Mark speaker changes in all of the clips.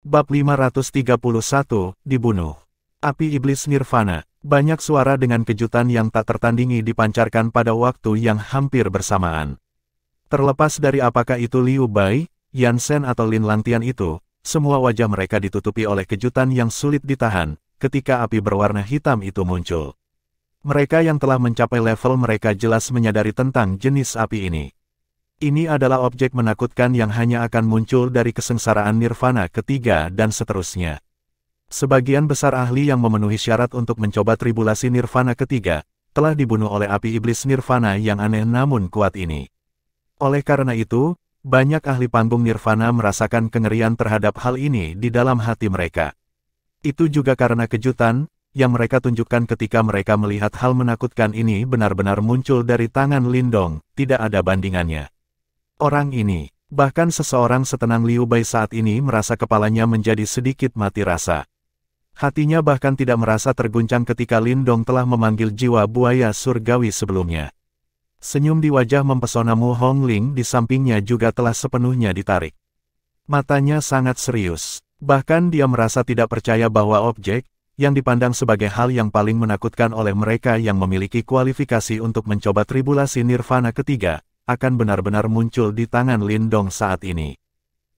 Speaker 1: Bab 531, dibunuh. Api Iblis Nirvana. Banyak suara dengan kejutan yang tak tertandingi dipancarkan pada waktu yang hampir bersamaan. Terlepas dari apakah itu Liu Bai, Yan Shen atau Lin Lantian itu, semua wajah mereka ditutupi oleh kejutan yang sulit ditahan, ketika api berwarna hitam itu muncul. Mereka yang telah mencapai level mereka jelas menyadari tentang jenis api ini. Ini adalah objek menakutkan yang hanya akan muncul dari kesengsaraan nirvana ketiga dan seterusnya. Sebagian besar ahli yang memenuhi syarat untuk mencoba tribulasi nirvana ketiga, telah dibunuh oleh api iblis nirvana yang aneh namun kuat ini. Oleh karena itu, banyak ahli panggung nirvana merasakan kengerian terhadap hal ini di dalam hati mereka. Itu juga karena kejutan yang mereka tunjukkan ketika mereka melihat hal menakutkan ini benar-benar muncul dari tangan Lindong, tidak ada bandingannya. Orang ini, bahkan seseorang setenang Liu Bai saat ini merasa kepalanya menjadi sedikit mati rasa. Hatinya bahkan tidak merasa terguncang ketika Lindong telah memanggil jiwa buaya surgawi sebelumnya. Senyum di wajah mempesona Mu Hongling di sampingnya juga telah sepenuhnya ditarik. Matanya sangat serius, bahkan dia merasa tidak percaya bahwa objek yang dipandang sebagai hal yang paling menakutkan oleh mereka yang memiliki kualifikasi untuk mencoba tribulasi nirvana ketiga, akan benar-benar muncul di tangan Lindong saat ini.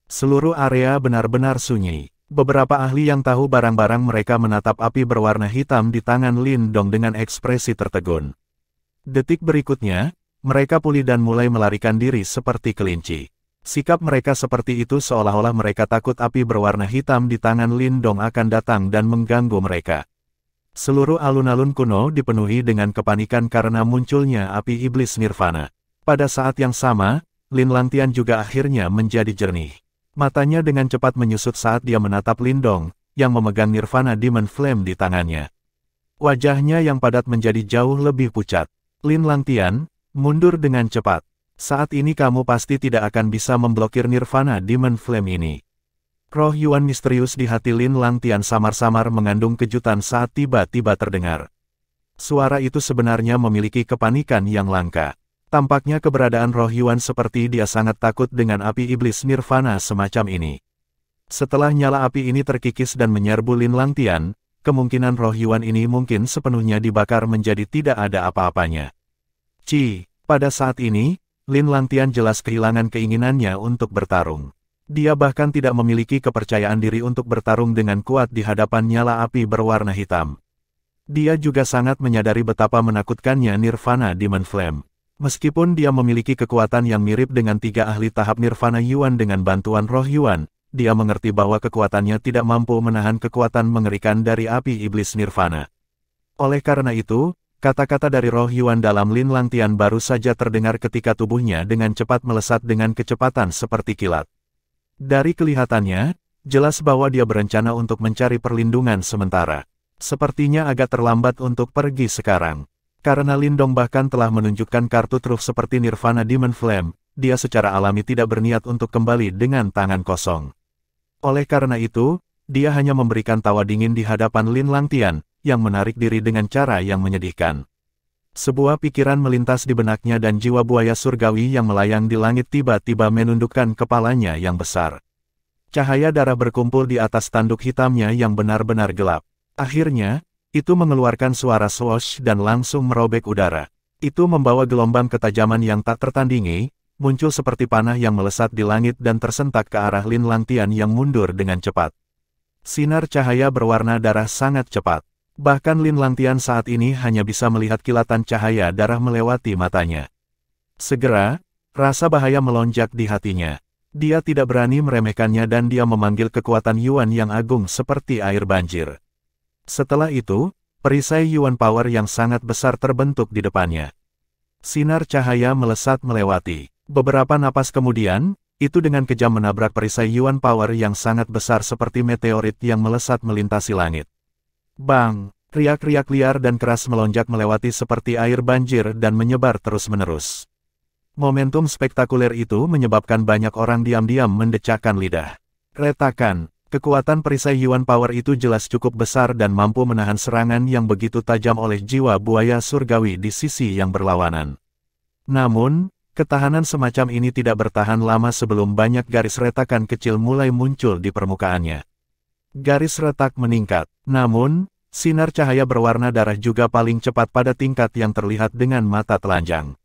Speaker 1: Seluruh area benar-benar sunyi. Beberapa ahli yang tahu barang-barang mereka menatap api berwarna hitam di tangan Lindong dengan ekspresi tertegun. Detik berikutnya, mereka pulih dan mulai melarikan diri seperti kelinci. Sikap mereka seperti itu seolah-olah mereka takut api berwarna hitam di tangan Lindong akan datang dan mengganggu mereka. Seluruh alun-alun kuno dipenuhi dengan kepanikan karena munculnya api iblis nirvana. Pada saat yang sama, Lin Lantian juga akhirnya menjadi jernih. Matanya dengan cepat menyusut saat dia menatap Lindong, yang memegang Nirvana Demon Flame di tangannya. Wajahnya yang padat menjadi jauh lebih pucat. Lin Lantian, mundur dengan cepat. Saat ini kamu pasti tidak akan bisa memblokir Nirvana Demon Flame ini. Roh Yuan misterius di hati Lin Lantian samar-samar mengandung kejutan saat tiba-tiba terdengar. Suara itu sebenarnya memiliki kepanikan yang langka. Tampaknya keberadaan roh Yuan seperti dia sangat takut dengan api iblis nirvana semacam ini. Setelah nyala api ini terkikis dan menyerbu Lin Lantian, kemungkinan roh Yuan ini mungkin sepenuhnya dibakar menjadi tidak ada apa-apanya. Pada saat ini, Lin Lantian jelas kehilangan keinginannya untuk bertarung. Dia bahkan tidak memiliki kepercayaan diri untuk bertarung dengan kuat di hadapan nyala api berwarna hitam. Dia juga sangat menyadari betapa menakutkannya Nirvana Demon Flame. Meskipun dia memiliki kekuatan yang mirip dengan tiga ahli tahap Nirvana Yuan dengan bantuan roh Yuan, dia mengerti bahwa kekuatannya tidak mampu menahan kekuatan mengerikan dari api iblis Nirvana. Oleh karena itu, kata-kata dari roh Yuan dalam Lin Lantian baru saja terdengar ketika tubuhnya dengan cepat melesat dengan kecepatan seperti kilat. Dari kelihatannya, jelas bahwa dia berencana untuk mencari perlindungan sementara. Sepertinya agak terlambat untuk pergi sekarang. Karena Lindong bahkan telah menunjukkan kartu truf seperti Nirvana Demon Flame, dia secara alami tidak berniat untuk kembali dengan tangan kosong. Oleh karena itu, dia hanya memberikan tawa dingin di hadapan Lin Lantian, yang menarik diri dengan cara yang menyedihkan. Sebuah pikiran melintas di benaknya dan jiwa buaya surgawi yang melayang di langit tiba-tiba menundukkan kepalanya yang besar. Cahaya darah berkumpul di atas tanduk hitamnya yang benar-benar gelap. Akhirnya, itu mengeluarkan suara swoosh dan langsung merobek udara. Itu membawa gelombang ketajaman yang tak tertandingi, muncul seperti panah yang melesat di langit dan tersentak ke arah Lin Lantian yang mundur dengan cepat. Sinar cahaya berwarna darah sangat cepat. Bahkan Lin Lantian saat ini hanya bisa melihat kilatan cahaya darah melewati matanya. Segera, rasa bahaya melonjak di hatinya. Dia tidak berani meremehkannya dan dia memanggil kekuatan Yuan yang agung seperti air banjir. Setelah itu, perisai Yuan Power yang sangat besar terbentuk di depannya. Sinar cahaya melesat melewati. Beberapa napas kemudian, itu dengan kejam menabrak perisai Yuan Power yang sangat besar seperti meteorit yang melesat melintasi langit. Bang! Riak-riak liar dan keras melonjak melewati seperti air banjir dan menyebar terus-menerus. Momentum spektakuler itu menyebabkan banyak orang diam-diam mendecakkan lidah. Retakan! Kekuatan perisai Yuan Power itu jelas cukup besar dan mampu menahan serangan yang begitu tajam oleh jiwa buaya surgawi di sisi yang berlawanan. Namun, ketahanan semacam ini tidak bertahan lama sebelum banyak garis retakan kecil mulai muncul di permukaannya. Garis retak meningkat. Namun, sinar cahaya berwarna darah juga paling cepat pada tingkat yang terlihat dengan mata telanjang.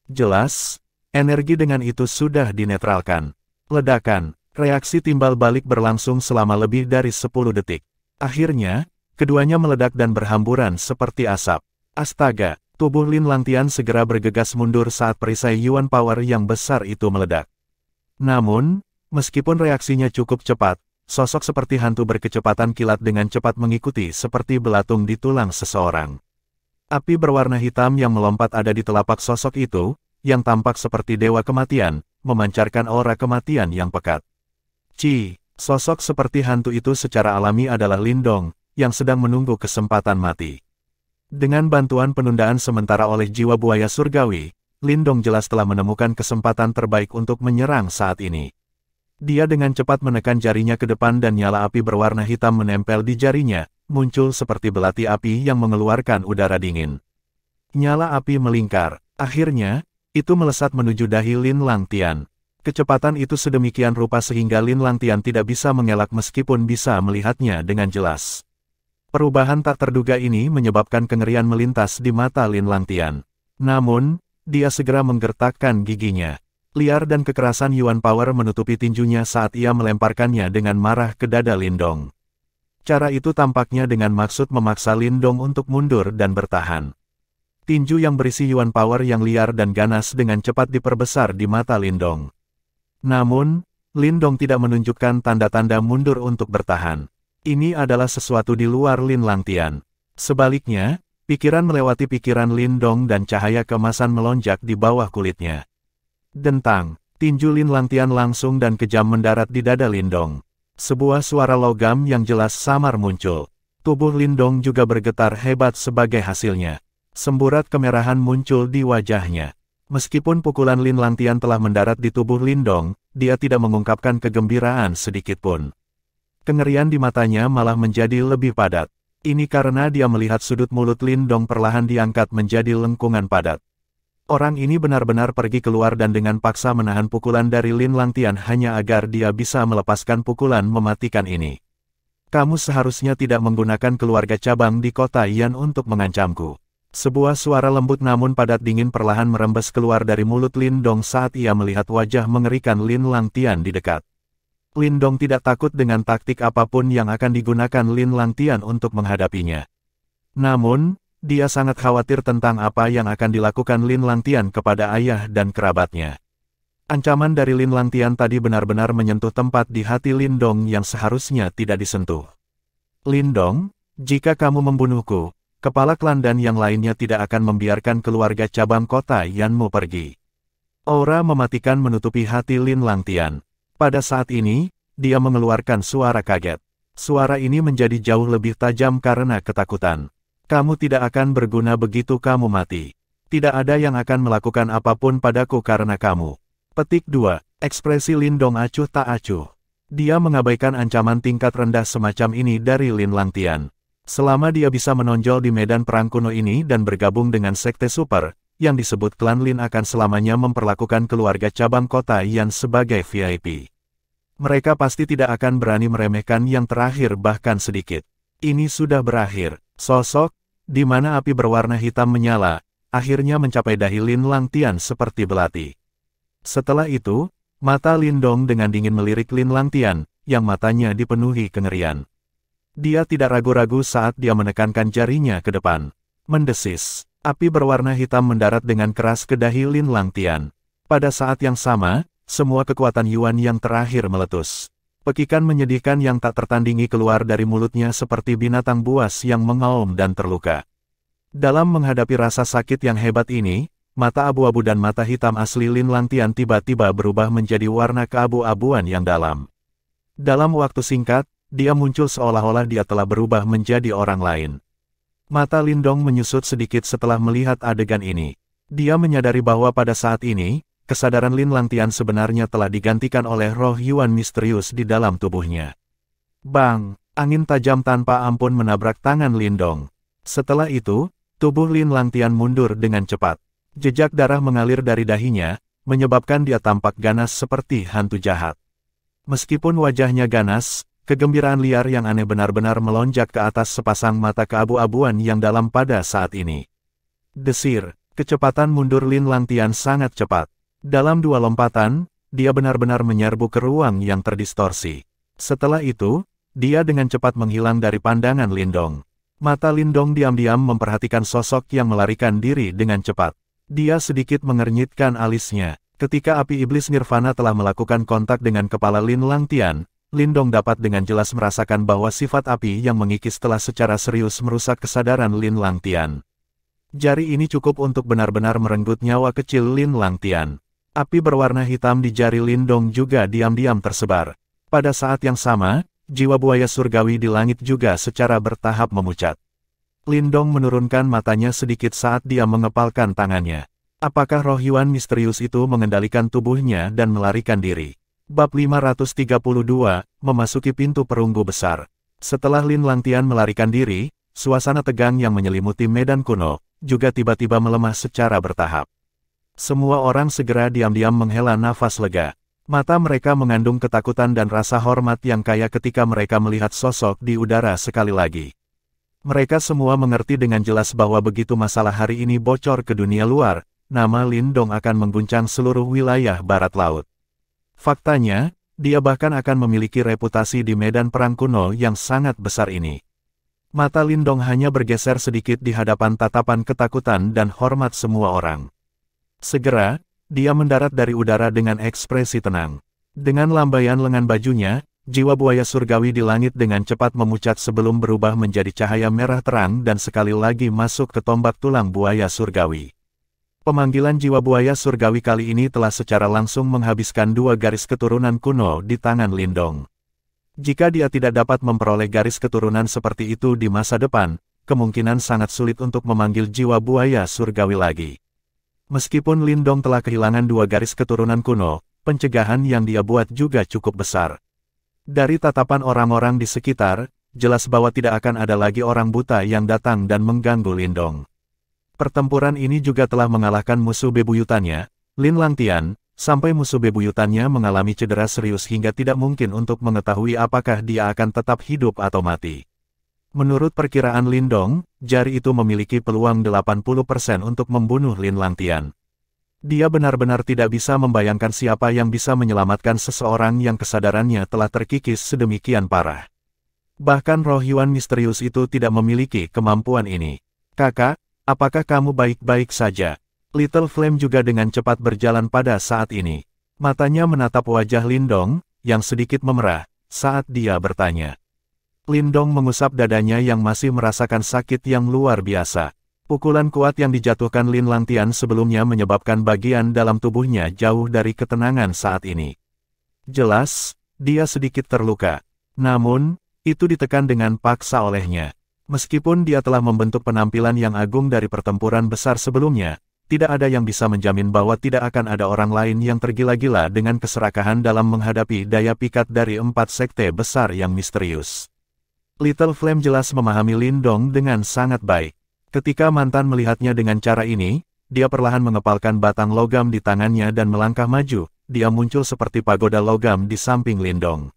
Speaker 1: Jelas, energi dengan itu sudah dinetralkan. Ledakan, reaksi timbal balik berlangsung selama lebih dari 10 detik. Akhirnya, keduanya meledak dan berhamburan seperti asap. Astaga, tubuh Lin Langtian segera bergegas mundur saat perisai Yuan Power yang besar itu meledak. Namun, meskipun reaksinya cukup cepat, sosok seperti hantu berkecepatan kilat dengan cepat mengikuti seperti belatung di tulang seseorang. Api berwarna hitam yang melompat ada di telapak sosok itu, yang tampak seperti dewa kematian, memancarkan aura kematian yang pekat. Sosok seperti hantu itu secara alami adalah Lindong, yang sedang menunggu kesempatan mati. Dengan bantuan penundaan sementara oleh jiwa buaya surgawi, Lindong jelas telah menemukan kesempatan terbaik untuk menyerang saat ini. Dia dengan cepat menekan jarinya ke depan dan nyala api berwarna hitam menempel di jarinya, muncul seperti belati api yang mengeluarkan udara dingin. Nyala api melingkar, akhirnya, itu melesat menuju dahi Lin Langtian. Kecepatan itu sedemikian rupa sehingga Lin Langtian tidak bisa mengelak meskipun bisa melihatnya dengan jelas. Perubahan tak terduga ini menyebabkan kengerian melintas di mata Lin Langtian. Namun, dia segera menggertakkan giginya. Liar dan kekerasan Yuan Power menutupi tinjunya saat ia melemparkannya dengan marah ke dada Lindong. Cara itu tampaknya dengan maksud memaksa Lindong untuk mundur dan bertahan. Tinju yang berisi Yuan Power yang liar dan ganas dengan cepat diperbesar di mata Lindong. Namun, Lindong tidak menunjukkan tanda-tanda mundur untuk bertahan. Ini adalah sesuatu di luar Lin Langtian. Sebaliknya, pikiran melewati pikiran Lindong dan cahaya keemasan melonjak di bawah kulitnya. Dentang, tinju Lin Langtian langsung dan kejam mendarat di dada Lindong. Sebuah suara logam yang jelas samar muncul. Tubuh Lindong juga bergetar hebat sebagai hasilnya. Semburat kemerahan muncul di wajahnya. Meskipun pukulan Lin Langtian telah mendarat di tubuh Lindong, dia tidak mengungkapkan kegembiraan sedikitpun. Kengerian di matanya malah menjadi lebih padat. Ini karena dia melihat sudut mulut Lindong perlahan diangkat menjadi lengkungan padat. Orang ini benar-benar pergi keluar dan dengan paksa menahan pukulan dari Lin Langtian hanya agar dia bisa melepaskan pukulan mematikan ini. Kamu seharusnya tidak menggunakan keluarga cabang di kota Yan untuk mengancamku. Sebuah suara lembut namun padat dingin perlahan merembes keluar dari mulut Lindong saat ia melihat wajah mengerikan Lin Langtian di dekat. Lindong tidak takut dengan taktik apapun yang akan digunakan Lin Langtian untuk menghadapinya. Namun, dia sangat khawatir tentang apa yang akan dilakukan Lin Langtian kepada ayah dan kerabatnya. Ancaman dari Lin Langtian tadi benar-benar menyentuh tempat di hati Lindong yang seharusnya tidak disentuh. Lindong, jika kamu membunuhku, kepala klan dan yang lainnya tidak akan membiarkan keluarga cabang kota Yanmu pergi. Aura mematikan menutupi hati Lin Langtian. Pada saat ini, dia mengeluarkan suara kaget. Suara ini menjadi jauh lebih tajam karena ketakutan. Kamu tidak akan berguna begitu kamu mati. Tidak ada yang akan melakukan apapun padaku karena kamu. Petik 2. Ekspresi Lindong acuh tak acuh. Dia mengabaikan ancaman tingkat rendah semacam ini dari Lin Langtian. Selama dia bisa menonjol di medan perang kuno ini dan bergabung dengan sekte super, yang disebut klan Lin akan selamanya memperlakukan keluarga cabang kota Yan sebagai VIP. Mereka pasti tidak akan berani meremehkan yang terakhir bahkan sedikit. Ini sudah berakhir. Sosok, di mana api berwarna hitam menyala, akhirnya mencapai dahi Lin Langtian seperti belati. Setelah itu, mata Lindong dengan dingin melirik Lin Langtian, yang matanya dipenuhi kengerian. Dia tidak ragu-ragu saat dia menekankan jarinya ke depan. Mendesis, api berwarna hitam mendarat dengan keras ke dahi Lin Langtian. Pada saat yang sama, semua kekuatan Yuan yang terakhir meletus. Pekikan menyedihkan yang tak tertandingi keluar dari mulutnya seperti binatang buas yang mengaum dan terluka. Dalam menghadapi rasa sakit yang hebat ini, mata abu-abu dan mata hitam asli Lin Langtian tiba-tiba berubah menjadi warna keabu-abuan yang dalam. Dalam waktu singkat, dia muncul seolah-olah dia telah berubah menjadi orang lain. Mata Lindong menyusut sedikit setelah melihat adegan ini. Dia menyadari bahwa pada saat ini, kesadaran Lin Langtian sebenarnya telah digantikan oleh roh Yuan misterius di dalam tubuhnya. Bang! Angin tajam tanpa ampun menabrak tangan Lindong. Setelah itu, tubuh Lin Langtian mundur dengan cepat. Jejak darah mengalir dari dahinya, menyebabkan dia tampak ganas seperti hantu jahat. Meskipun wajahnya ganas, kegembiraan liar yang aneh benar-benar melonjak ke atas sepasang mata keabu-abuan yang dalam pada saat ini. Desir, kecepatan mundur Lin Langtian sangat cepat. Dalam 2 lompatan, dia benar-benar menyerbu ke ruang yang terdistorsi. Setelah itu, dia dengan cepat menghilang dari pandangan Lindong. Mata Lindong diam-diam memperhatikan sosok yang melarikan diri dengan cepat. Dia sedikit mengernyitkan alisnya. Ketika api iblis Nirvana telah melakukan kontak dengan kepala Lin Langtian, Lindong dapat dengan jelas merasakan bahwa sifat api yang mengikis telah secara serius merusak kesadaran Lin Langtian. Jari ini cukup untuk benar-benar merenggut nyawa kecil Lin Langtian. Api berwarna hitam di jari Lindong juga diam-diam tersebar. Pada saat yang sama, jiwa buaya surgawi di langit juga secara bertahap memucat. Lindong menurunkan matanya sedikit saat dia mengepalkan tangannya. Apakah roh Yuan misterius itu mengendalikan tubuhnya dan melarikan diri? Bab 532, memasuki pintu perunggu besar. Setelah Lin Langtian melarikan diri, suasana tegang yang menyelimuti medan kuno, juga tiba-tiba melemah secara bertahap. Semua orang segera diam-diam menghela nafas lega. Mata mereka mengandung ketakutan dan rasa hormat yang kaya ketika mereka melihat sosok di udara sekali lagi. Mereka semua mengerti dengan jelas bahwa begitu masalah hari ini bocor ke dunia luar, nama Lindong akan mengguncang seluruh wilayah barat laut. Faktanya, dia bahkan akan memiliki reputasi di medan perang kuno yang sangat besar ini. Mata Lindong hanya bergeser sedikit di hadapan tatapan ketakutan dan hormat semua orang. Segera, dia mendarat dari udara dengan ekspresi tenang. Dengan lambaian lengan bajunya, jiwa buaya surgawi di langit dengan cepat memucat sebelum berubah menjadi cahaya merah terang dan sekali lagi masuk ke tombak tulang buaya surgawi. Pemanggilan jiwa buaya surgawi kali ini telah secara langsung menghabiskan 2 garis keturunan kuno di tangan Lindong. Jika dia tidak dapat memperoleh garis keturunan seperti itu di masa depan, kemungkinan sangat sulit untuk memanggil jiwa buaya surgawi lagi. Meskipun Lindong telah kehilangan 2 garis keturunan kuno, pencegahan yang dia buat juga cukup besar. Dari tatapan orang-orang di sekitar, jelas bahwa tidak akan ada lagi orang buta yang datang dan mengganggu Lindong. Pertempuran ini juga telah mengalahkan musuh bebuyutannya, Lin Langtian, sampai musuh bebuyutannya mengalami cedera serius hingga tidak mungkin untuk mengetahui apakah dia akan tetap hidup atau mati. Menurut perkiraan Lindong, jari itu memiliki peluang 80% untuk membunuh Lin Langtian. Dia benar-benar tidak bisa membayangkan siapa yang bisa menyelamatkan seseorang yang kesadarannya telah terkikis sedemikian parah. Bahkan roh Yuan misterius itu tidak memiliki kemampuan ini. Kakak, apakah kamu baik-baik saja? Little Flame juga dengan cepat berjalan pada saat ini. Matanya menatap wajah Lindong, yang sedikit memerah, saat dia bertanya. Lindong mengusap dadanya yang masih merasakan sakit yang luar biasa. Pukulan kuat yang dijatuhkan Lin Langtian sebelumnya menyebabkan bagian dalam tubuhnya jauh dari ketenangan saat ini. Jelas, dia sedikit terluka. Namun, itu ditekan dengan paksa olehnya. Meskipun dia telah membentuk penampilan yang agung dari pertempuran besar sebelumnya, tidak ada yang bisa menjamin bahwa tidak akan ada orang lain yang tergila-gila dengan keserakahan dalam menghadapi daya pikat dari 4 sekte besar yang misterius. Little Flame jelas memahami Lindong dengan sangat baik. Ketika mantan melihatnya dengan cara ini, dia perlahan mengepalkan batang logam di tangannya dan melangkah maju. Dia muncul seperti pagoda logam di samping Lindong.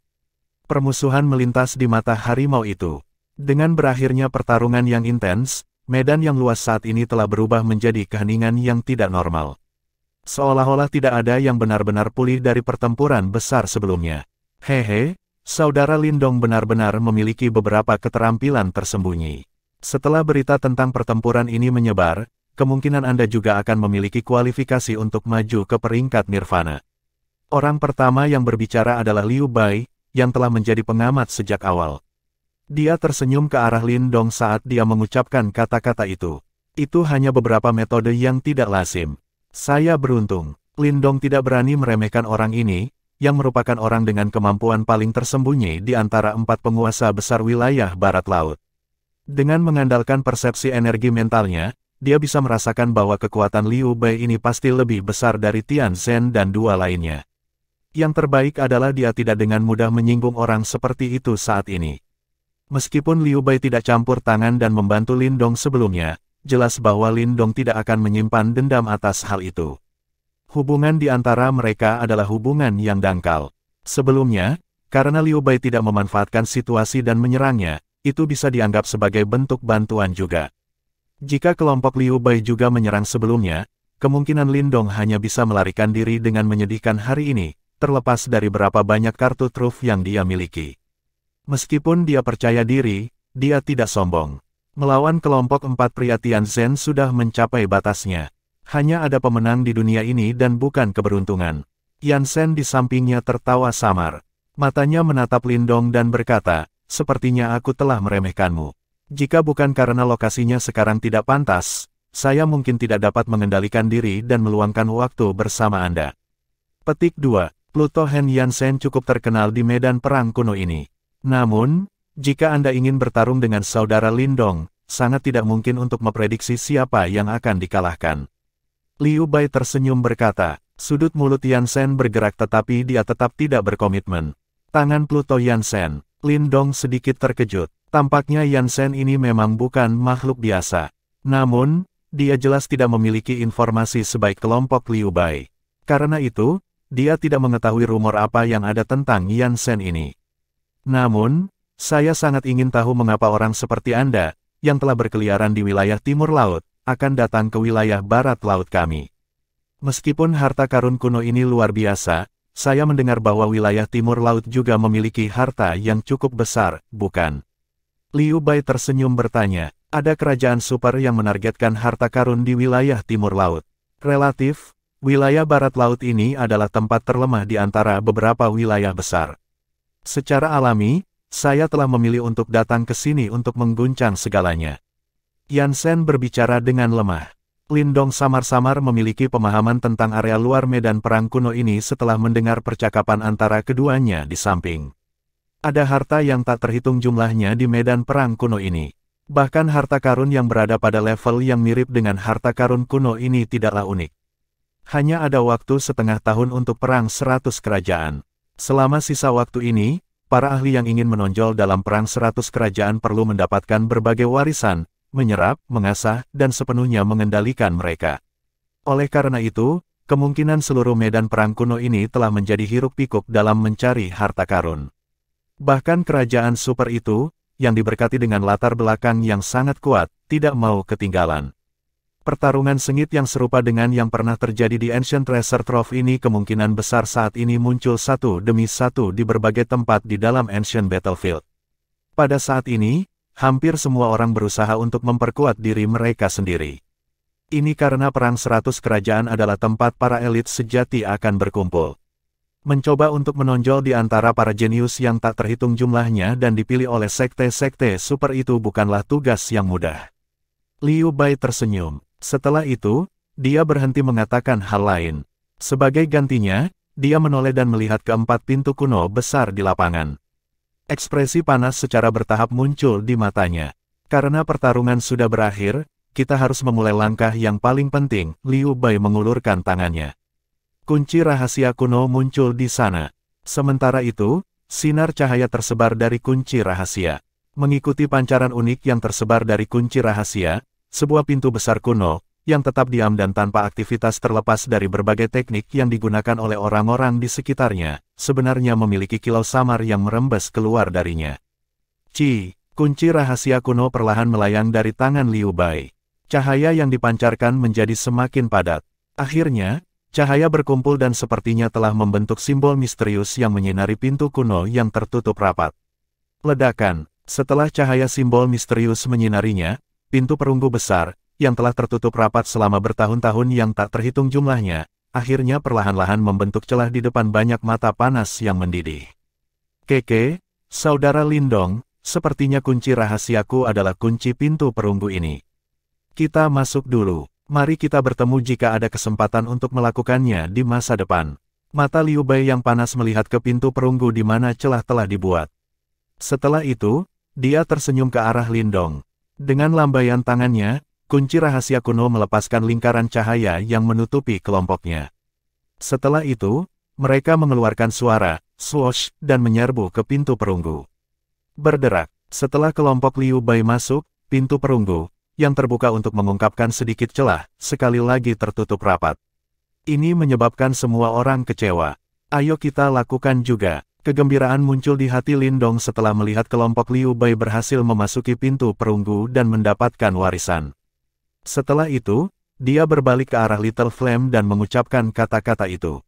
Speaker 1: Permusuhan melintas di mata harimau itu. Dengan berakhirnya pertarungan yang intens, medan yang luas saat ini telah berubah menjadi keheningan yang tidak normal. Seolah-olah tidak ada yang benar-benar pulih dari pertempuran besar sebelumnya. Hehe. Saudara Lindong benar-benar memiliki beberapa keterampilan tersembunyi. Setelah berita tentang pertempuran ini menyebar, kemungkinan Anda juga akan memiliki kualifikasi untuk maju ke peringkat Nirvana. Orang pertama yang berbicara adalah Liu Bai, yang telah menjadi pengamat sejak awal. Dia tersenyum ke arah Lindong saat dia mengucapkan kata-kata itu. Itu hanya beberapa metode yang tidak lazim. Saya beruntung. Lindong tidak berani meremehkan orang ini, yang merupakan orang dengan kemampuan paling tersembunyi di antara 4 penguasa besar wilayah barat laut. Dengan mengandalkan persepsi energi mentalnya, dia bisa merasakan bahwa kekuatan Liu Bai ini pasti lebih besar dari Tian Zhen dan 2 lainnya. Yang terbaik adalah dia tidak dengan mudah menyinggung orang seperti itu saat ini. Meskipun Liu Bai tidak campur tangan dan membantu Lindong sebelumnya, jelas bahwa Lindong tidak akan menyimpan dendam atas hal itu. Hubungan di antara mereka adalah hubungan yang dangkal. Sebelumnya, karena Liu Bei tidak memanfaatkan situasi dan menyerangnya, itu bisa dianggap sebagai bentuk bantuan juga. Jika kelompok Liu Bei juga menyerang sebelumnya, kemungkinan Lindong hanya bisa melarikan diri dengan menyedihkan hari ini, terlepas dari berapa banyak kartu truf yang dia miliki. Meskipun dia percaya diri, dia tidak sombong. Melawan kelompok 4 pria Tianzhen sudah mencapai batasnya. Hanya ada pemenang di dunia ini dan bukan keberuntungan. Yan Shen di sampingnya tertawa samar. Matanya menatap Lindong dan berkata, sepertinya aku telah meremehkanmu. Jika bukan karena lokasinya sekarang tidak pantas, saya mungkin tidak dapat mengendalikan diri dan meluangkan waktu bersama Anda. Petik 2. Pluto Hen Yan Shen cukup terkenal di medan perang kuno ini. Namun, jika Anda ingin bertarung dengan saudara Lindong, sangat tidak mungkin untuk memprediksi siapa yang akan dikalahkan. Liu Bei tersenyum berkata, sudut mulut Yan Shen bergerak tetapi dia tetap tidak berkomitmen. Tangan Pluto Yan Shen, Lindong sedikit terkejut. Tampaknya Yan Shen ini memang bukan makhluk biasa. Namun, dia jelas tidak memiliki informasi sebaik kelompok Liu Bei. Karena itu, dia tidak mengetahui rumor apa yang ada tentang Yan Shen ini. Namun, saya sangat ingin tahu mengapa orang seperti Anda, yang telah berkeliaran di wilayah timur laut, akan datang ke wilayah barat laut kami. Meskipun harta karun kuno ini luar biasa, saya mendengar bahwa wilayah timur laut juga memiliki harta yang cukup besar, bukan? Liu Bei tersenyum bertanya, ada kerajaan super yang menargetkan harta karun di wilayah timur laut. Relatif, wilayah barat laut ini adalah tempat terlemah di antara beberapa wilayah besar. Secara alami, saya telah memilih untuk datang ke sini untuk mengguncang segalanya. Yan Shen berbicara dengan lemah. Lindong samar-samar memiliki pemahaman tentang area luar medan perang kuno ini setelah mendengar percakapan antara keduanya di samping. Ada harta yang tak terhitung jumlahnya di medan perang kuno ini. Bahkan harta karun yang berada pada level yang mirip dengan harta karun kuno ini tidaklah unik. Hanya ada waktu setengah tahun untuk perang 100 kerajaan. Selama sisa waktu ini, para ahli yang ingin menonjol dalam perang 100 kerajaan perlu mendapatkan berbagai warisan, menyerap, mengasah, dan sepenuhnya mengendalikan mereka. Oleh karena itu, kemungkinan seluruh medan perang kuno ini telah menjadi hiruk-pikuk dalam mencari harta karun. Bahkan kerajaan super itu, yang diberkati dengan latar belakang yang sangat kuat, tidak mau ketinggalan. Pertarungan sengit yang serupa dengan yang pernah terjadi di Ancient Treasure Trove ini kemungkinan besar saat ini muncul satu demi satu di berbagai tempat di dalam Ancient Battlefield. Pada saat ini, hampir semua orang berusaha untuk memperkuat diri mereka sendiri. Ini karena perang 100 kerajaan adalah tempat para elit sejati akan berkumpul. Mencoba untuk menonjol di antara para jenius yang tak terhitung jumlahnya dan dipilih oleh sekte-sekte super itu bukanlah tugas yang mudah. Liu Bei tersenyum. Setelah itu, dia berhenti mengatakan hal lain. Sebagai gantinya, dia menoleh dan melihat keempat pintu kuno besar di lapangan. Ekspresi panas secara bertahap muncul di matanya. Karena pertarungan sudah berakhir, kita harus memulai langkah yang paling penting. Liu Bei mengulurkan tangannya. Kunci rahasia kuno muncul di sana. Sementara itu, sinar cahaya tersebar dari kunci rahasia. Mengikuti pancaran unik yang tersebar dari kunci rahasia, sebuah pintu besar kuno, yang tetap diam dan tanpa aktivitas terlepas dari berbagai teknik yang digunakan oleh orang-orang di sekitarnya, sebenarnya memiliki kilau samar yang merembes keluar darinya. Kunci rahasia kuno perlahan melayang dari tangan Liu Bei. Cahaya yang dipancarkan menjadi semakin padat. Akhirnya, cahaya berkumpul dan sepertinya telah membentuk simbol misterius yang menyinari pintu kuno yang tertutup rapat. Ledakan. Setelah cahaya simbol misterius menyinarinya, pintu perunggu besar, yang telah tertutup rapat selama bertahun-tahun yang tak terhitung jumlahnya, akhirnya perlahan-lahan membentuk celah di depan banyak mata panas yang mendidih. Keke, saudara Lindong, sepertinya kunci rahasiaku adalah kunci pintu perunggu ini. Kita masuk dulu. Mari kita bertemu jika ada kesempatan untuk melakukannya di masa depan. Mata Liu Bei yang panas melihat ke pintu perunggu di mana celah telah dibuat. Setelah itu, dia tersenyum ke arah Lindong. Dengan lambaian tangannya, kunci rahasia kuno melepaskan lingkaran cahaya yang menutupi kelompoknya. Setelah itu, mereka mengeluarkan suara, swoosh, dan menyerbu ke pintu perunggu. Berderak. Setelah kelompok Liu Bei masuk, pintu perunggu, yang terbuka untuk mengungkapkan sedikit celah, sekali lagi tertutup rapat. Ini menyebabkan semua orang kecewa. Ayo kita lakukan juga. Kegembiraan muncul di hati Lindong setelah melihat kelompok Liu Bei berhasil memasuki pintu perunggu dan mendapatkan warisan. Setelah itu, dia berbalik ke arah Little Flame dan mengucapkan kata-kata itu.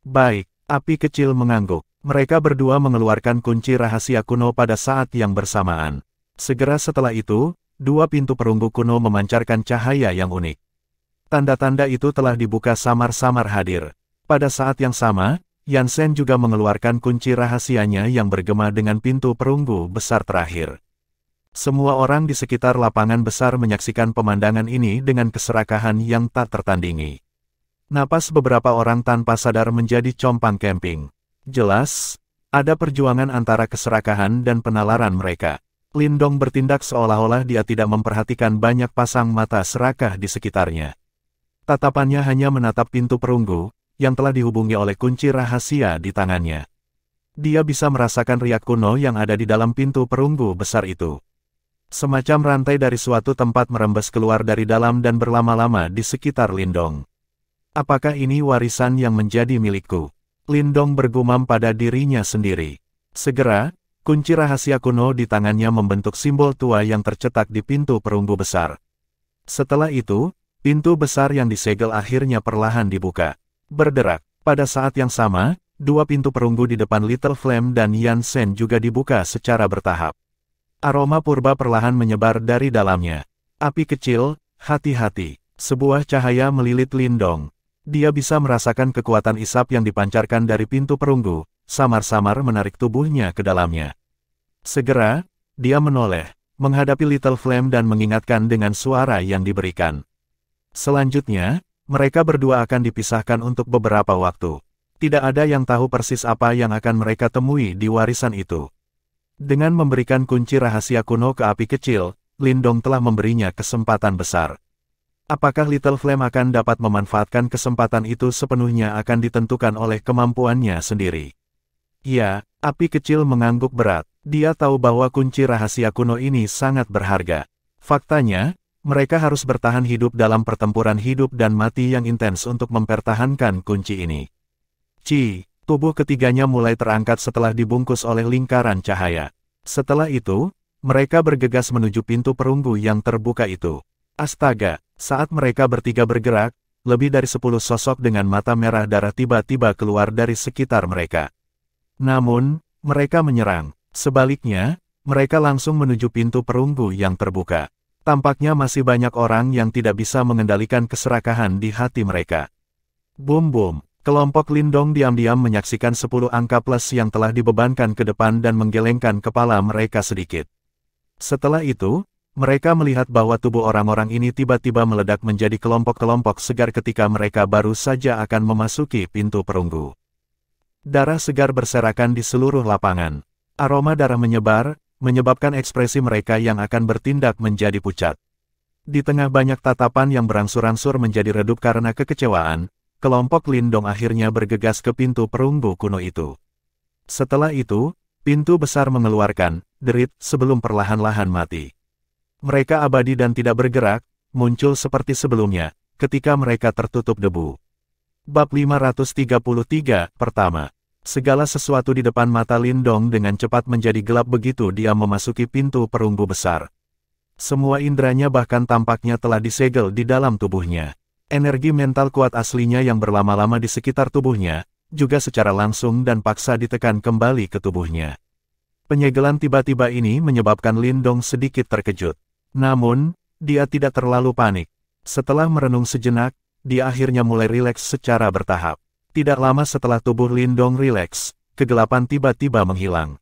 Speaker 1: Baik, api kecil mengangguk. Mereka berdua mengeluarkan kunci rahasia kuno pada saat yang bersamaan. Segera setelah itu, dua pintu perunggu kuno memancarkan cahaya yang unik. Tanda-tanda itu telah dibuka samar-samar hadir. Pada saat yang sama, Yansen juga mengeluarkan kunci rahasianya yang bergema dengan pintu perunggu besar terakhir. Semua orang di sekitar lapangan besar menyaksikan pemandangan ini dengan keserakahan yang tak tertandingi. Napas beberapa orang tanpa sadar menjadi compang camping. Jelas, ada perjuangan antara keserakahan dan penalaran mereka. Lindong bertindak seolah-olah dia tidak memperhatikan banyak pasang mata serakah di sekitarnya. Tatapannya hanya menatap pintu perunggu, yang telah dihubungi oleh kunci rahasia di tangannya. Dia bisa merasakan riak kuno yang ada di dalam pintu perunggu besar itu. Semacam rantai dari suatu tempat merembes keluar dari dalam dan berlama-lama di sekitar Lindong. Apakah ini warisan yang menjadi milikku? Lindong bergumam pada dirinya sendiri. Segera, kunci rahasia kuno di tangannya membentuk simbol tua yang tercetak di pintu perunggu besar. Setelah itu, pintu besar yang disegel akhirnya perlahan dibuka. Berderak. Pada saat yang sama, dua pintu perunggu di depan Little Flame dan Yansen juga dibuka secara bertahap. Aroma purba perlahan menyebar dari dalamnya. Api kecil, hati-hati. Sebuah cahaya melilit Lindong. Dia bisa merasakan kekuatan isap yang dipancarkan dari pintu perunggu, samar-samar menarik tubuhnya ke dalamnya. Segera, dia menoleh, menghadapi Little Flame dan mengingatkan dengan suara yang diberikan. Selanjutnya, mereka berdua akan dipisahkan untuk beberapa waktu. Tidak ada yang tahu persis apa yang akan mereka temui di warisan itu. Dengan memberikan kunci rahasia kuno ke api kecil, Lindong telah memberinya kesempatan besar. Apakah Little Flame akan dapat memanfaatkan kesempatan itu sepenuhnya akan ditentukan oleh kemampuannya sendiri. Ya, api kecil mengangguk berat. Dia tahu bahwa kunci rahasia kuno ini sangat berharga. Faktanya, mereka harus bertahan hidup dalam pertempuran hidup dan mati yang intens untuk mempertahankan kunci ini. Tubuh ketiganya mulai terangkat setelah dibungkus oleh lingkaran cahaya. Setelah itu, mereka bergegas menuju pintu perunggu yang terbuka itu. Astaga, saat mereka bertiga bergerak, lebih dari 10 sosok dengan mata merah darah tiba-tiba keluar dari sekitar mereka. Namun, mereka menyerang. Sebaliknya, mereka langsung menuju pintu perunggu yang terbuka. Tampaknya masih banyak orang yang tidak bisa mengendalikan keserakahan di hati mereka. Boom. Kelompok Lindong diam-diam menyaksikan 10 angka plus yang telah dibebankan ke depan dan menggelengkan kepala mereka sedikit. Setelah itu, mereka melihat bahwa tubuh orang-orang ini tiba-tiba meledak menjadi kelompok-kelompok segar ketika mereka baru saja akan memasuki pintu perunggu. Darah segar berserakan di seluruh lapangan. Aroma darah menyebar, menyebabkan ekspresi mereka yang akan bertindak menjadi pucat. Di tengah banyak tatapan yang berangsur-angsur menjadi redup karena kekecewaan, kelompok Lindong akhirnya bergegas ke pintu perunggu kuno itu. Setelah itu, pintu besar mengeluarkan derit sebelum perlahan-lahan mati. Mereka abadi dan tidak bergerak, muncul seperti sebelumnya, ketika mereka tertutup debu. Bab 533, pertama. Segala sesuatu di depan mata Lindong dengan cepat menjadi gelap begitu dia memasuki pintu perunggu besar. Semua inderanya bahkan tampaknya telah disegel di dalam tubuhnya. Energi mental kuat aslinya yang berlama-lama di sekitar tubuhnya, juga secara langsung dan paksa ditekan kembali ke tubuhnya. Penyegelan tiba-tiba ini menyebabkan Lindong sedikit terkejut. Namun, dia tidak terlalu panik. Setelah merenung sejenak, dia akhirnya mulai rileks secara bertahap. Tidak lama setelah tubuh Lindong rileks, kegelapan tiba-tiba menghilang.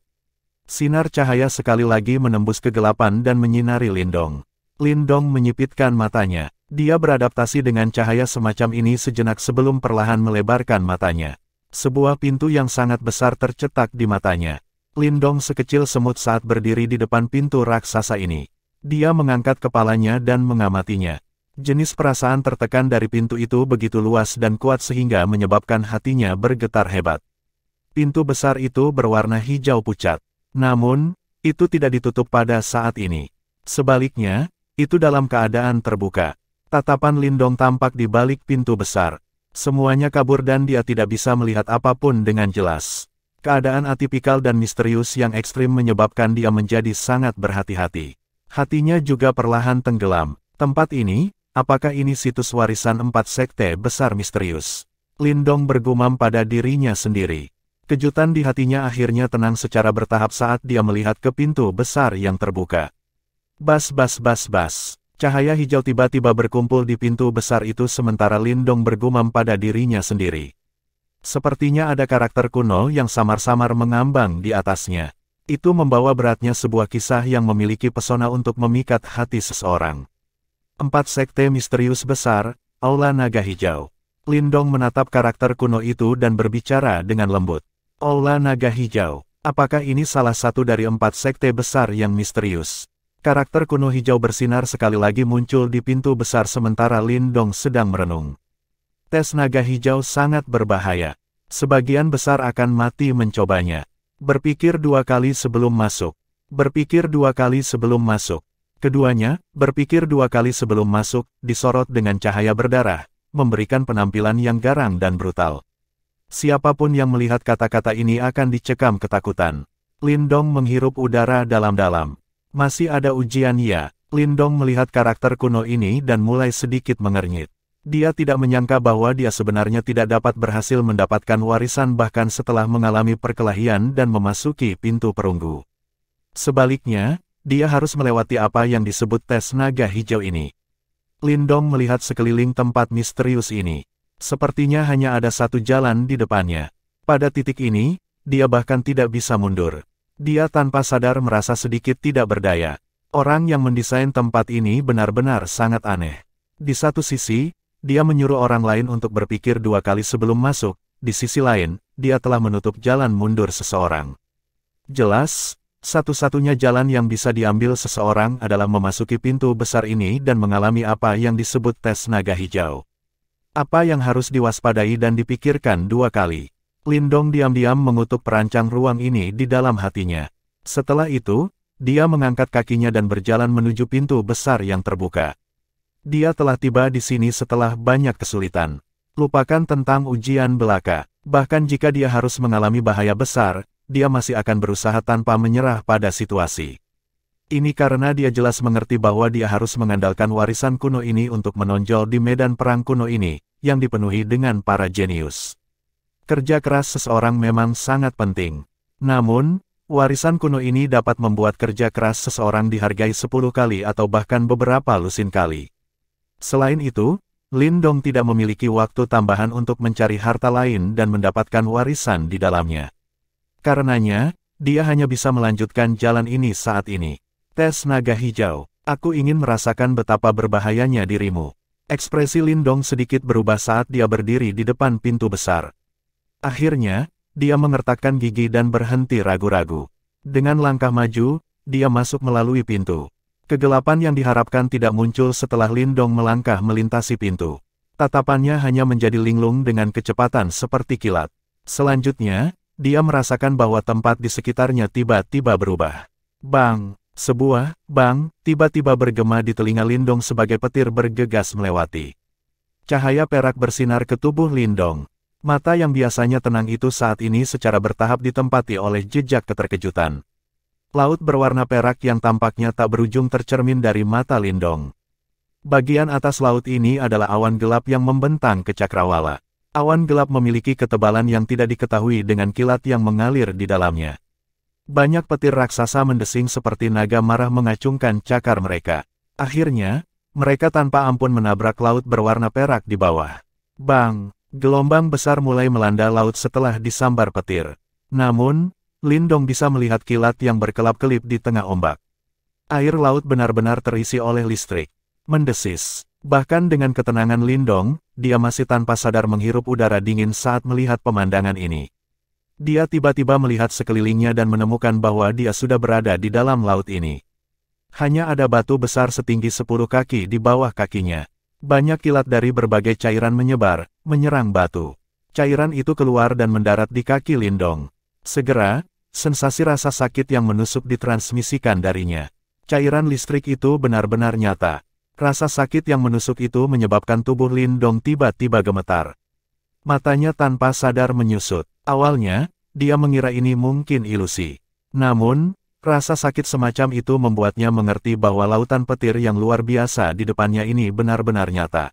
Speaker 1: Sinar cahaya sekali lagi menembus kegelapan dan menyinari Lindong. Lindong menyipitkan matanya. Dia beradaptasi dengan cahaya semacam ini sejenak sebelum perlahan melebarkan matanya. Sebuah pintu yang sangat besar tercetak di matanya. Lindong sekecil semut saat berdiri di depan pintu raksasa ini. Dia mengangkat kepalanya dan mengamatinya. Jenis perasaan tertekan dari pintu itu begitu luas dan kuat sehingga menyebabkan hatinya bergetar hebat. Pintu besar itu berwarna hijau pucat. Namun, itu tidak ditutup pada saat ini. Sebaliknya, itu dalam keadaan terbuka. Tatapan Lindong tampak di balik pintu besar. Semuanya kabur dan dia tidak bisa melihat apapun dengan jelas. Keadaan atipikal dan misterius yang ekstrim menyebabkan dia menjadi sangat berhati-hati. Hatinya juga perlahan tenggelam. Tempat ini, apakah ini situs warisan 4 sekte besar misterius? Lindong bergumam pada dirinya sendiri. Kejutan di hatinya akhirnya tenang secara bertahap saat dia melihat ke pintu besar yang terbuka. Bas bas bas bas. Cahaya hijau tiba-tiba berkumpul di pintu besar itu sementara Lindong bergumam pada dirinya sendiri. Sepertinya ada karakter kuno yang samar-samar mengambang di atasnya. Itu membawa beratnya sebuah kisah yang memiliki pesona untuk memikat hati seseorang. 4 sekte misterius besar, Aula Naga Hijau. Lindong menatap karakter kuno itu dan berbicara dengan lembut. Aula Naga Hijau, apakah ini salah satu dari 4 sekte besar yang misterius? Karakter kuno hijau bersinar sekali lagi muncul di pintu besar sementara Lindong sedang merenung. Tes naga hijau sangat berbahaya. Sebagian besar akan mati mencobanya. Berpikir 2 kali sebelum masuk. Berpikir 2 kali sebelum masuk. Keduanya, berpikir 2 kali sebelum masuk, disorot dengan cahaya berdarah, memberikan penampilan yang garang dan brutal. Siapapun yang melihat kata-kata ini akan dicekam ketakutan. Lindong menghirup udara dalam-dalam. Masih ada ujian ya. Lindong melihat karakter kuno ini dan mulai sedikit mengernyit. Dia tidak menyangka bahwa dia sebenarnya tidak dapat berhasil mendapatkan warisan bahkan setelah mengalami perkelahian dan memasuki pintu perunggu. Sebaliknya, dia harus melewati apa yang disebut tes naga hijau ini. Lindong melihat sekeliling tempat misterius ini. Sepertinya hanya ada satu jalan di depannya. Pada titik ini, dia bahkan tidak bisa mundur. Dia tanpa sadar merasa sedikit tidak berdaya. Orang yang mendesain tempat ini benar-benar sangat aneh. Di satu sisi, dia menyuruh orang lain untuk berpikir 2 kali sebelum masuk. Di sisi lain, dia telah menutup jalan mundur seseorang. Jelas, satu-satunya jalan yang bisa diambil seseorang adalah memasuki pintu besar ini dan mengalami apa yang disebut tes naga hijau. Apa yang harus diwaspadai dan dipikirkan 2 kali? Lindong diam-diam mengutuk perancang ruang ini di dalam hatinya. Setelah itu, dia mengangkat kakinya dan berjalan menuju pintu besar yang terbuka. Dia telah tiba di sini setelah banyak kesulitan. Lupakan tentang ujian belaka. Bahkan jika dia harus mengalami bahaya besar, dia masih akan berusaha tanpa menyerah pada situasi. Ini karena dia jelas mengerti bahwa dia harus mengandalkan warisan kuno ini untuk menonjol di medan perang kuno ini, yang dipenuhi dengan para jenius. Kerja keras seseorang memang sangat penting. Namun, warisan kuno ini dapat membuat kerja keras seseorang dihargai 10 kali atau bahkan beberapa lusin kali. Selain itu, Lindong tidak memiliki waktu tambahan untuk mencari harta lain dan mendapatkan warisan di dalamnya. Karenanya, dia hanya bisa melanjutkan jalan ini saat ini. Tes naga hijau, aku ingin merasakan betapa berbahayanya dirimu. Ekspresi Lindong sedikit berubah saat dia berdiri di depan pintu besar. Akhirnya, dia mengertakkan gigi dan berhenti ragu-ragu. Dengan langkah maju, dia masuk melalui pintu. Kegelapan yang diharapkan tidak muncul setelah Lindong melangkah melintasi pintu. Tatapannya hanya menjadi linglung dengan kecepatan seperti kilat. Selanjutnya, dia merasakan bahwa tempat di sekitarnya tiba-tiba berubah. Bang! Sebuah bang tiba-tiba bergema di telinga Lindong sebagai petir bergegas melewati. Cahaya perak bersinar ke tubuh Lindong. Mata yang biasanya tenang itu saat ini secara bertahap ditempati oleh jejak keterkejutan. Laut berwarna perak yang tampaknya tak berujung tercermin dari mata Lindong. Bagian atas laut ini adalah awan gelap yang membentang ke cakrawala. Awan gelap memiliki ketebalan yang tidak diketahui dengan kilat yang mengalir di dalamnya. Banyak petir raksasa mendesing seperti naga marah mengacungkan cakar mereka. Akhirnya, mereka tanpa ampun menabrak laut berwarna perak di bawah. Bang! Gelombang besar mulai melanda laut setelah disambar petir. Namun, Lindong bisa melihat kilat yang berkelap-kelip di tengah ombak. Air laut benar-benar terisi oleh listrik. Mendesis. Bahkan dengan ketenangan Lindong, dia masih tanpa sadar menghirup udara dingin saat melihat pemandangan ini. Dia tiba-tiba melihat sekelilingnya dan menemukan bahwa dia sudah berada di dalam laut ini. Hanya ada batu besar setinggi 10 kaki di bawah kakinya. Banyak kilat dari berbagai cairan menyebar, menyerang batu. Cairan itu keluar dan mendarat di kaki Lindong. Segera, sensasi rasa sakit yang menusuk ditransmisikan darinya. Cairan listrik itu benar-benar nyata. Rasa sakit yang menusuk itu menyebabkan tubuh Lindong tiba-tiba gemetar. Matanya tanpa sadar menyusut. Awalnya, dia mengira ini mungkin ilusi. Namun, rasa sakit semacam itu membuatnya mengerti bahwa lautan petir yang luar biasa di depannya ini benar-benar nyata.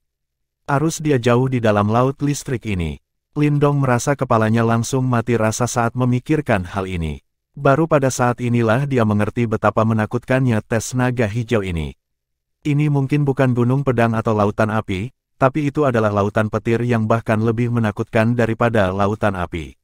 Speaker 1: Arus dia jauh di dalam laut listrik ini. Lindong merasa kepalanya langsung mati rasa saat memikirkan hal ini. Baru pada saat inilah dia mengerti betapa menakutkannya tes naga hijau ini. Ini mungkin bukan gunung pedang atau lautan api, tapi itu adalah lautan petir yang bahkan lebih menakutkan daripada lautan api.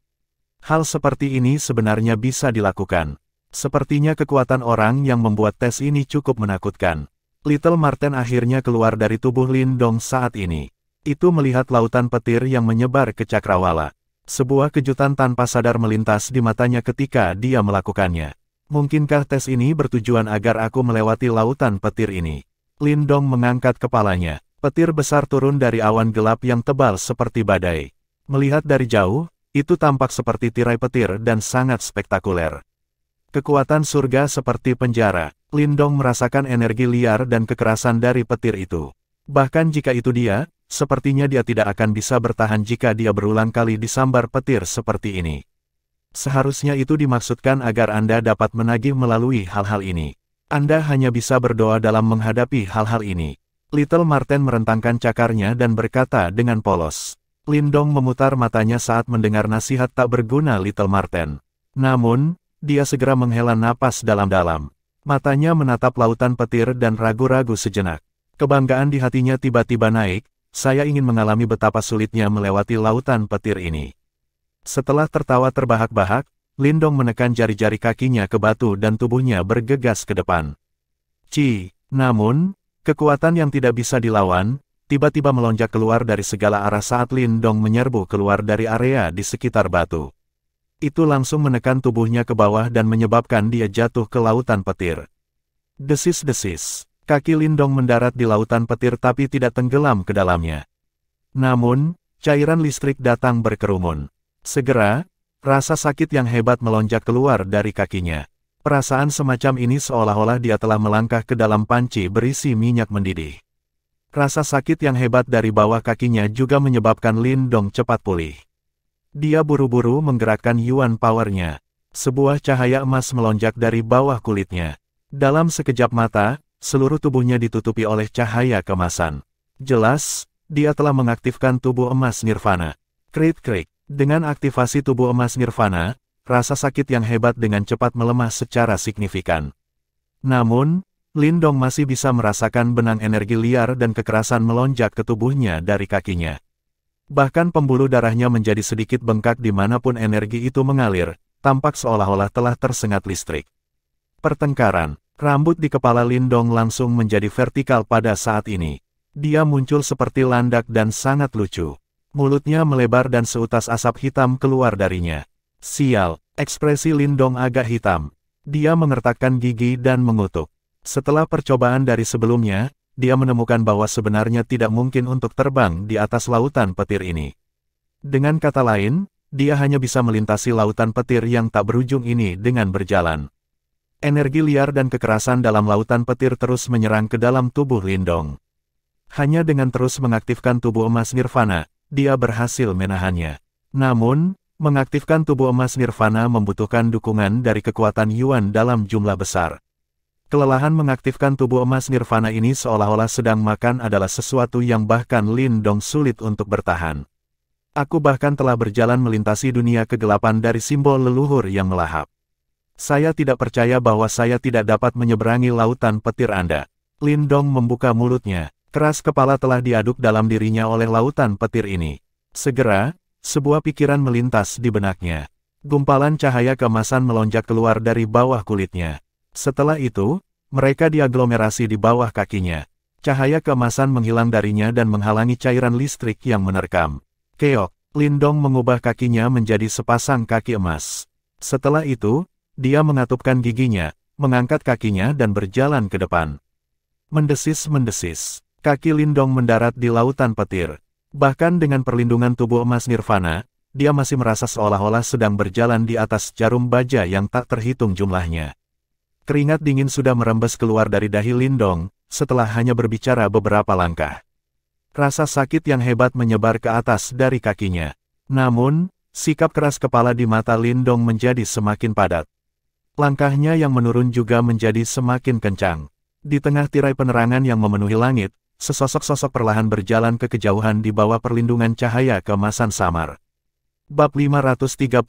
Speaker 1: Hal seperti ini sebenarnya bisa dilakukan. Sepertinya kekuatan orang yang membuat tes ini cukup menakutkan. Little Marten akhirnya keluar dari tubuh Lindong saat ini. Itu melihat lautan petir yang menyebar ke cakrawala. Sebuah kejutan tanpa sadar melintas di matanya ketika dia melakukannya. Mungkinkah tes ini bertujuan agar aku melewati lautan petir ini? Lindong mengangkat kepalanya. Petir besar turun dari awan gelap yang tebal seperti badai. Melihat dari jauh, itu tampak seperti tirai petir dan sangat spektakuler. Kekuatan surga seperti penjara. Lindong merasakan energi liar dan kekerasan dari petir itu. Bahkan jika itu dia, sepertinya dia tidak akan bisa bertahan jika dia berulang kali disambar petir seperti ini. Seharusnya itu dimaksudkan agar Anda dapat menagih melalui hal-hal ini. Anda hanya bisa berdoa dalam menghadapi hal-hal ini. Little Marten merentangkan cakarnya dan berkata dengan polos. Lindong memutar matanya saat mendengar nasihat tak berguna Little Marten. Namun, dia segera menghela napas dalam-dalam. Matanya menatap lautan petir dan ragu-ragu sejenak. Kebanggaan di hatinya tiba-tiba naik. Saya ingin mengalami betapa sulitnya melewati lautan petir ini. Setelah tertawa terbahak-bahak, Lindong menekan jari-jari kakinya ke batu dan tubuhnya bergegas ke depan. Namun, kekuatan yang tidak bisa dilawan, tiba-tiba melonjak keluar dari segala arah saat Lindong menyerbu keluar dari area di sekitar batu. Itu langsung menekan tubuhnya ke bawah dan menyebabkan dia jatuh ke lautan petir. Desis-desis. Kaki Lindong mendarat di lautan petir tapi tidak tenggelam ke dalamnya. Namun, cairan listrik datang berkerumun. Segera, rasa sakit yang hebat melonjak keluar dari kakinya. Perasaan semacam ini seolah-olah dia telah melangkah ke dalam panci berisi minyak mendidih. Rasa sakit yang hebat dari bawah kakinya juga menyebabkan Lindong cepat pulih. Dia buru-buru menggerakkan Yuan Power-nya. Sebuah cahaya emas melonjak dari bawah kulitnya. Dalam sekejap mata, seluruh tubuhnya ditutupi oleh cahaya kemasan. Jelas, dia telah mengaktifkan tubuh emas nirvana. Krik-krik. Dengan aktivasi tubuh emas nirvana, rasa sakit yang hebat dengan cepat melemah secara signifikan. Namun, Lindong masih bisa merasakan benang energi liar dan kekerasan melonjak ke tubuhnya dari kakinya. Bahkan pembuluh darahnya menjadi sedikit bengkak dimanapun energi itu mengalir, tampak seolah-olah telah tersengat listrik. Pertengkaran. Rambut di kepala Lindong langsung menjadi vertikal pada saat ini. Dia muncul seperti landak dan sangat lucu. Mulutnya melebar dan seutas asap hitam keluar darinya. Sial, ekspresi Lindong agak hitam. Dia mengertakkan gigi dan mengutuk. Setelah percobaan dari sebelumnya, dia menemukan bahwa sebenarnya tidak mungkin untuk terbang di atas lautan petir ini. Dengan kata lain, dia hanya bisa melintasi lautan petir yang tak berujung ini dengan berjalan. Energi liar dan kekerasan dalam lautan petir terus menyerang ke dalam tubuh Lindong. Hanya dengan terus mengaktifkan tubuh emas nirvana, dia berhasil menahannya. Namun, mengaktifkan tubuh emas nirvana membutuhkan dukungan dari kekuatan Yuan dalam jumlah besar. Kelelahan mengaktifkan tubuh emas nirvana ini seolah-olah sedang makan adalah sesuatu yang bahkan Lindong sulit untuk bertahan. Aku bahkan telah berjalan melintasi dunia kegelapan dari simbol leluhur yang melahap. Saya tidak percaya bahwa saya tidak dapat menyeberangi lautan petir Anda. Lindong membuka mulutnya. Keras kepala telah diaduk dalam dirinya oleh lautan petir ini. Segera, sebuah pikiran melintas di benaknya. Gumpalan cahaya keemasan melonjak keluar dari bawah kulitnya. Setelah itu, mereka diaglomerasi di bawah kakinya. Cahaya keemasan menghilang darinya dan menghalangi cairan listrik yang menerkam. Keok, Lindong mengubah kakinya menjadi sepasang kaki emas. Setelah itu, dia mengatupkan giginya, mengangkat kakinya dan berjalan ke depan. Mendesis-mendesis, kaki Lindong mendarat di lautan petir. Bahkan dengan perlindungan tubuh emas nirvana, dia masih merasa seolah-olah sedang berjalan di atas jarum baja yang tak terhitung jumlahnya. Keringat dingin sudah merembes keluar dari dahi Lindong, setelah hanya berbicara beberapa langkah. Rasa sakit yang hebat menyebar ke atas dari kakinya. Namun, sikap keras kepala di mata Lindong menjadi semakin padat. Langkahnya yang menurun juga menjadi semakin kencang. Di tengah tirai penerangan yang memenuhi langit, sesosok-sosok perlahan berjalan ke kejauhan di bawah perlindungan cahaya keemasan samar. Bab 534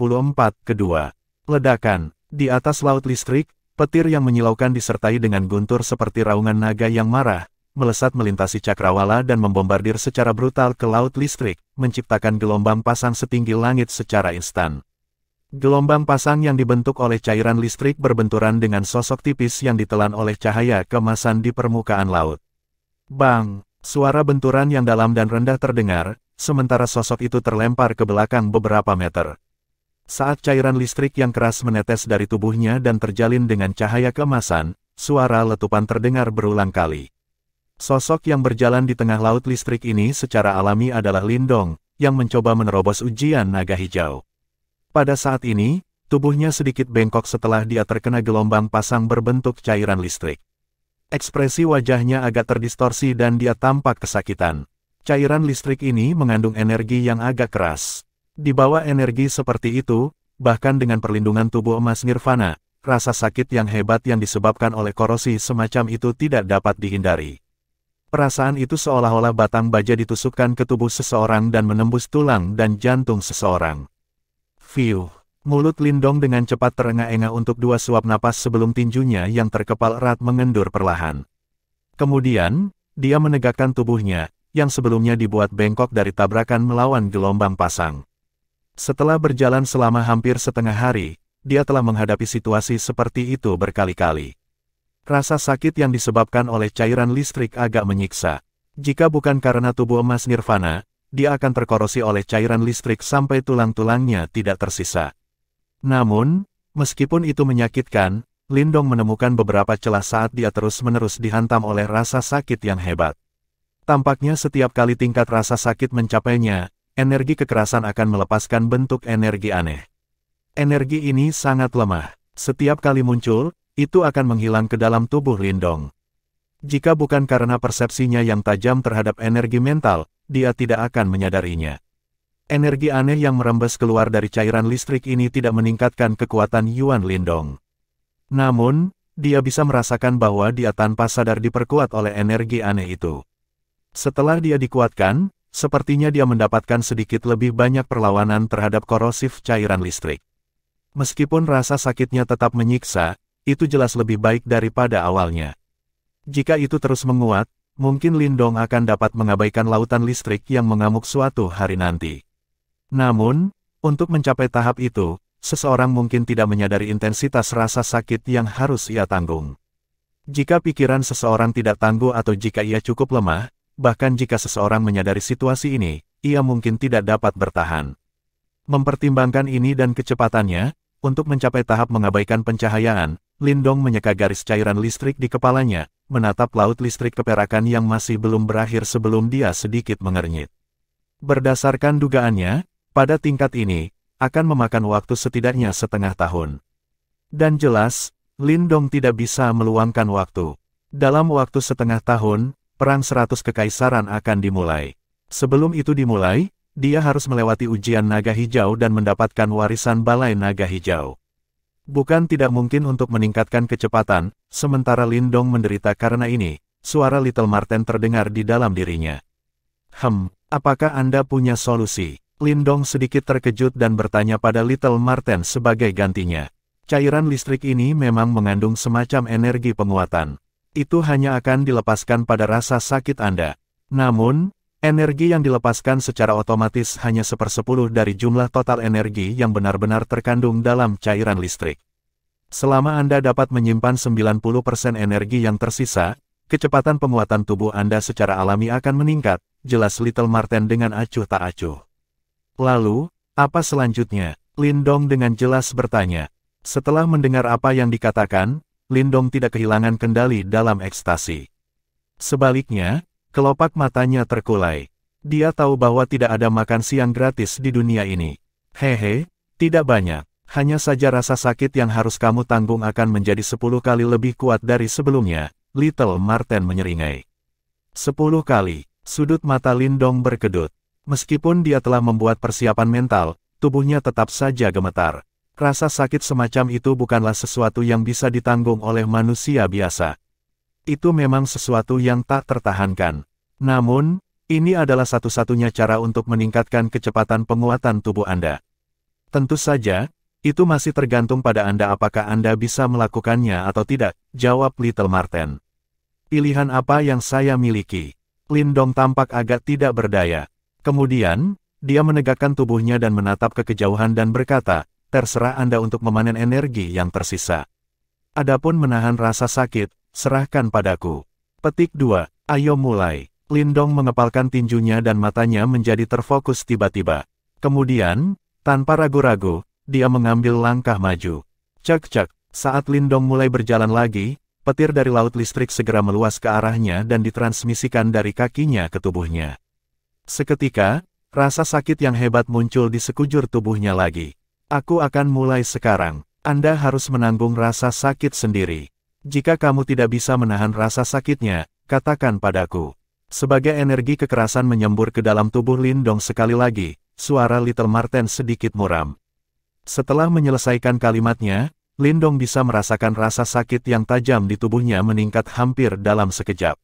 Speaker 1: kedua. Ledakan. Di atas laut listrik, petir yang menyilaukan disertai dengan guntur seperti raungan naga yang marah, melesat melintasi cakrawala dan membombardir secara brutal ke laut listrik, menciptakan gelombang pasang setinggi langit secara instan. Gelombang pasang yang dibentuk oleh cairan listrik berbenturan dengan sosok tipis yang ditelan oleh cahaya keemasan di permukaan laut. Bang! Suara benturan yang dalam dan rendah terdengar, sementara sosok itu terlempar ke belakang beberapa meter. Saat cairan listrik yang keras menetes dari tubuhnya dan terjalin dengan cahaya keemasan, suara letupan terdengar berulang kali. Sosok yang berjalan di tengah laut listrik ini secara alami adalah Lindong, yang mencoba menerobos ujian naga hijau. Pada saat ini, tubuhnya sedikit bengkok setelah dia terkena gelombang pasang berbentuk cairan listrik. Ekspresi wajahnya agak terdistorsi dan dia tampak kesakitan. Cairan listrik ini mengandung energi yang agak keras. Di bawah energi seperti itu, bahkan dengan perlindungan tubuh emas nirvana, rasa sakit yang hebat yang disebabkan oleh korosi semacam itu tidak dapat dihindari. Perasaan itu seolah-olah batang baja ditusukkan ke tubuh seseorang dan menembus tulang dan jantung seseorang. Fiuh! Mulut Lindong dengan cepat terengah-engah untuk 2 suap napas sebelum tinjunya yang terkepal erat mengendur perlahan. Kemudian, dia menegakkan tubuhnya, yang sebelumnya dibuat bengkok dari tabrakan melawan gelombang pasang. Setelah berjalan selama hampir setengah hari, dia telah menghadapi situasi seperti itu berkali-kali. Rasa sakit yang disebabkan oleh cairan listrik agak menyiksa. Jika bukan karena tubuh emas nirvana, dia akan terkorosi oleh cairan listrik sampai tulang-tulangnya tidak tersisa. Namun, meskipun itu menyakitkan, Lindong menemukan beberapa celah saat dia terus-menerus dihantam oleh rasa sakit yang hebat. Tampaknya setiap kali tingkat rasa sakit mencapainya, energi kekerasan akan melepaskan bentuk energi aneh. Energi ini sangat lemah. Setiap kali muncul, itu akan menghilang ke dalam tubuh Lindong. Jika bukan karena persepsinya yang tajam terhadap energi mental, dia tidak akan menyadarinya. Energi aneh yang merembes keluar dari cairan listrik ini tidak meningkatkan kekuatan Yuan Lindong. Namun, dia bisa merasakan bahwa dia tanpa sadar diperkuat oleh energi aneh itu. Setelah dia dikuatkan, sepertinya dia mendapatkan sedikit lebih banyak perlawanan terhadap korosif cairan listrik. Meskipun rasa sakitnya tetap menyiksa, itu jelas lebih baik daripada awalnya. Jika itu terus menguat, mungkin Lindong akan dapat mengabaikan lautan listrik yang mengamuk suatu hari nanti. Namun, untuk mencapai tahap itu, seseorang mungkin tidak menyadari intensitas rasa sakit yang harus ia tanggung. Jika pikiran seseorang tidak tangguh atau jika ia cukup lemah, bahkan jika seseorang menyadari situasi ini, ia mungkin tidak dapat bertahan. Mempertimbangkan ini dan kecepatannya, untuk mencapai tahap mengabaikan pencahayaan, Lindong menyeka garis cairan listrik di kepalanya, menatap laut listrik keperakan yang masih belum berakhir sebelum dia sedikit mengernyit. Berdasarkan dugaannya, pada tingkat ini, akan memakan waktu setidaknya setengah tahun. Dan jelas, Lindong tidak bisa meluangkan waktu. Dalam waktu setengah tahun, Perang 100 Kekaisaran akan dimulai. Sebelum itu dimulai, dia harus melewati ujian naga hijau dan mendapatkan warisan balai naga hijau. Bukan tidak mungkin untuk meningkatkan kecepatan, sementara Lindong menderita karena ini, suara Little Marten terdengar di dalam dirinya. Apakah Anda punya solusi? Lindong sedikit terkejut dan bertanya pada Little Marten sebagai gantinya. Cairan listrik ini memang mengandung semacam energi penguatan. Itu hanya akan dilepaskan pada rasa sakit Anda. Namun, energi yang dilepaskan secara otomatis hanya 1/10 dari jumlah total energi yang benar-benar terkandung dalam cairan listrik. Selama Anda dapat menyimpan 90% energi yang tersisa, kecepatan penguatan tubuh Anda secara alami akan meningkat, jelas Little Marten dengan acuh tak acuh. Lalu, apa selanjutnya? Lindong dengan jelas bertanya. Setelah mendengar apa yang dikatakan, Lindong tidak kehilangan kendali dalam ekstasi. Sebaliknya, kelopak matanya terkulai. Dia tahu bahwa tidak ada makan siang gratis di dunia ini. Hehe, tidak banyak. Hanya saja rasa sakit yang harus kamu tanggung akan menjadi 10 kali lebih kuat dari sebelumnya, Little Marten menyeringai. 10 kali, sudut mata Lindong berkedut. Meskipun dia telah membuat persiapan mental, tubuhnya tetap saja gemetar. Rasa sakit semacam itu bukanlah sesuatu yang bisa ditanggung oleh manusia biasa. Itu memang sesuatu yang tak tertahankan. Namun, ini adalah satu-satunya cara untuk meningkatkan kecepatan penguatan tubuh Anda. Tentu saja, itu masih tergantung pada Anda apakah Anda bisa melakukannya atau tidak, jawab Little Marten. Pilihan apa yang saya miliki? Lindong tampak agak tidak berdaya. Kemudian, dia menegakkan tubuhnya dan menatap ke kejauhan dan berkata, terserah Anda untuk memanen energi yang tersisa. Adapun menahan rasa sakit, serahkan padaku. Petik 2, ayo mulai. Lindong mengepalkan tinjunya dan matanya menjadi terfokus tiba-tiba. Kemudian, tanpa ragu-ragu, dia mengambil langkah maju. Cek-cek, saat Lindong mulai berjalan lagi, petir dari laut listrik segera meluas ke arahnya dan ditransmisikan dari kakinya ke tubuhnya. Seketika, rasa sakit yang hebat muncul di sekujur tubuhnya lagi. Aku akan mulai sekarang. Anda harus menanggung rasa sakit sendiri. Jika kamu tidak bisa menahan rasa sakitnya, katakan padaku. Sebagai energi kekerasan menyembur ke dalam tubuh Lindong sekali lagi, suara Little Marten sedikit muram. Setelah menyelesaikan kalimatnya, Lindong bisa merasakan rasa sakit yang tajam di tubuhnya meningkat hampir dalam sekejap.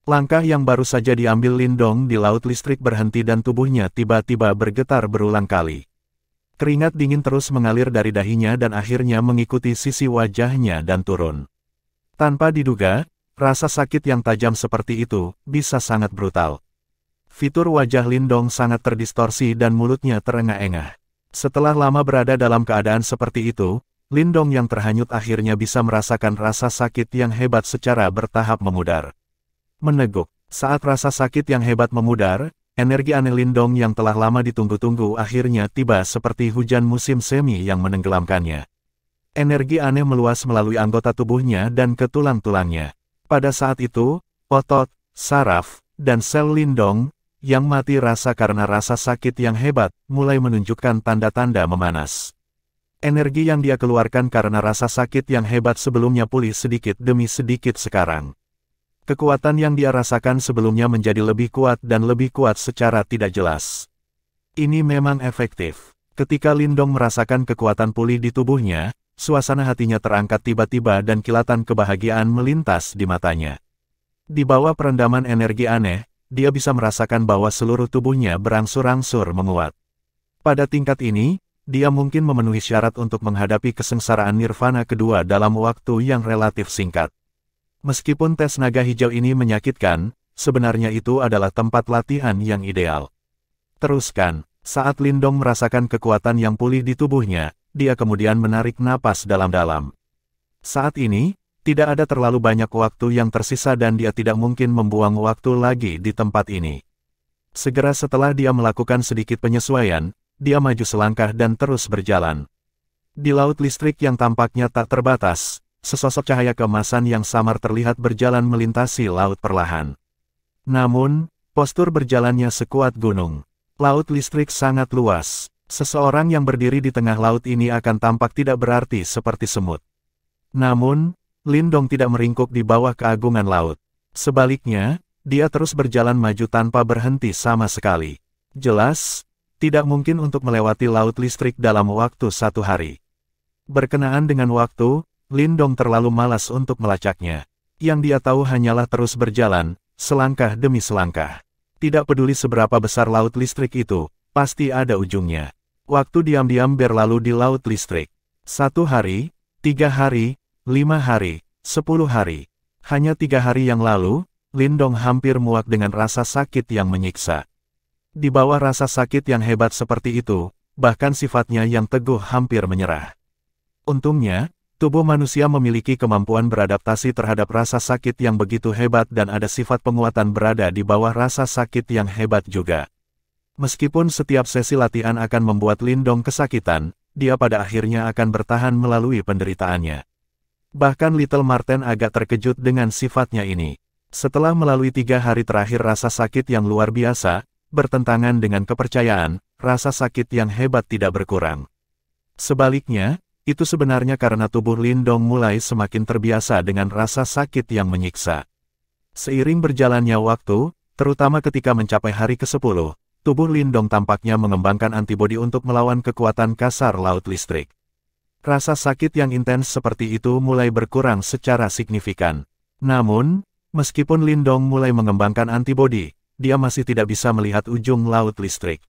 Speaker 1: Langkah yang baru saja diambil Lindong di laut listrik berhenti dan tubuhnya tiba-tiba bergetar berulang kali. Keringat dingin terus mengalir dari dahinya dan akhirnya mengikuti sisi wajahnya dan turun. Tanpa diduga, rasa sakit yang tajam seperti itu bisa sangat brutal. Fitur wajah Lindong sangat terdistorsi dan mulutnya terengah-engah. Setelah lama berada dalam keadaan seperti itu, Lindong yang terhanyut akhirnya bisa merasakan rasa sakit yang hebat secara bertahap memudar. Meneguk, saat rasa sakit yang hebat memudar, energi aneh Lindong yang telah lama ditunggu-tunggu akhirnya tiba seperti hujan musim semi yang menenggelamkannya. Energi aneh meluas melalui anggota tubuhnya dan ke tulang-tulangnya. Pada saat itu, otot, saraf, dan sel Lindong, yang mati rasa karena rasa sakit yang hebat, mulai menunjukkan tanda-tanda memanas. Energi yang dia keluarkan karena rasa sakit yang hebat sebelumnya pulih sedikit demi sedikit sekarang. Kekuatan yang dia rasakan sebelumnya menjadi lebih kuat dan lebih kuat secara tidak jelas. Ini memang efektif. Ketika Lindong merasakan kekuatan pulih di tubuhnya, suasana hatinya terangkat tiba-tiba dan kilatan kebahagiaan melintas di matanya. Di bawah perendaman energi aneh, dia bisa merasakan bahwa seluruh tubuhnya berangsur-angsur menguat. Pada tingkat ini, dia mungkin memenuhi syarat untuk menghadapi kesengsaraan nirvana kedua dalam waktu yang relatif singkat. Meskipun tes naga hijau ini menyakitkan, sebenarnya itu adalah tempat latihan yang ideal. Teruskan, saat Lindong merasakan kekuatan yang pulih di tubuhnya, dia kemudian menarik napas dalam-dalam. Saat ini, tidak ada terlalu banyak waktu yang tersisa dan dia tidak mungkin membuang waktu lagi di tempat ini. Segera setelah dia melakukan sedikit penyesuaian, dia maju selangkah dan terus berjalan. Di laut listrik yang tampaknya tak terbatas, sesosok cahaya keemasan yang samar terlihat berjalan melintasi laut perlahan. Namun, postur berjalannya sekuat gunung. Laut listrik sangat luas. Seseorang yang berdiri di tengah laut ini akan tampak tidak berarti seperti semut. Namun, Lindong tidak meringkuk di bawah keagungan laut. Sebaliknya, dia terus berjalan maju tanpa berhenti sama sekali. Jelas, tidak mungkin untuk melewati laut listrik dalam waktu 1 hari. Berkenaan dengan waktu, Lindong terlalu malas untuk melacaknya. Yang dia tahu hanyalah terus berjalan, selangkah demi selangkah. Tidak peduli seberapa besar laut listrik itu, pasti ada ujungnya. Waktu diam-diam berlalu di laut listrik. 1 hari, 3 hari, 5 hari, 10 hari. Hanya 3 hari yang lalu, Lindong hampir muak dengan rasa sakit yang menyiksa. Di bawah rasa sakit yang hebat seperti itu, bahkan sifatnya yang teguh hampir menyerah. Untungnya, tubuh manusia memiliki kemampuan beradaptasi terhadap rasa sakit yang begitu hebat dan ada sifat penguatan berada di bawah rasa sakit yang hebat juga. Meskipun setiap sesi latihan akan membuat Lindong kesakitan, dia pada akhirnya akan bertahan melalui penderitaannya. Bahkan Little Marten agak terkejut dengan sifatnya ini. Setelah melalui 3 hari terakhir rasa sakit yang luar biasa, bertentangan dengan kepercayaan, rasa sakit yang hebat tidak berkurang. Sebaliknya, itu sebenarnya karena tubuh Lindong mulai semakin terbiasa dengan rasa sakit yang menyiksa. Seiring berjalannya waktu, terutama ketika mencapai hari ke-10, tubuh Lindong tampaknya mengembangkan antibodi untuk melawan kekuatan kasar laut listrik. Rasa sakit yang intens seperti itu mulai berkurang secara signifikan. Namun, meskipun Lindong mulai mengembangkan antibodi, dia masih tidak bisa melihat ujung laut listrik.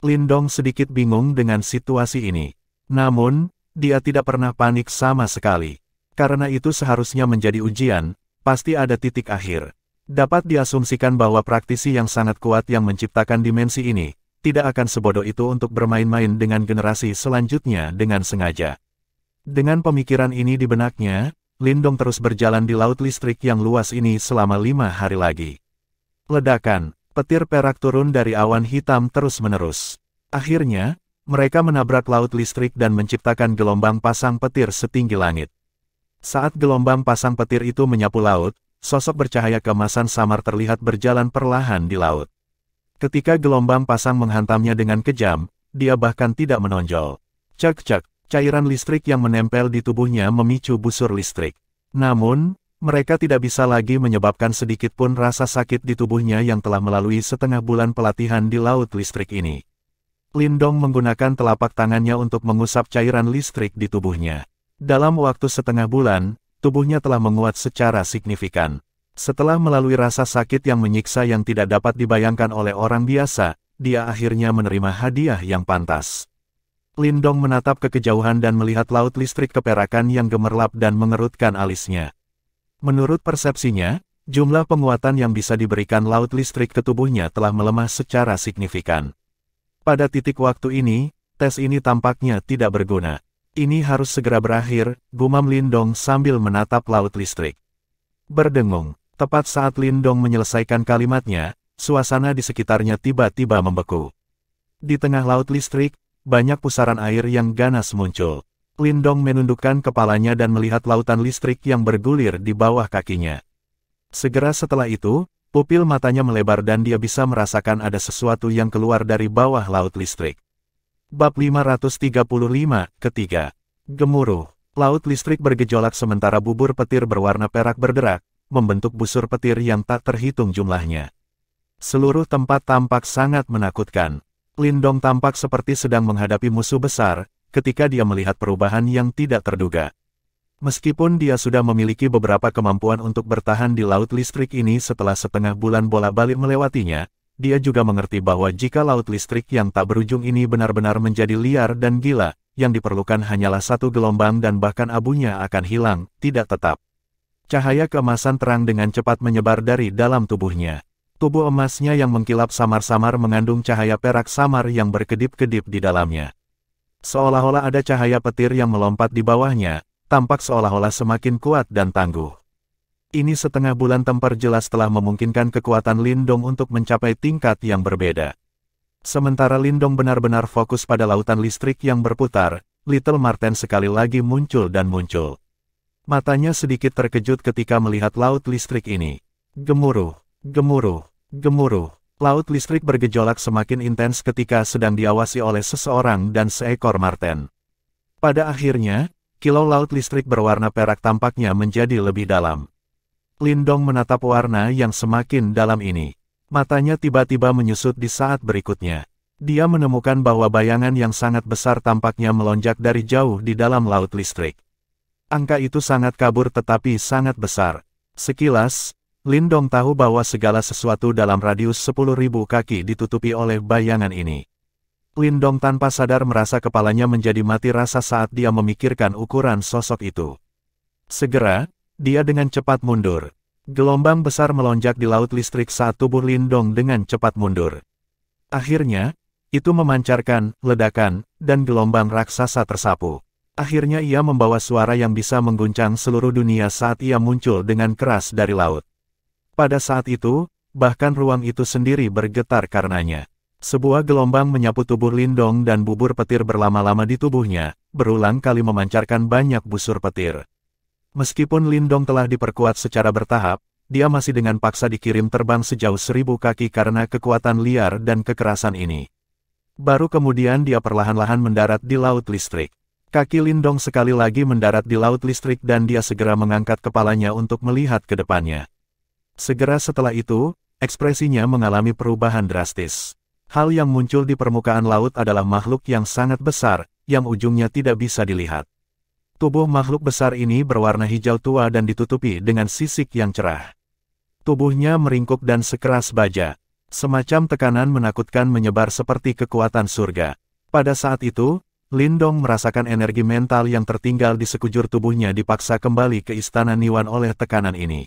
Speaker 1: Lindong sedikit bingung dengan situasi ini. Namun, dia tidak pernah panik sama sekali. Karena itu seharusnya menjadi ujian, pasti ada titik akhir. Dapat diasumsikan bahwa praktisi yang sangat kuat yang menciptakan dimensi ini, tidak akan sebodoh itu untuk bermain-main dengan generasi selanjutnya dengan sengaja. Dengan pemikiran ini di benaknya, Lindong terus berjalan di laut listrik yang luas ini selama 5 hari lagi. Ledakan, petir perak turun dari awan hitam terus-menerus. Akhirnya, mereka menabrak laut listrik dan menciptakan gelombang pasang petir setinggi langit. Saat gelombang pasang petir itu menyapu laut, sosok bercahaya keemasan samar terlihat berjalan perlahan di laut. Ketika gelombang pasang menghantamnya dengan kejam, dia bahkan tidak menonjol. Cek-cek, cairan listrik yang menempel di tubuhnya memicu busur listrik. Namun, mereka tidak bisa lagi menyebabkan sedikit pun rasa sakit di tubuhnya yang telah melalui setengah bulan pelatihan di laut listrik ini. Lindong menggunakan telapak tangannya untuk mengusap cairan listrik di tubuhnya. Dalam waktu setengah bulan, tubuhnya telah menguat secara signifikan. Setelah melalui rasa sakit yang menyiksa yang tidak dapat dibayangkan oleh orang biasa, dia akhirnya menerima hadiah yang pantas. Lindong menatap ke kejauhan dan melihat laut listrik keperakan yang gemerlap dan mengerutkan alisnya. Menurut persepsinya, jumlah penguatan yang bisa diberikan laut listrik ke tubuhnya telah melemah secara signifikan. Pada titik waktu ini, tes ini tampaknya tidak berguna. Ini harus segera berakhir, gumam Lindong sambil menatap laut listrik. Berdengung, tepat saat Lindong menyelesaikan kalimatnya, suasana di sekitarnya tiba-tiba membeku. Di tengah laut listrik, banyak pusaran air yang ganas muncul. Lindong menundukkan kepalanya dan melihat lautan listrik yang bergulir di bawah kakinya. Segera setelah itu, pupil matanya melebar dan dia bisa merasakan ada sesuatu yang keluar dari bawah laut listrik. Bab 535, ketiga. Gemuruh. Laut listrik bergejolak sementara bubur petir berwarna perak berderak, membentuk busur petir yang tak terhitung jumlahnya. Seluruh tempat tampak sangat menakutkan. Lindong tampak seperti sedang menghadapi musuh besar, ketika dia melihat perubahan yang tidak terduga. Meskipun dia sudah memiliki beberapa kemampuan untuk bertahan di laut listrik ini setelah setengah bulan bolak-balik melewatinya, dia juga mengerti bahwa jika laut listrik yang tak berujung ini benar-benar menjadi liar dan gila, yang diperlukan hanyalah satu gelombang dan bahkan abunya akan hilang, tidak tetap. Cahaya keemasan terang dengan cepat menyebar dari dalam tubuhnya. Tubuh emasnya yang mengkilap samar-samar mengandung cahaya perak samar yang berkedip-kedip di dalamnya. Seolah-olah ada cahaya petir yang melompat di bawahnya, tampak seolah-olah semakin kuat dan tangguh. Ini setengah bulan tempur jelas telah memungkinkan kekuatan Lindong untuk mencapai tingkat yang berbeda. Sementara Lindong benar-benar fokus pada lautan listrik yang berputar, Little Marten sekali lagi muncul dan muncul. Matanya sedikit terkejut ketika melihat laut listrik ini. Gemuruh, gemuruh, gemuruh. Laut listrik bergejolak semakin intens ketika sedang diawasi oleh seseorang dan seekor marten. Pada akhirnya, kilau laut listrik berwarna perak tampaknya menjadi lebih dalam. Lindong menatap warna yang semakin dalam ini. Matanya tiba-tiba menyusut di saat berikutnya. Dia menemukan bahwa bayangan yang sangat besar tampaknya melonjak dari jauh di dalam laut listrik. Angka itu sangat kabur tetapi sangat besar. Sekilas, Lindong tahu bahwa segala sesuatu dalam radius 10.000 kaki ditutupi oleh bayangan ini. Lindong tanpa sadar merasa kepalanya menjadi mati rasa saat dia memikirkan ukuran sosok itu. Segera, dia dengan cepat mundur. Gelombang besar melonjak di laut listrik saat tubuh Lindong dengan cepat mundur. Akhirnya, itu memancarkan ledakan, dan gelombang raksasa tersapu. Akhirnya ia membawa suara yang bisa mengguncang seluruh dunia saat ia muncul dengan keras dari laut. Pada saat itu, bahkan ruang itu sendiri bergetar karenanya. Sebuah gelombang menyapu tubuh Lindong dan bubur petir berlama-lama di tubuhnya, berulang kali memancarkan banyak busur petir. Meskipun Lindong telah diperkuat secara bertahap, dia masih dengan paksa dikirim terbang sejauh 1000 kaki karena kekuatan liar dan kekerasan ini. Baru kemudian dia perlahan-lahan mendarat di laut listrik. Kaki Lindong sekali lagi mendarat di laut listrik dan dia segera mengangkat kepalanya untuk melihat ke depannya. Segera setelah itu, ekspresinya mengalami perubahan drastis. Hal yang muncul di permukaan laut adalah makhluk yang sangat besar, yang ujungnya tidak bisa dilihat. Tubuh makhluk besar ini berwarna hijau tua dan ditutupi dengan sisik yang cerah. Tubuhnya meringkuk dan sekeras baja. Semacam tekanan menakutkan menyebar seperti kekuatan surga. Pada saat itu, Lindong merasakan energi mental yang tertinggal di sekujur tubuhnya dipaksa kembali ke istana Niwan oleh tekanan ini.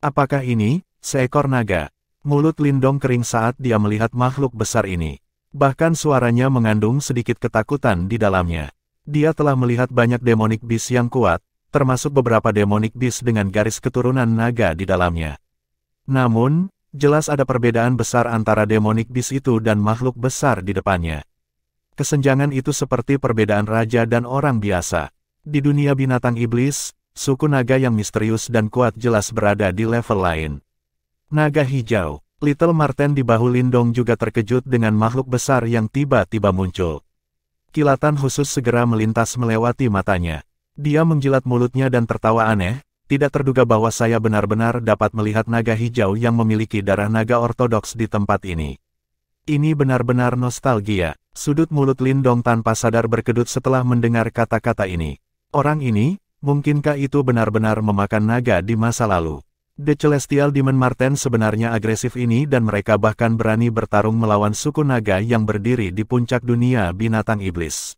Speaker 1: Apakah ini seekor naga? Mulut Lindong kering saat dia melihat makhluk besar ini. Bahkan suaranya mengandung sedikit ketakutan di dalamnya. Dia telah melihat banyak demonic beast yang kuat, termasuk beberapa demonic beast dengan garis keturunan naga di dalamnya. Namun, jelas ada perbedaan besar antara demonic beast itu dan makhluk besar di depannya. Kesenjangan itu seperti perbedaan raja dan orang biasa. Di dunia binatang iblis, suku naga yang misterius dan kuat jelas berada di level lain. Naga hijau. Little Marten di bahu Lindong juga terkejut dengan makhluk besar yang tiba-tiba muncul. Kilatan khusus segera melintas melewati matanya. Dia menjilat mulutnya dan tertawa aneh, tidak terduga bahwa saya benar-benar dapat melihat naga hijau yang memiliki darah naga ortodoks di tempat ini. Ini benar-benar nostalgia. Sudut mulut Lindong tanpa sadar berkedut setelah mendengar kata-kata ini. Orang ini, mungkinkah itu benar-benar memakan naga di masa lalu? The Celestial Demon Marten sebenarnya agresif ini dan mereka bahkan berani bertarung melawan suku naga yang berdiri di puncak dunia binatang iblis.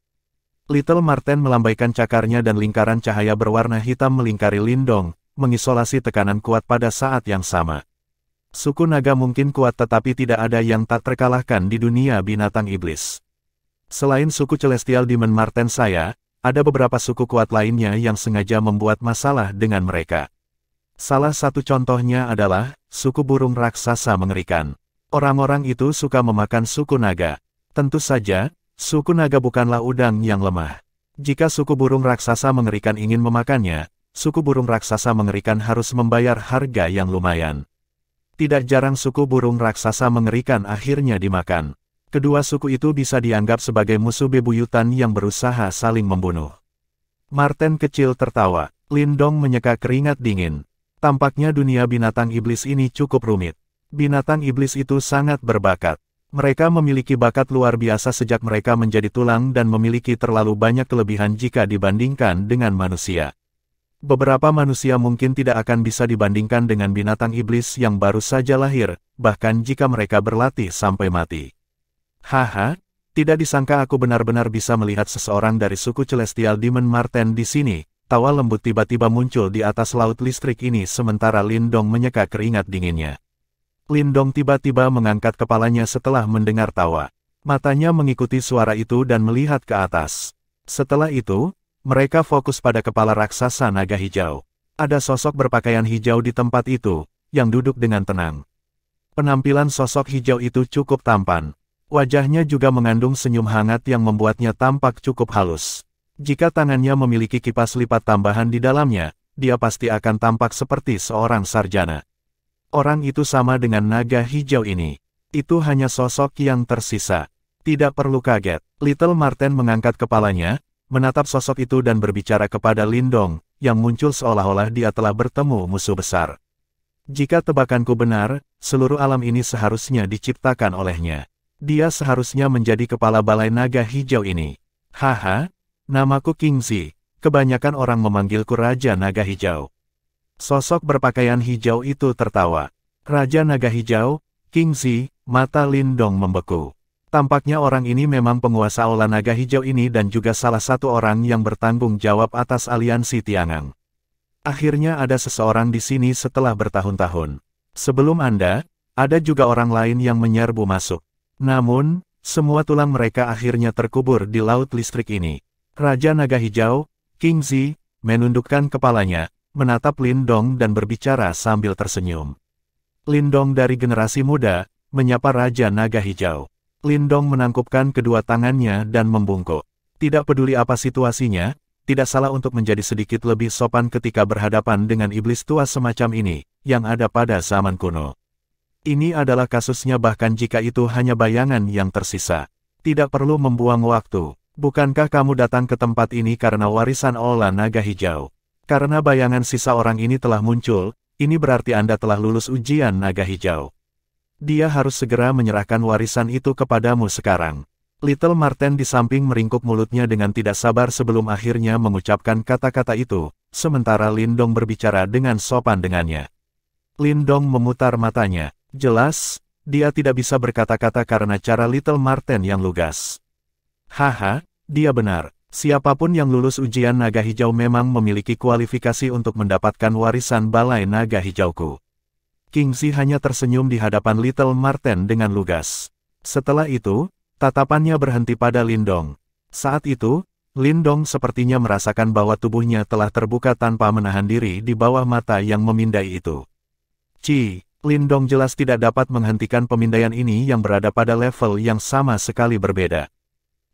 Speaker 1: Little Marten melambaikan cakarnya dan lingkaran cahaya berwarna hitam melingkari Lindong, mengisolasi tekanan kuat pada saat yang sama. Suku naga mungkin kuat tetapi tidak ada yang tak terkalahkan di dunia binatang iblis. Selain suku Celestial Demon Marten saya, ada beberapa suku kuat lainnya yang sengaja membuat masalah dengan mereka. Salah satu contohnya adalah, suku burung raksasa mengerikan. Orang-orang itu suka memakan suku naga. Tentu saja, suku naga bukanlah udang yang lemah. Jika suku burung raksasa mengerikan ingin memakannya, suku burung raksasa mengerikan harus membayar harga yang lumayan. Tidak jarang suku burung raksasa mengerikan akhirnya dimakan. Kedua suku itu bisa dianggap sebagai musuh bebuyutan yang berusaha saling membunuh. Marten kecil tertawa. Lindong menyeka keringat dingin. Tampaknya dunia binatang iblis ini cukup rumit. Binatang iblis itu sangat berbakat. Mereka memiliki bakat luar biasa sejak mereka menjadi tulang dan memiliki terlalu banyak kelebihan jika dibandingkan dengan manusia. Beberapa manusia mungkin tidak akan bisa dibandingkan dengan binatang iblis yang baru saja lahir, bahkan jika mereka berlatih sampai mati. Haha, tidak disangka aku benar-benar bisa melihat seseorang dari suku Celestial Demon Marten di sini. Tawa lembut tiba-tiba muncul di atas laut listrik ini sementara Lindong menyeka keringat dinginnya. Lindong tiba-tiba mengangkat kepalanya setelah mendengar tawa. Matanya mengikuti suara itu dan melihat ke atas. Setelah itu, mereka fokus pada kepala raksasa naga hijau. Ada sosok berpakaian hijau di tempat itu, yang duduk dengan tenang. Penampilan sosok hijau itu cukup tampan. Wajahnya juga mengandung senyum hangat yang membuatnya tampak cukup halus. Jika tangannya memiliki kipas lipat tambahan di dalamnya, dia pasti akan tampak seperti seorang sarjana. Orang itu sama dengan naga hijau ini. Itu hanya sosok yang tersisa. Tidak perlu kaget. Little Marten mengangkat kepalanya, menatap sosok itu dan berbicara kepada Lindong, yang muncul seolah-olah dia telah bertemu musuh besar. Jika tebakanku benar, seluruh alam ini seharusnya diciptakan olehnya. Dia seharusnya menjadi kepala balai naga hijau ini. Haha. Namaku Kingzi, kebanyakan orang memanggilku Raja Naga Hijau. Sosok berpakaian hijau itu tertawa. Raja Naga Hijau, Kingzi, mata Lindong membeku. Tampaknya orang ini memang penguasa aula naga hijau ini dan juga salah satu orang yang bertanggung jawab atas aliansi Tiangang. Akhirnya ada seseorang di sini setelah bertahun-tahun. Sebelum Anda, ada juga orang lain yang menyerbu masuk. Namun, semua tulang mereka akhirnya terkubur di laut listrik ini. Raja Naga Hijau, Kingzi, menundukkan kepalanya, menatap Lindong dan berbicara sambil tersenyum. Lindong dari generasi muda, menyapa Raja Naga Hijau. Lindong menangkupkan kedua tangannya dan membungkuk. Tidak peduli apa situasinya, tidak salah untuk menjadi sedikit lebih sopan ketika berhadapan dengan iblis tua semacam ini, yang ada pada zaman kuno. Ini adalah kasusnya bahkan jika itu hanya bayangan yang tersisa. Tidak perlu membuang waktu. Bukankah kamu datang ke tempat ini karena warisan aula naga hijau? Karena bayangan sisa orang ini telah muncul, ini berarti Anda telah lulus ujian naga hijau. Dia harus segera menyerahkan warisan itu kepadamu sekarang. Little Marten di samping meringkuk mulutnya dengan tidak sabar sebelum akhirnya mengucapkan kata-kata itu, sementara Lindong berbicara dengan sopan dengannya. Lindong memutar matanya. Jelas, dia tidak bisa berkata-kata karena cara Little Marten yang lugas. Haha, dia benar. Siapapun yang lulus ujian naga hijau memang memiliki kualifikasi untuk mendapatkan warisan balai naga hijauku. Kingzi hanya tersenyum di hadapan Little Marten dengan lugas. Setelah itu, tatapannya berhenti pada Lindong. Saat itu, Lindong sepertinya merasakan bahwa tubuhnya telah terbuka tanpa menahan diri di bawah mata yang memindai itu. Lindong jelas tidak dapat menghentikan pemindaian ini yang berada pada level yang sama sekali berbeda.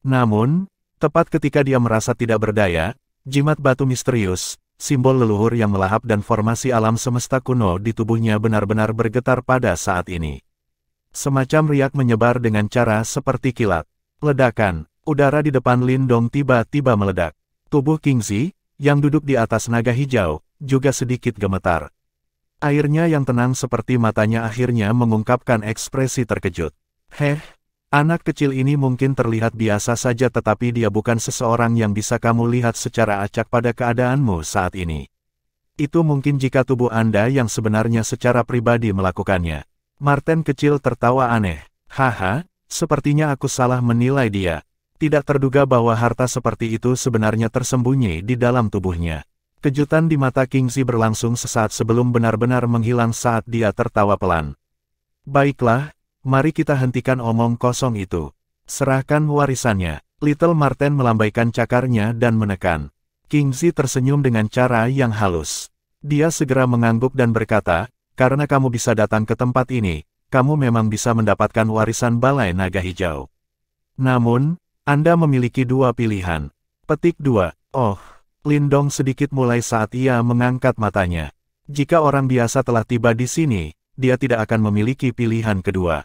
Speaker 1: Namun, tepat ketika dia merasa tidak berdaya, jimat batu misterius, simbol leluhur yang melahap dan formasi alam semesta kuno di tubuhnya benar-benar bergetar pada saat ini. Semacam riak menyebar dengan cara seperti kilat. Ledakan, udara di depan Lindong tiba-tiba meledak. Tubuh Kingzi, yang duduk di atas naga hijau, juga sedikit gemetar. Airnya yang tenang seperti matanya akhirnya mengungkapkan ekspresi terkejut. Anak kecil ini mungkin terlihat biasa saja tetapi dia bukan seseorang yang bisa kamu lihat secara acak pada keadaanmu saat ini. Itu mungkin jika tubuh Anda yang sebenarnya secara pribadi melakukannya. Marten kecil tertawa aneh. Haha, sepertinya aku salah menilai dia. Tidak terduga bahwa harta seperti itu sebenarnya tersembunyi di dalam tubuhnya. Kejutan di mata Kingzi berlangsung sesaat sebelum benar-benar menghilang saat dia tertawa pelan. Baiklah, mari kita hentikan omong kosong itu. Serahkan warisannya. Little Marten melambaikan cakarnya dan menekan. Kingzi tersenyum dengan cara yang halus. Dia segera mengangguk dan berkata, karena kamu bisa datang ke tempat ini, kamu memang bisa mendapatkan warisan balai naga hijau. Namun, Anda memiliki dua pilihan. Petik 2. Oh, Lindong sedikit mulai saat ia mengangkat matanya. Jika orang biasa telah tiba di sini, dia tidak akan memiliki pilihan kedua.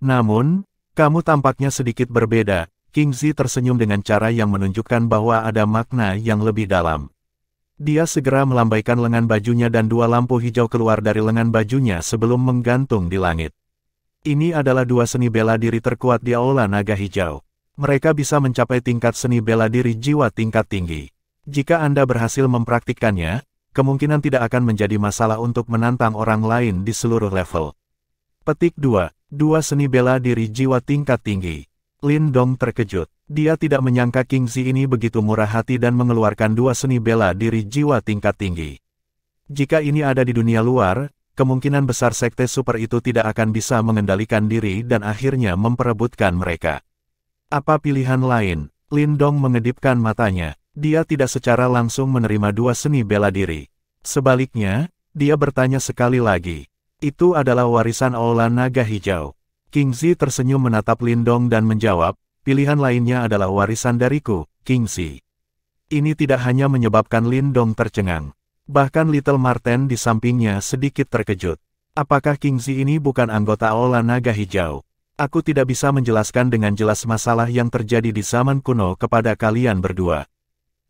Speaker 1: Namun, kamu tampaknya sedikit berbeda. Kingzi tersenyum dengan cara yang menunjukkan bahwa ada makna yang lebih dalam. Dia segera melambaikan lengan bajunya dan dua lampu hijau keluar dari lengan bajunya sebelum menggantung di langit. Ini adalah dua seni bela diri terkuat di Aula Naga Hijau. Mereka bisa mencapai tingkat seni bela diri jiwa tingkat tinggi. Jika Anda berhasil mempraktikkannya, kemungkinan tidak akan menjadi masalah untuk menantang orang lain di seluruh level. Petik 2. Dua seni bela diri jiwa tingkat tinggi. Lindong terkejut. Dia tidak menyangka Kingzi ini begitu murah hati dan mengeluarkan dua seni bela diri jiwa tingkat tinggi. Jika ini ada di dunia luar, kemungkinan besar sekte super itu tidak akan bisa mengendalikan diri dan akhirnya memperebutkan mereka. Apa pilihan lain? Lindong mengedipkan matanya. Dia tidak secara langsung menerima dua seni bela diri. Sebaliknya, dia bertanya sekali lagi. Itu adalah warisan Aula Naga Hijau. Kingzi tersenyum menatap Lindong dan menjawab, pilihan lainnya adalah warisan dariku, Kingzi. Ini tidak hanya menyebabkan Lindong tercengang. Bahkan Little Marten di sampingnya sedikit terkejut. Apakah Kingzi ini bukan anggota Aula Naga Hijau? Aku tidak bisa menjelaskan dengan jelas masalah yang terjadi di zaman kuno kepada kalian berdua.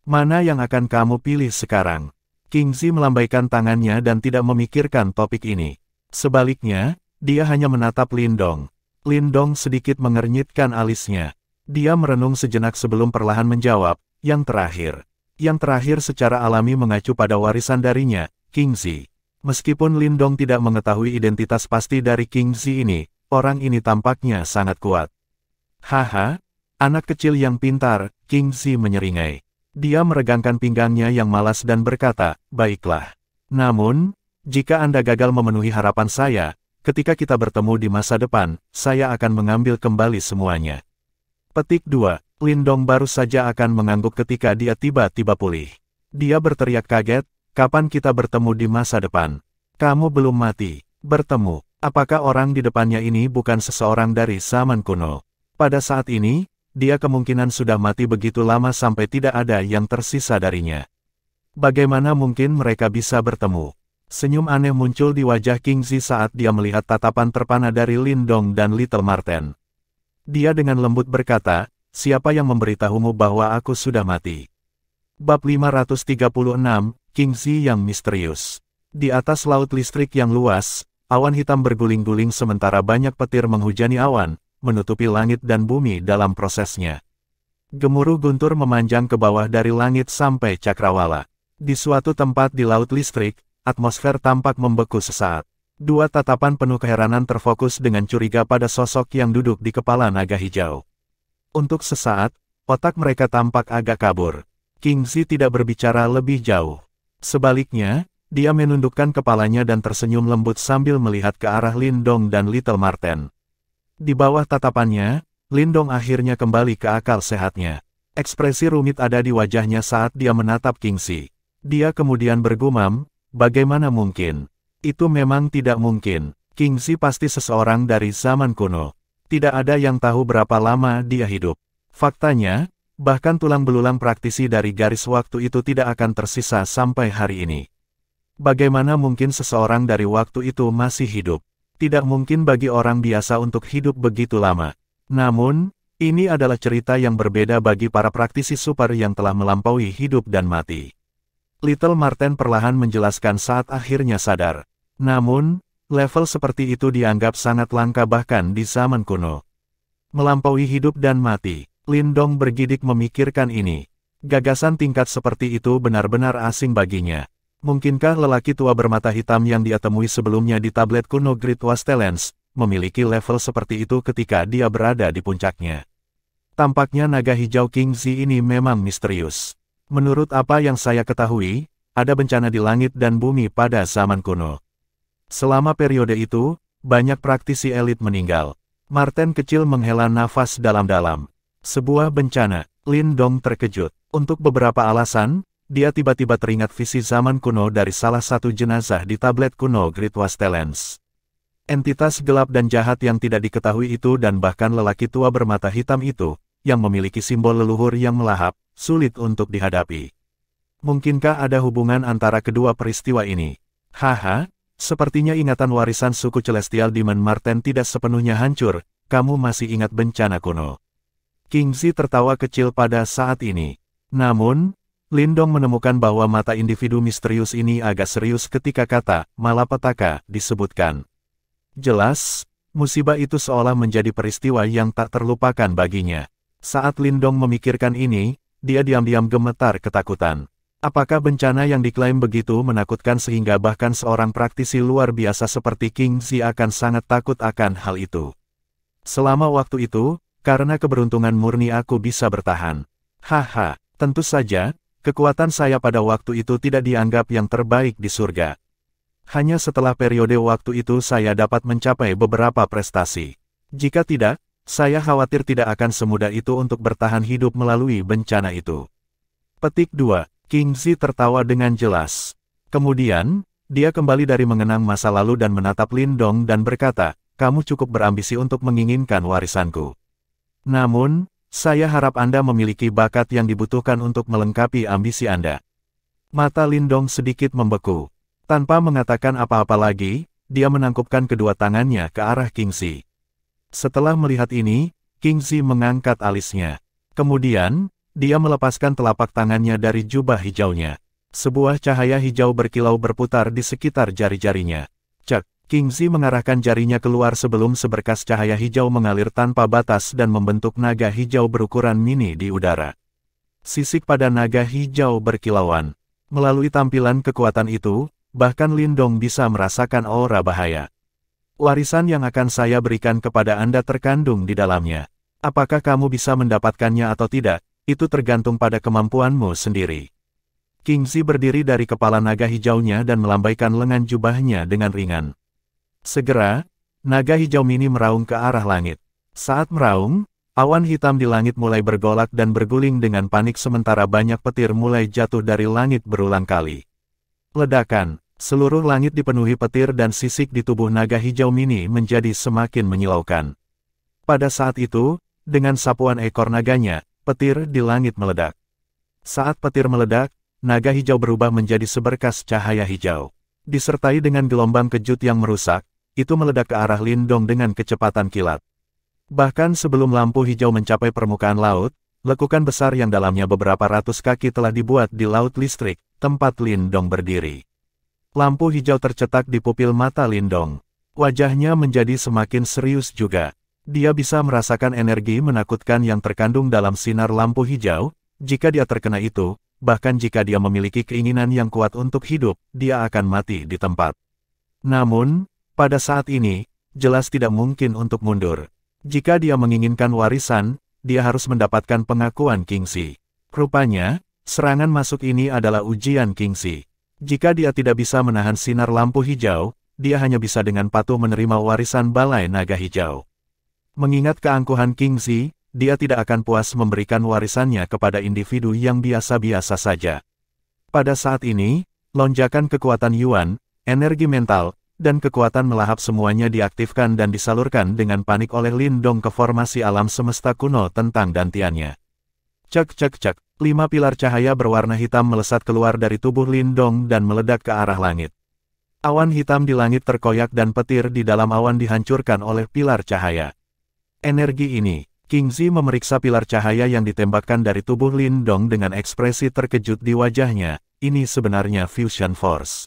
Speaker 1: Mana yang akan kamu pilih sekarang? Kingzi melambaikan tangannya dan tidak memikirkan topik ini. Sebaliknya, dia hanya menatap Lindong. Lindong sedikit mengernyitkan alisnya. Dia merenung sejenak sebelum perlahan menjawab, yang terakhir. Yang terakhir secara alami mengacu pada warisan darinya, Kingzi. Meskipun Lindong tidak mengetahui identitas pasti dari Kingzi ini, orang ini tampaknya sangat kuat. Haha, anak kecil yang pintar, Kingzi menyeringai. Dia meregangkan pinggangnya yang malas dan berkata, baiklah. Namun, jika Anda gagal memenuhi harapan saya, ketika kita bertemu di masa depan, saya akan mengambil kembali semuanya. Petik 2. Lindong baru saja akan mengangguk ketika dia tiba-tiba pulih. Dia berteriak kaget, kapan kita bertemu di masa depan? Kamu belum mati. Bertemu. Apakah orang di depannya ini bukan seseorang dari zaman kuno? Pada saat ini, dia kemungkinan sudah mati begitu lama sampai tidak ada yang tersisa darinya. Bagaimana mungkin mereka bisa bertemu? Senyum aneh muncul di wajah Kingzi saat dia melihat tatapan terpana dari Lindong dan Little Marten. Dia dengan lembut berkata, siapa yang memberitahumu bahwa aku sudah mati? Bab 536, Kingzi yang misterius. Di atas laut listrik yang luas, awan hitam berguling-guling sementara banyak petir menghujani awan, menutupi langit dan bumi dalam prosesnya. Gemuruh guntur memanjang ke bawah dari langit sampai cakrawala. Di suatu tempat di laut listrik, atmosfer tampak membeku sesaat. Dua tatapan penuh keheranan terfokus dengan curiga pada sosok yang duduk di kepala naga hijau. Untuk sesaat, otak mereka tampak agak kabur. Kingzi tidak berbicara lebih jauh. Sebaliknya, dia menundukkan kepalanya dan tersenyum lembut sambil melihat ke arah Lindong dan Little Marten. Di bawah tatapannya, Lindong akhirnya kembali ke akal sehatnya. Ekspresi rumit ada di wajahnya saat dia menatap Kingzi. Dia kemudian bergumam, bagaimana mungkin? Itu memang tidak mungkin. Kingzi pasti seseorang dari zaman kuno. Tidak ada yang tahu berapa lama dia hidup. Faktanya, bahkan tulang belulang praktisi dari garis waktu itu tidak akan tersisa sampai hari ini. Bagaimana mungkin seseorang dari waktu itu masih hidup? Tidak mungkin bagi orang biasa untuk hidup begitu lama. Namun, ini adalah cerita yang berbeda bagi para praktisi super yang telah melampaui hidup dan mati. Little Marten perlahan menjelaskan saat akhirnya sadar. Namun, level seperti itu dianggap sangat langka bahkan di zaman kuno. Melampaui hidup dan mati. Lindong bergidik memikirkan ini. Gagasan tingkat seperti itu benar-benar asing baginya. Mungkinkah lelaki tua bermata hitam yang dia temui sebelumnya di tablet kuno Great Wastelens, memiliki level seperti itu ketika dia berada di puncaknya? Tampaknya naga hijau Kingzi ini memang misterius. Menurut apa yang saya ketahui, ada bencana di langit dan bumi pada zaman kuno. Selama periode itu, banyak praktisi elit meninggal. Marten kecil menghela nafas dalam-dalam. Sebuah bencana. Lindong terkejut. Untuk beberapa alasan, dia tiba-tiba teringat visi zaman kuno dari salah satu jenazah di tablet kuno Great Wastelens. Entitas gelap dan jahat yang tidak diketahui itu dan bahkan lelaki tua bermata hitam itu, yang memiliki simbol leluhur yang melahap, sulit untuk dihadapi. Mungkinkah ada hubungan antara kedua peristiwa ini? Haha, sepertinya ingatan warisan suku Celestial Demon Marten tidak sepenuhnya hancur, kamu masih ingat bencana kuno. Kingzi tertawa kecil pada saat ini. Namun, Lindong menemukan bahwa mata individu misterius ini agak serius ketika kata malapetaka disebutkan. Jelas, musibah itu seolah menjadi peristiwa yang tak terlupakan baginya. Saat Lindong memikirkan ini, dia diam-diam gemetar ketakutan. Apakah bencana yang diklaim begitu menakutkan sehingga bahkan seorang praktisi luar biasa seperti Kingzi akan sangat takut akan hal itu? Selama waktu itu, karena keberuntungan murni aku bisa bertahan. Haha, tentu saja, kekuatan saya pada waktu itu tidak dianggap yang terbaik di surga. Hanya setelah periode waktu itu saya dapat mencapai beberapa prestasi. Jika tidak, saya khawatir tidak akan semudah itu untuk bertahan hidup melalui bencana itu. Petik 2. Kingzi tertawa dengan jelas. Kemudian, dia kembali dari mengenang masa lalu dan menatap Lindong dan berkata, kamu cukup berambisi untuk menginginkan warisanku. Namun, saya harap Anda memiliki bakat yang dibutuhkan untuk melengkapi ambisi Anda. Mata Lindong sedikit membeku. Tanpa mengatakan apa-apa lagi, dia menangkupkan kedua tangannya ke arah Kingzi. Setelah melihat ini, Kingzi mengangkat alisnya. Kemudian, dia melepaskan telapak tangannya dari jubah hijaunya. Sebuah cahaya hijau berkilau berputar di sekitar jari-jarinya. Cek, Kingzi mengarahkan jarinya keluar sebelum seberkas cahaya hijau mengalir tanpa batas dan membentuk naga hijau berukuran mini di udara. Sisik pada naga hijau berkilauan. Melalui tampilan kekuatan itu, bahkan Lindong bisa merasakan aura bahaya. Warisan yang akan saya berikan kepada Anda terkandung di dalamnya. Apakah kamu bisa mendapatkannya atau tidak, itu tergantung pada kemampuanmu sendiri. Kingzi berdiri dari kepala naga hijaunya dan melambaikan lengan jubahnya dengan ringan. Segera, naga hijau mini meraung ke arah langit. Saat meraung, awan hitam di langit mulai bergolak dan berguling dengan panik sementara banyak petir mulai jatuh dari langit berulang kali. Ledakan, seluruh langit dipenuhi petir dan sisik di tubuh naga hijau mini menjadi semakin menyilaukan. Pada saat itu, dengan sapuan ekor naganya, petir di langit meledak. Saat petir meledak, naga hijau berubah menjadi seberkas cahaya hijau. Disertai dengan gelombang kejut yang merusak, itu meledak ke arah Lindong dengan kecepatan kilat. Bahkan sebelum lampu hijau mencapai permukaan laut, lekukan besar yang dalamnya beberapa ratus kaki telah dibuat di laut listrik, tempat Lindong berdiri. Lampu hijau tercetak di pupil mata Lindong. Wajahnya menjadi semakin serius juga. Dia bisa merasakan energi menakutkan yang terkandung dalam sinar lampu hijau. Jika dia terkena itu, bahkan jika dia memiliki keinginan yang kuat untuk hidup, dia akan mati di tempat. Namun, pada saat ini, jelas tidak mungkin untuk mundur. Jika dia menginginkan warisan, dia harus mendapatkan pengakuan Kingxi. Rupanya, serangan masuk ini adalah ujian Kingxi. Jika dia tidak bisa menahan sinar lampu hijau, dia hanya bisa dengan patuh menerima warisan Balai Naga Hijau. Mengingat keangkuhan Kingxi, dia tidak akan puas memberikan warisannya kepada individu yang biasa-biasa saja. Pada saat ini, lonjakan kekuatan Yuan, energi mental, dan kekuatan melahap semuanya diaktifkan dan disalurkan dengan panik oleh Lindong ke formasi alam semesta kuno tentang dantiannya. Cek cek cek, 5 pilar cahaya berwarna hitam melesat keluar dari tubuh Lindong dan meledak ke arah langit. Awan hitam di langit terkoyak dan petir di dalam awan dihancurkan oleh pilar cahaya. Energi ini, Kingxi memeriksa pilar cahaya yang ditembakkan dari tubuh Lindong dengan ekspresi terkejut di wajahnya. Ini sebenarnya Fusion Force.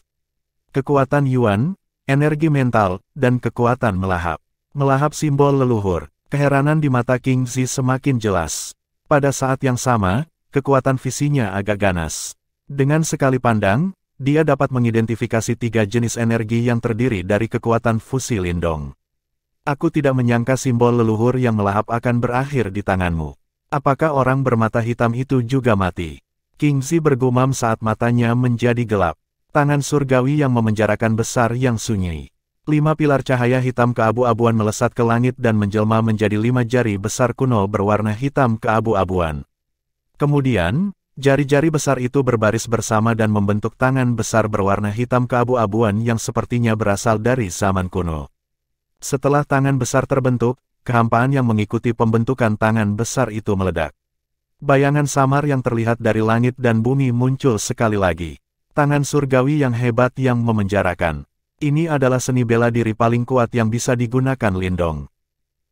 Speaker 1: Kekuatan Yuan, energi mental, dan kekuatan melahap. Melahap simbol leluhur. Keheranan di mata Kingxi semakin jelas. Pada saat yang sama, kekuatan visinya agak ganas. Dengan sekali pandang, dia dapat mengidentifikasi 3 jenis energi yang terdiri dari kekuatan fusi Lindong. Aku tidak menyangka simbol leluhur yang melahap akan berakhir di tanganmu. Apakah orang bermata hitam itu juga mati? Kingxi bergumam saat matanya menjadi gelap. Tangan surgawi yang memenjarakan besar yang sunyi. 5 pilar cahaya hitam keabu-abuan melesat ke langit dan menjelma menjadi 5 jari besar kuno berwarna hitam keabu-abuan. Kemudian, jari-jari besar itu berbaris bersama dan membentuk tangan besar berwarna hitam keabu-abuan yang sepertinya berasal dari zaman kuno. Setelah tangan besar terbentuk, kehampaan yang mengikuti pembentukan tangan besar itu meledak. Bayangan samar yang terlihat dari langit dan bumi muncul sekali lagi. Tangan surgawi yang hebat yang memenjarakan. Ini adalah seni bela diri paling kuat yang bisa digunakan Lindong.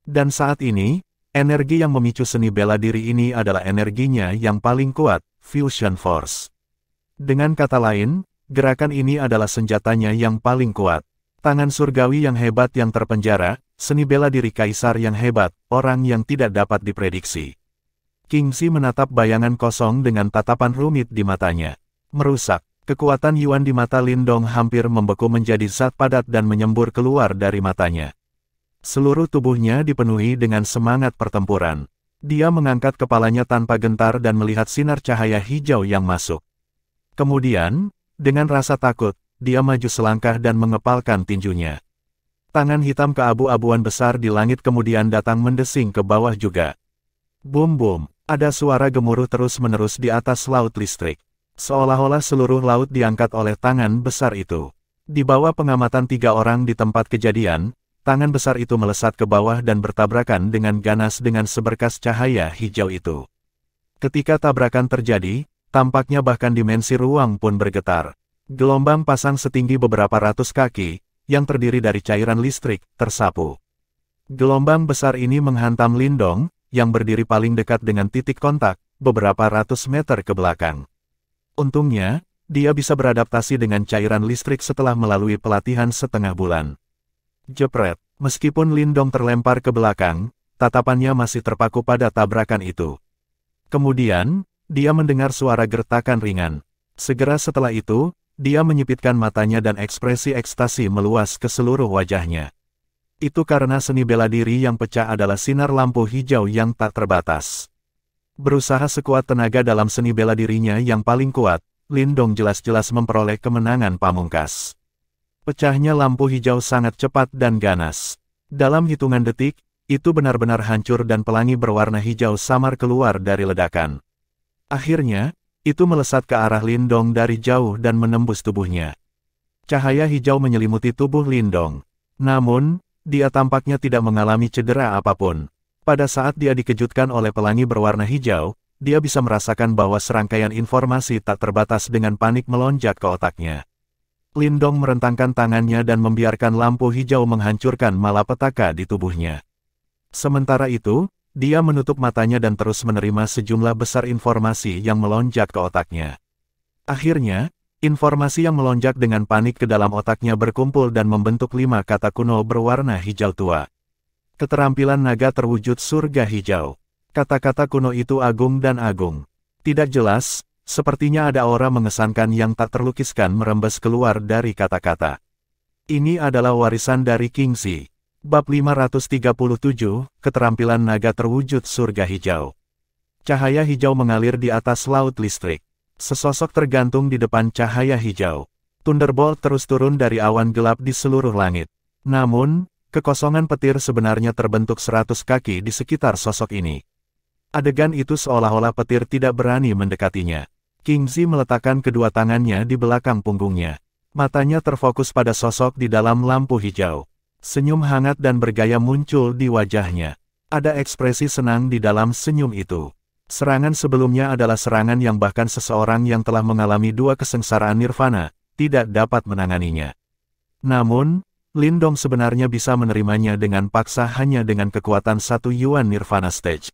Speaker 1: Dan saat ini, energi yang memicu seni bela diri ini adalah energinya yang paling kuat, Fusion Force. Dengan kata lain, gerakan ini adalah senjatanya yang paling kuat. Tangan surgawi yang hebat yang terpenjara, seni bela diri kaisar yang hebat, orang yang tidak dapat diprediksi. Kingxi menatap bayangan kosong dengan tatapan rumit di matanya. Merusak, kekuatan Yuan di mata Lindong hampir membeku menjadi zat padat dan menyembur keluar dari matanya. Seluruh tubuhnya dipenuhi dengan semangat pertempuran. Dia mengangkat kepalanya tanpa gentar dan melihat sinar cahaya hijau yang masuk. Kemudian, dengan rasa takut, dia maju selangkah dan mengepalkan tinjunya. Tangan hitam keabu-abuan besar di langit kemudian datang mendesing ke bawah juga. Bum-bum, ada suara gemuruh terus-menerus di atas laut listrik. Seolah-olah seluruh laut diangkat oleh tangan besar itu. Di bawah pengamatan 3 orang di tempat kejadian, tangan besar itu melesat ke bawah dan bertabrakan dengan ganas dengan seberkas cahaya hijau itu. Ketika tabrakan terjadi, tampaknya bahkan dimensi ruang pun bergetar. Gelombang pasang setinggi beberapa ratus kaki, yang terdiri dari cairan listrik, tersapu. Gelombang besar ini menghantam Lindong, yang berdiri paling dekat dengan titik kontak, beberapa ratus meter ke belakang. Untungnya, dia bisa beradaptasi dengan cairan listrik setelah melalui pelatihan setengah bulan. Jepret, meskipun Lindong terlempar ke belakang, tatapannya masih terpaku pada tabrakan itu. Kemudian, dia mendengar suara gertakan ringan. Segera setelah itu, dia menyipitkan matanya dan ekspresi ekstasi meluas ke seluruh wajahnya. Itu karena seni bela diri yang pecah adalah sinar lampu hijau yang tak terbatas. Berusaha sekuat tenaga dalam seni bela dirinya yang paling kuat, Lindong jelas-jelas memperoleh kemenangan pamungkas. Pecahnya lampu hijau sangat cepat dan ganas. Dalam hitungan detik, itu benar-benar hancur dan pelangi berwarna hijau samar keluar dari ledakan. Akhirnya, itu melesat ke arah Lindong dari jauh dan menembus tubuhnya. Cahaya hijau menyelimuti tubuh Lindong. Namun, dia tampaknya tidak mengalami cedera apapun. Pada saat dia dikejutkan oleh pelangi berwarna hijau, dia bisa merasakan bahwa serangkaian informasi tak terbatas dengan panik melonjak ke otaknya. Lindong merentangkan tangannya dan membiarkan lampu hijau menghancurkan malapetaka di tubuhnya. Sementara itu, dia menutup matanya dan terus menerima sejumlah besar informasi yang melonjak ke otaknya. Akhirnya, Informasi yang melonjak dengan panik ke dalam otaknya berkumpul dan membentuk 5 kata kuno berwarna hijau tua. Keterampilan naga terwujud surga hijau. Kata-kata kuno itu agung dan agung. Tidak jelas, sepertinya ada aura mengesankan yang tak terlukiskan merembes keluar dari kata-kata. Ini adalah warisan dari Kingxi. Bab 537, Keterampilan Naga Terwujud Surga Hijau. Cahaya hijau mengalir di atas laut listrik. Sesosok tergantung di depan cahaya hijau. Thunderbolt terus turun dari awan gelap di seluruh langit. Namun, kekosongan petir sebenarnya terbentuk 100 kaki di sekitar sosok ini. Adegan itu seolah-olah petir tidak berani mendekatinya. Kingxi meletakkan kedua tangannya di belakang punggungnya. Matanya terfokus pada sosok di dalam lampu hijau. Senyum hangat dan bergaya muncul di wajahnya. Ada ekspresi senang di dalam senyum itu. Serangan sebelumnya adalah serangan yang bahkan seseorang yang telah mengalami 2 kesengsaraan nirvana, tidak dapat menanganinya. Namun, Lindong sebenarnya bisa menerimanya dengan paksa hanya dengan kekuatan 1 Yuan Nirvana Stage.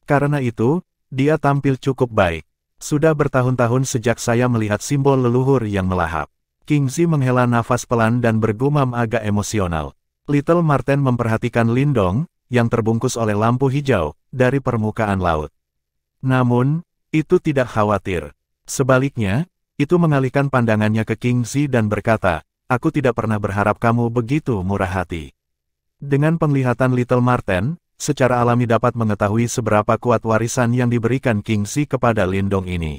Speaker 1: Karena itu, dia tampil cukup baik. Sudah bertahun-tahun sejak saya melihat simbol leluhur yang melahap. Kingxi menghela nafas pelan dan bergumam agak emosional. Little Marten memperhatikan Lindong, yang terbungkus oleh lampu hijau, dari permukaan laut. Namun, itu tidak khawatir. Sebaliknya, itu mengalihkan pandangannya ke Kingxi dan berkata, "Aku tidak pernah berharap kamu begitu murah hati." Dengan penglihatan Little Marten, secara alami dapat mengetahui seberapa kuat warisan yang diberikan Kingxi kepada Lindong ini.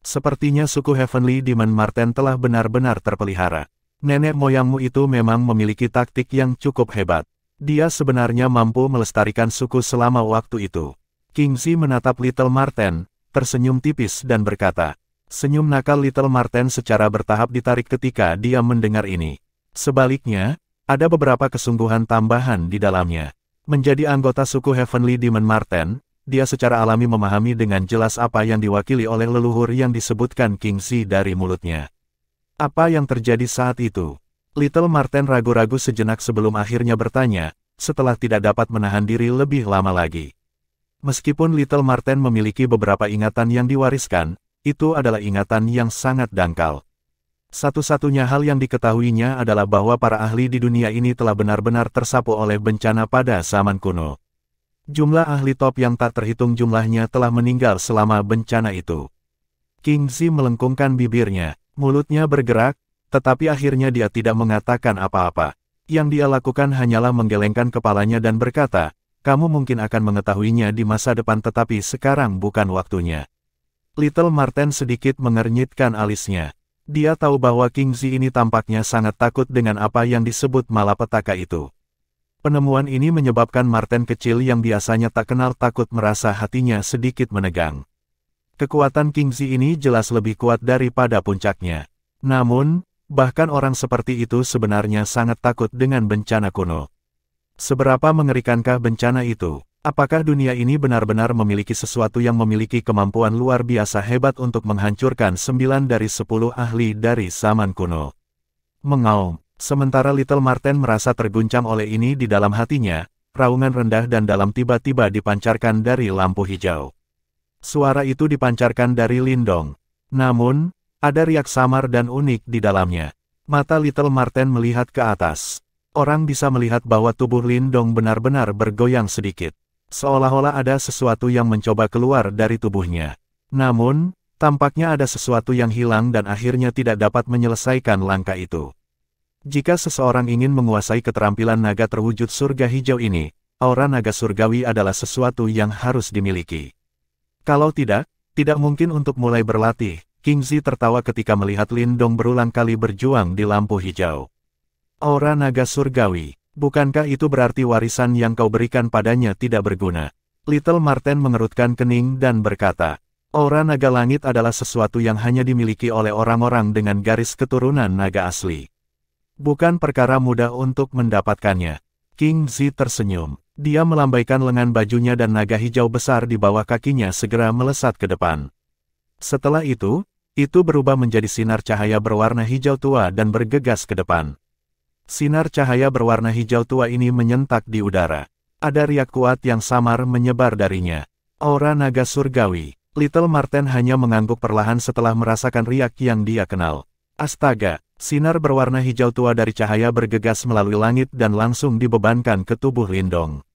Speaker 1: Sepertinya suku Heavenly Demon Marten telah benar-benar terpelihara. Nenek moyangmu itu memang memiliki taktik yang cukup hebat. Dia sebenarnya mampu melestarikan suku selama waktu itu. Kingxi menatap Little Marten, tersenyum tipis dan berkata. Senyum nakal Little Marten secara bertahap ditarik ketika dia mendengar ini. Sebaliknya, ada beberapa kesungguhan tambahan di dalamnya. Menjadi anggota suku Heavenly Demon Marten, dia secara alami memahami dengan jelas apa yang diwakili oleh leluhur yang disebutkan Kingxi dari mulutnya. Apa yang terjadi saat itu? Little Marten ragu-ragu sejenak sebelum akhirnya bertanya, setelah tidak dapat menahan diri lebih lama lagi. Meskipun Little Marten memiliki beberapa ingatan yang diwariskan, itu adalah ingatan yang sangat dangkal. Satu-satunya hal yang diketahuinya adalah bahwa para ahli di dunia ini telah benar-benar tersapu oleh bencana pada zaman kuno. Jumlah ahli top yang tak terhitung jumlahnya telah meninggal selama bencana itu. Kingxi melengkungkan bibirnya, mulutnya bergerak, tetapi akhirnya dia tidak mengatakan apa-apa. Yang dia lakukan hanyalah menggelengkan kepalanya dan berkata, "Kamu mungkin akan mengetahuinya di masa depan tetapi sekarang bukan waktunya." Little Marten sedikit mengernyitkan alisnya. Dia tahu bahwa Kingxi ini tampaknya sangat takut dengan apa yang disebut malapetaka itu. Penemuan ini menyebabkan Marten kecil yang biasanya tak kenal takut merasa hatinya sedikit menegang. Kekuatan Kingxi ini jelas lebih kuat daripada puncaknya. Namun, bahkan orang seperti itu sebenarnya sangat takut dengan bencana kuno. Seberapa mengerikankah bencana itu? Apakah dunia ini benar-benar memiliki sesuatu yang memiliki kemampuan luar biasa hebat untuk menghancurkan 9 dari 10 ahli dari zaman kuno? Mengaum. Sementara Little Marten merasa terguncang oleh ini di dalam hatinya, raungan rendah dan dalam tiba-tiba dipancarkan dari lampu hijau. Suara itu dipancarkan dari Lindong. Namun, ada riak samar dan unik di dalamnya. Mata Little Marten melihat ke atas. Orang bisa melihat bahwa tubuh Lindong benar-benar bergoyang sedikit. Seolah-olah ada sesuatu yang mencoba keluar dari tubuhnya. Namun, tampaknya ada sesuatu yang hilang dan akhirnya tidak dapat menyelesaikan langkah itu. Jika seseorang ingin menguasai keterampilan naga terwujud surga hijau ini, aura naga surgawi adalah sesuatu yang harus dimiliki. Kalau tidak mungkin untuk mulai berlatih. Kingxi tertawa ketika melihat Lindong berulang kali berjuang di lampu hijau. Aura naga surgawi. Bukankah itu berarti warisan yang kau berikan padanya tidak berguna? Little Marten mengerutkan kening dan berkata, aura naga langit adalah sesuatu yang hanya dimiliki oleh orang-orang dengan garis keturunan naga asli. Bukan perkara mudah untuk mendapatkannya. Kingxi tersenyum. Dia melambaikan lengan bajunya dan naga hijau besar di bawah kakinya segera melesat ke depan. Setelah itu berubah menjadi sinar cahaya berwarna hijau tua dan bergegas ke depan. Sinar cahaya berwarna hijau tua ini menyentak di udara. Ada riak kuat yang samar menyebar darinya. Aura naga surgawi. Little Marten hanya mengangguk perlahan setelah merasakan riak yang dia kenal. Astaga, sinar berwarna hijau tua dari cahaya bergegas melalui langit dan langsung dibebankan ke tubuh Lindong.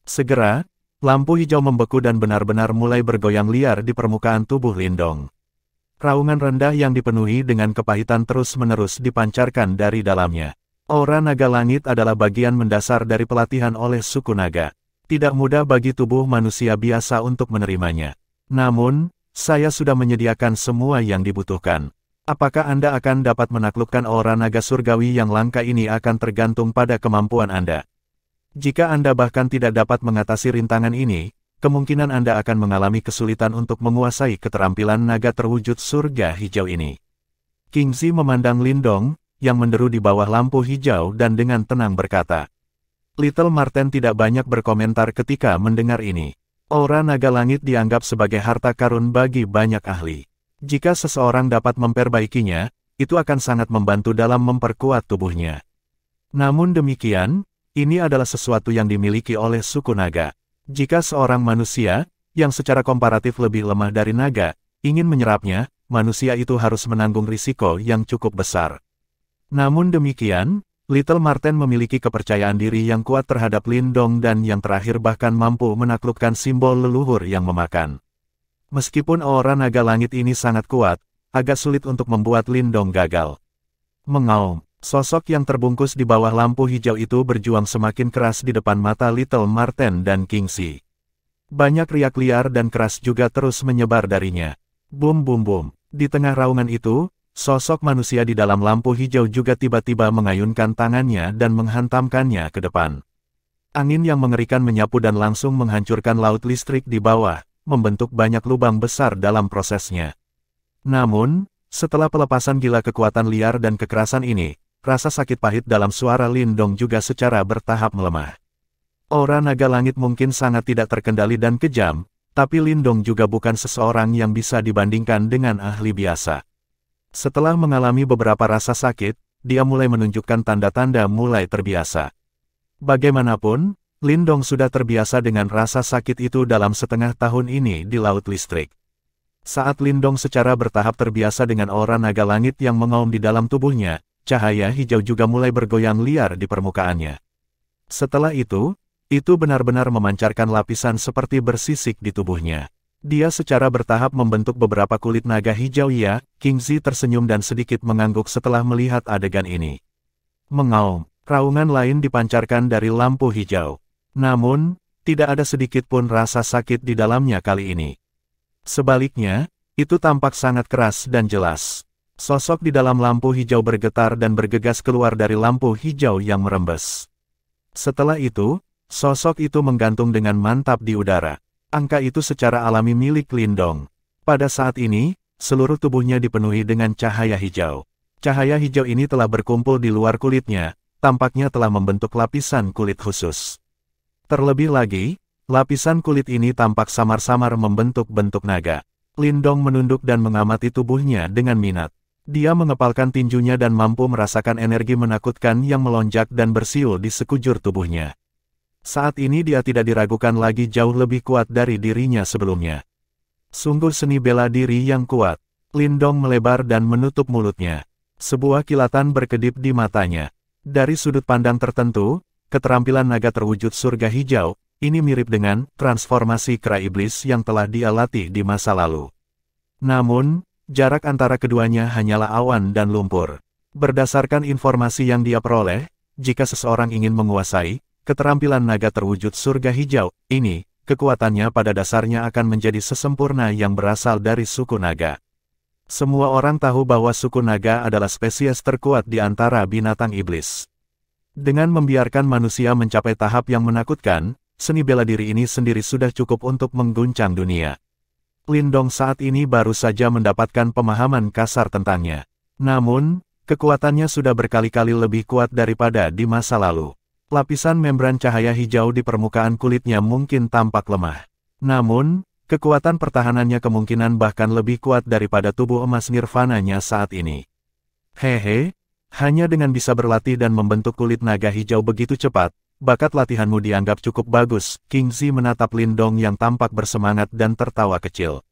Speaker 1: Segera, lampu hijau membeku dan benar-benar mulai bergoyang liar di permukaan tubuh Lindong. Raungan rendah yang dipenuhi dengan kepahitan terus-menerus dipancarkan dari dalamnya. Aura naga langit adalah bagian mendasar dari pelatihan oleh suku naga. Tidak mudah bagi tubuh manusia biasa untuk menerimanya. Namun, saya sudah menyediakan semua yang dibutuhkan. Apakah Anda akan dapat menaklukkan aura naga surgawi yang langka ini akan tergantung pada kemampuan Anda. Jika Anda bahkan tidak dapat mengatasi rintangan ini, kemungkinan Anda akan mengalami kesulitan untuk menguasai keterampilan naga terwujud surga hijau ini. Kingzi memandang Lindong, yang menderu di bawah lampu hijau dan dengan tenang berkata. Little Marten tidak banyak berkomentar ketika mendengar ini. Aura naga langit dianggap sebagai harta karun bagi banyak ahli. Jika seseorang dapat memperbaikinya, itu akan sangat membantu dalam memperkuat tubuhnya. Namun demikian, ini adalah sesuatu yang dimiliki oleh suku naga. Jika seorang manusia, yang secara komparatif lebih lemah dari naga, ingin menyerapnya, manusia itu harus menanggung risiko yang cukup besar. Namun demikian, Little Marten memiliki kepercayaan diri yang kuat terhadap Lindong dan yang terakhir bahkan mampu menaklukkan simbol leluhur yang memakan. Meskipun aura naga langit ini sangat kuat, agak sulit untuk membuat Lindong gagal. Mengaum, sosok yang terbungkus di bawah lampu hijau itu berjuang semakin keras di depan mata Little Marten dan Kingzi. Banyak riak liar dan keras juga terus menyebar darinya. Bum bum bum, di tengah raungan itu, sosok manusia di dalam lampu hijau juga tiba-tiba mengayunkan tangannya dan menghantamkannya ke depan. Angin yang mengerikan menyapu dan langsung menghancurkan laut listrik di bawah, membentuk banyak lubang besar dalam prosesnya. Namun, setelah pelepasan gila kekuatan liar dan kekerasan ini, rasa sakit pahit dalam suara Lindong juga secara bertahap melemah. Aura naga langit mungkin sangat tidak terkendali dan kejam, tapi Lindong juga bukan seseorang yang bisa dibandingkan dengan ahli biasa. Setelah mengalami beberapa rasa sakit, dia mulai menunjukkan tanda-tanda mulai terbiasa. Bagaimanapun, Lindong sudah terbiasa dengan rasa sakit itu dalam setengah tahun ini di laut listrik. Saat Lindong secara bertahap terbiasa dengan aura naga langit yang mengaum di dalam tubuhnya, cahaya hijau juga mulai bergoyang liar di permukaannya. Setelah itu benar-benar memancarkan lapisan seperti bersisik di tubuhnya. Dia secara bertahap membentuk beberapa kulit naga hijau. Ya, Kingzi tersenyum dan sedikit mengangguk setelah melihat adegan ini. Mengaum, raungan lain dipancarkan dari lampu hijau. Namun, tidak ada sedikit pun rasa sakit di dalamnya kali ini. Sebaliknya, itu tampak sangat keras dan jelas. Sosok di dalam lampu hijau bergetar dan bergegas keluar dari lampu hijau yang merembes. Setelah itu, sosok itu menggantung dengan mantap di udara. Angka itu secara alami milik Lindong. Pada saat ini, seluruh tubuhnya dipenuhi dengan cahaya hijau. Cahaya hijau ini telah berkumpul di luar kulitnya, tampaknya telah membentuk lapisan kulit khusus. Terlebih lagi, lapisan kulit ini tampak samar-samar membentuk bentuk naga. Lindong menunduk dan mengamati tubuhnya dengan minat. Dia mengepalkan tinjunya dan mampu merasakan energi menakutkan yang melonjak dan bersiul di sekujur tubuhnya. Saat ini dia tidak diragukan lagi jauh lebih kuat dari dirinya sebelumnya. Sungguh seni bela diri yang kuat. Lindong melebar dan menutup mulutnya. Sebuah kilatan berkedip di matanya. Dari sudut pandang tertentu, keterampilan naga terwujud surga hijau, ini mirip dengan transformasi kera iblis yang telah dia latih di masa lalu. Namun, jarak antara keduanya hanyalah awan dan lumpur. Berdasarkan informasi yang dia peroleh, jika seseorang ingin menguasai keterampilan naga terwujud surga hijau ini, kekuatannya pada dasarnya akan menjadi sesempurna yang berasal dari suku naga. Semua orang tahu bahwa suku naga adalah spesies terkuat di antara binatang iblis. Dengan membiarkan manusia mencapai tahap yang menakutkan, seni bela diri ini sendiri sudah cukup untuk mengguncang dunia. Lindong saat ini baru saja mendapatkan pemahaman kasar tentangnya. Namun, kekuatannya sudah berkali-kali lebih kuat daripada di masa lalu. Lapisan membran cahaya hijau di permukaan kulitnya mungkin tampak lemah. Namun, kekuatan pertahanannya kemungkinan bahkan lebih kuat daripada tubuh emas nirvananya saat ini. Hehe, hanya dengan bisa berlatih dan membentuk kulit naga hijau begitu cepat, bakat latihanmu dianggap cukup bagus. Kingzi menatap Lindong yang tampak bersemangat dan tertawa kecil.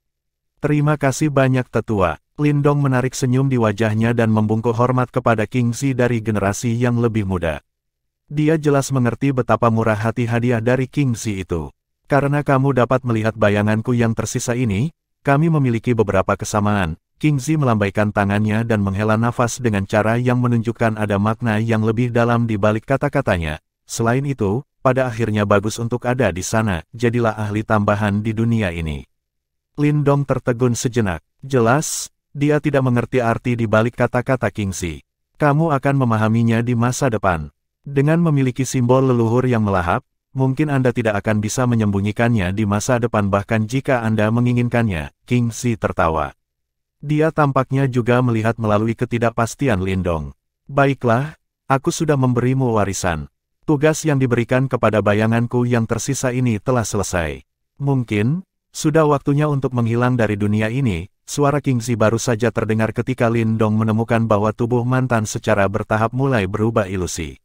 Speaker 1: Terima kasih banyak tetua. Lindong menarik senyum di wajahnya dan membungkuk hormat kepada Kingzi dari generasi yang lebih muda. Dia jelas mengerti betapa murah hati hadiah dari Kingzi itu. Karena kamu dapat melihat bayanganku yang tersisa ini, kami memiliki beberapa kesamaan. Kingzi melambaikan tangannya dan menghela nafas dengan cara yang menunjukkan ada makna yang lebih dalam di balik kata-katanya. Selain itu, pada akhirnya bagus untuk ada di sana, jadilah ahli tambahan di dunia ini. Lindong tertegun sejenak. Jelas, dia tidak mengerti arti di balik kata-kata Kingzi. Kamu akan memahaminya di masa depan. Dengan memiliki simbol leluhur yang melahap, mungkin Anda tidak akan bisa menyembunyikannya di masa depan bahkan jika Anda menginginkannya. Kingzi tertawa. Dia tampaknya juga melihat melalui ketidakpastian Lindong. Baiklah, aku sudah memberimu warisan. Tugas yang diberikan kepada bayanganku yang tersisa ini telah selesai. Mungkin, sudah waktunya untuk menghilang dari dunia ini. Suara Kingzi baru saja terdengar ketika Lindong menemukan bahwa tubuh mantan secara bertahap mulai berubah ilusi.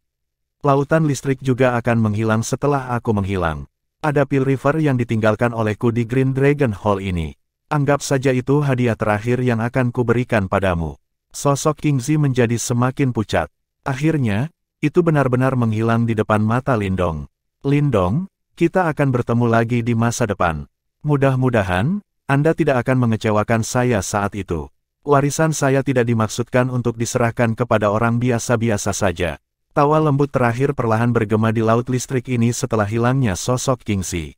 Speaker 1: Lautan listrik juga akan menghilang setelah aku menghilang. Ada Pil River yang ditinggalkan olehku di Green Dragon Hall ini. Anggap saja itu hadiah terakhir yang akan kuberikan padamu. Sosok Kingzi menjadi semakin pucat. Akhirnya, itu benar-benar menghilang di depan mata Lindong. Lindong, kita akan bertemu lagi di masa depan. Mudah-mudahan, Anda tidak akan mengecewakan saya saat itu. Warisan saya tidak dimaksudkan untuk diserahkan kepada orang biasa-biasa saja. Tawa lembut terakhir perlahan bergema di laut listrik ini setelah hilangnya sosok Kingzi.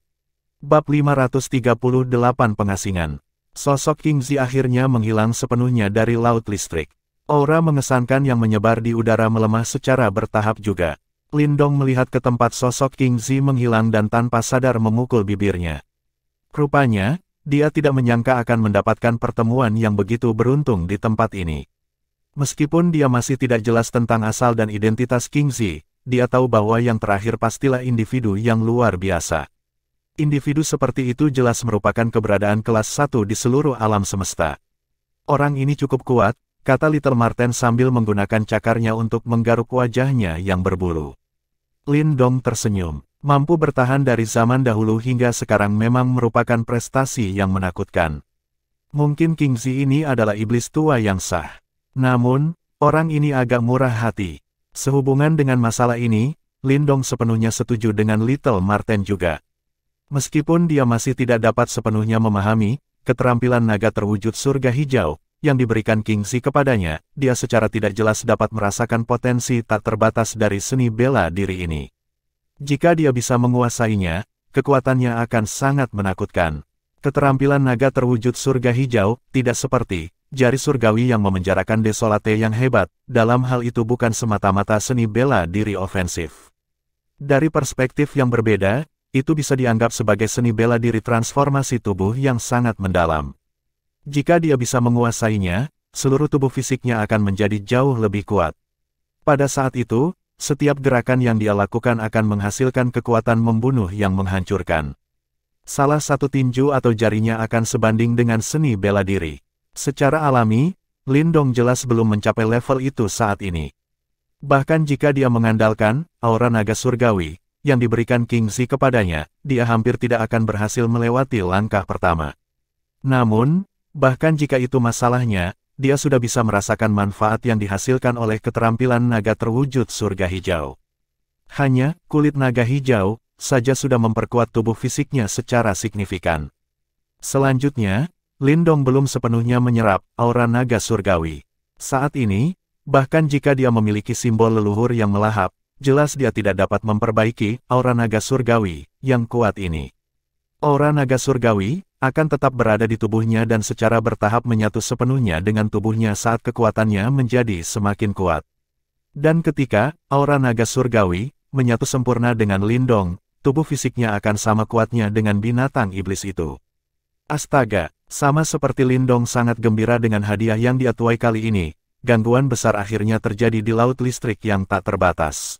Speaker 1: Bab 538 Pengasingan. Sosok Kingzi akhirnya menghilang sepenuhnya dari laut listrik. Aura mengesankan yang menyebar di udara melemah secara bertahap juga. Lindong melihat ke tempat sosok Kingzi menghilang dan tanpa sadar memukul bibirnya. Rupanya, dia tidak menyangka akan mendapatkan pertemuan yang begitu beruntung di tempat ini. Meskipun dia masih tidak jelas tentang asal dan identitas Kingzi, dia tahu bahwa yang terakhir pastilah individu yang luar biasa. Individu seperti itu jelas merupakan keberadaan kelas 1 di seluruh alam semesta. Orang ini cukup kuat, kata Little Marten sambil menggunakan cakarnya untuk menggaruk wajahnya yang berbulu. Lindong tersenyum. Mampu bertahan dari zaman dahulu hingga sekarang memang merupakan prestasi yang menakutkan. Mungkin Kingzi ini adalah iblis tua yang sah. Namun, orang ini agak murah hati. Sehubungan dengan masalah ini, Lindong sepenuhnya setuju dengan Little Marten juga. Meskipun dia masih tidak dapat sepenuhnya memahami keterampilan naga terwujud surga hijau yang diberikan Kingzi kepadanya, dia secara tidak jelas dapat merasakan potensi tak terbatas dari seni bela diri ini. Jika dia bisa menguasainya, kekuatannya akan sangat menakutkan. Keterampilan naga terwujud surga hijau tidak seperti jari surgawi yang memenjarakan Desolate yang hebat. Dalam hal itu bukan semata-mata seni bela diri ofensif. Dari perspektif yang berbeda, itu bisa dianggap sebagai seni bela diri transformasi tubuh yang sangat mendalam. Jika dia bisa menguasainya, seluruh tubuh fisiknya akan menjadi jauh lebih kuat. Pada saat itu, setiap gerakan yang dia lakukan akan menghasilkan kekuatan membunuh yang menghancurkan. Salah satu tinju atau jarinya akan sebanding dengan seni bela diri. Secara alami, Lindong jelas belum mencapai level itu saat ini. Bahkan jika dia mengandalkan aura naga surgawi yang diberikan Kingzi kepadanya, dia hampir tidak akan berhasil melewati langkah pertama. Namun, bahkan jika itu masalahnya, dia sudah bisa merasakan manfaat yang dihasilkan oleh keterampilan naga terwujud surga hijau. Hanya, kulit naga hijau saja sudah memperkuat tubuh fisiknya secara signifikan. Selanjutnya, Lindong belum sepenuhnya menyerap aura naga surgawi. Saat ini, bahkan jika dia memiliki simbol leluhur yang melahap, jelas dia tidak dapat memperbaiki aura naga surgawi yang kuat ini. Aura naga surgawi akan tetap berada di tubuhnya dan secara bertahap menyatu sepenuhnya dengan tubuhnya saat kekuatannya menjadi semakin kuat. Dan ketika aura naga surgawi menyatu sempurna dengan Lindong, tubuh fisiknya akan sama kuatnya dengan binatang iblis itu. Astaga, sama seperti Lindong sangat gembira dengan hadiah yang dia tuai kali ini, gangguan besar akhirnya terjadi di laut listrik yang tak terbatas.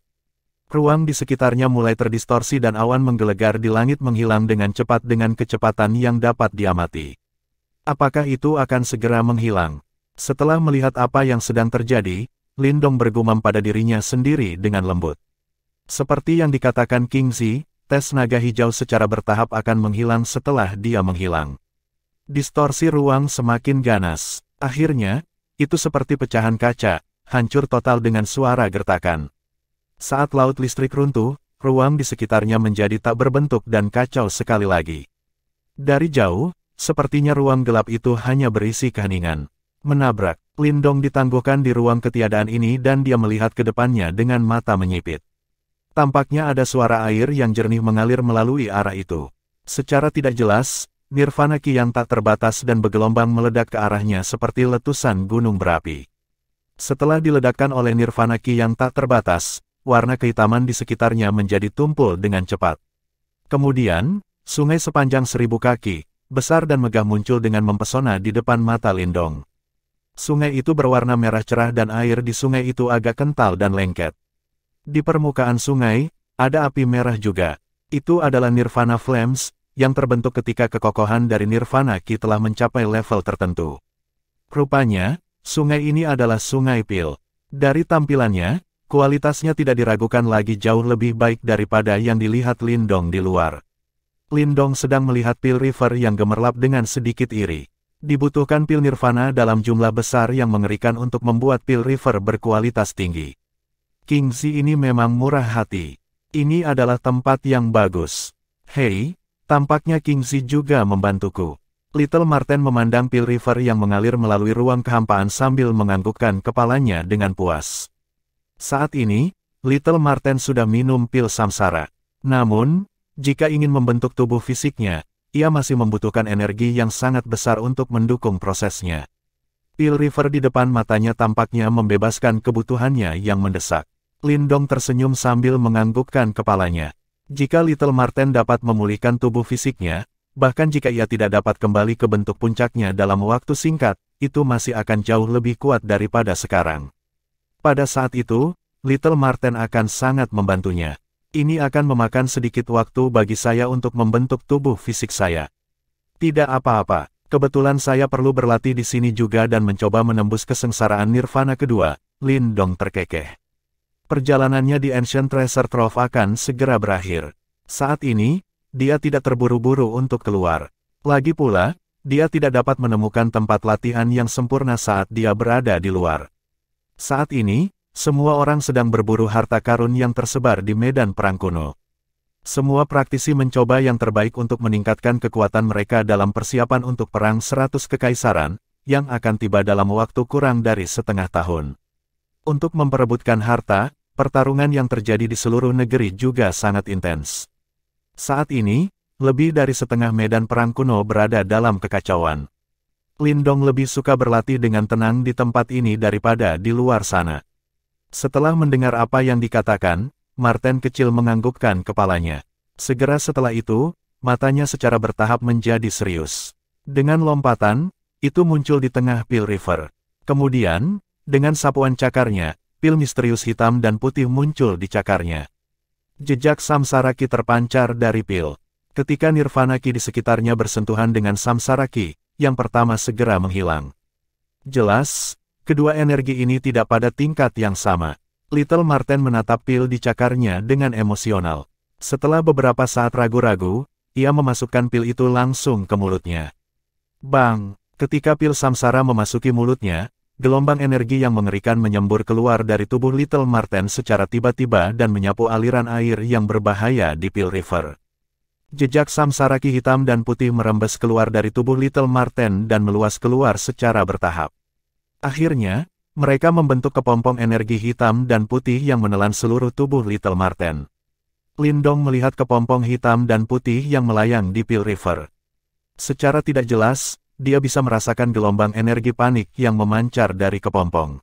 Speaker 1: Ruang di sekitarnya mulai terdistorsi dan awan menggelegar di langit menghilang dengan cepat dengan kecepatan yang dapat diamati. Apakah itu akan segera menghilang? Setelah melihat apa yang sedang terjadi, Lindong bergumam pada dirinya sendiri dengan lembut. Seperti yang dikatakan Kingzi, tes naga hijau secara bertahap akan menghilang setelah dia menghilang. Distorsi ruang semakin ganas. Akhirnya, itu seperti pecahan kaca, hancur total dengan suara gertakan. Saat laut listrik runtuh, ruang di sekitarnya menjadi tak berbentuk dan kacau sekali lagi. Dari jauh, sepertinya ruang gelap itu hanya berisi keheningan. Menabrak, Lindong ditangguhkan di ruang ketiadaan ini dan dia melihat ke depannya dengan mata menyipit. Tampaknya ada suara air yang jernih mengalir melalui arah itu. Secara tidak jelas, Nirvana Ki yang tak terbatas dan bergelombang meledak ke arahnya seperti letusan gunung berapi. Setelah diledakkan oleh Nirvana Ki yang tak terbatas, warna kehitaman di sekitarnya menjadi tumpul dengan cepat. Kemudian, sungai sepanjang 1000 kaki, besar dan megah muncul dengan mempesona di depan mata Lindong. Sungai itu berwarna merah cerah dan air di sungai itu agak kental dan lengket. Di permukaan sungai, ada api merah juga. Itu adalah Nirvana Flames, yang terbentuk ketika kekokohan dari Nirvana Ki telah mencapai level tertentu. Rupanya, sungai ini adalah Sungai Pil. Dari tampilannya, kualitasnya tidak diragukan lagi jauh lebih baik daripada yang dilihat Lindong di luar. Lindong sedang melihat Pil River yang gemerlap dengan sedikit iri. Dibutuhkan pil Nirvana dalam jumlah besar yang mengerikan untuk membuat Pil River berkualitas tinggi. Kingzi ini memang murah hati. Ini adalah tempat yang bagus. Hei, tampaknya Kingzi juga membantuku. Little Marten memandang Pil River yang mengalir melalui ruang kehampaan sambil menganggukkan kepalanya dengan puas. Saat ini, Little Marten sudah minum pil samsara. Namun, jika ingin membentuk tubuh fisiknya, ia masih membutuhkan energi yang sangat besar untuk mendukung prosesnya. Pil River di depan matanya tampaknya membebaskan kebutuhannya yang mendesak. Lindong tersenyum sambil menganggukkan kepalanya. Jika Little Marten dapat memulihkan tubuh fisiknya, bahkan jika ia tidak dapat kembali ke bentuk puncaknya dalam waktu singkat, itu masih akan jauh lebih kuat daripada sekarang. Pada saat itu, Little Marten akan sangat membantunya. Ini akan memakan sedikit waktu bagi saya untuk membentuk tubuh fisik saya. Tidak apa-apa, kebetulan saya perlu berlatih di sini juga dan mencoba menembus kesengsaraan Nirvana kedua, Lindong terkekeh. Perjalanannya di Ancient Treasure Trove akan segera berakhir. Saat ini, dia tidak terburu-buru untuk keluar. Lagi pula, dia tidak dapat menemukan tempat latihan yang sempurna saat dia berada di luar. Saat ini, semua orang sedang berburu harta karun yang tersebar di medan perang kuno. Semua praktisi mencoba yang terbaik untuk meningkatkan kekuatan mereka dalam persiapan untuk perang 100 kekaisaran, yang akan tiba dalam waktu kurang dari setengah tahun. Untuk memperebutkan harta, pertarungan yang terjadi di seluruh negeri juga sangat intens. Saat ini, lebih dari setengah medan perang kuno berada dalam kekacauan. Lindong lebih suka berlatih dengan tenang di tempat ini daripada di luar sana. Setelah mendengar apa yang dikatakan, Marten kecil menganggukkan kepalanya. Segera setelah itu, matanya secara bertahap menjadi serius. Dengan lompatan, itu muncul di tengah Pil River. Kemudian, dengan sapuan cakarnya, pil misterius hitam dan putih muncul di cakarnya. Jejak Samsara Ki terpancar dari pil. Ketika Nirvana Ki di sekitarnya bersentuhan dengan Samsara Ki, yang pertama segera menghilang. Jelas, kedua energi ini tidak pada tingkat yang sama. Little Marten menatap pil di cakarnya dengan emosional. Setelah beberapa saat ragu-ragu, ia memasukkan pil itu langsung ke mulutnya. Bang! Ketika pil samsara memasuki mulutnya, gelombang energi yang mengerikan menyembur keluar dari tubuh Little Marten secara tiba-tiba dan menyapu aliran air yang berbahaya di Pil River. Jejak samsara Ki hitam dan putih merembes keluar dari tubuh Little Marten dan meluas keluar secara bertahap. Akhirnya, mereka membentuk kepompong energi hitam dan putih yang menelan seluruh tubuh Little Marten. Lindong melihat kepompong hitam dan putih yang melayang di Pil River. Secara tidak jelas, dia bisa merasakan gelombang energi panik yang memancar dari kepompong.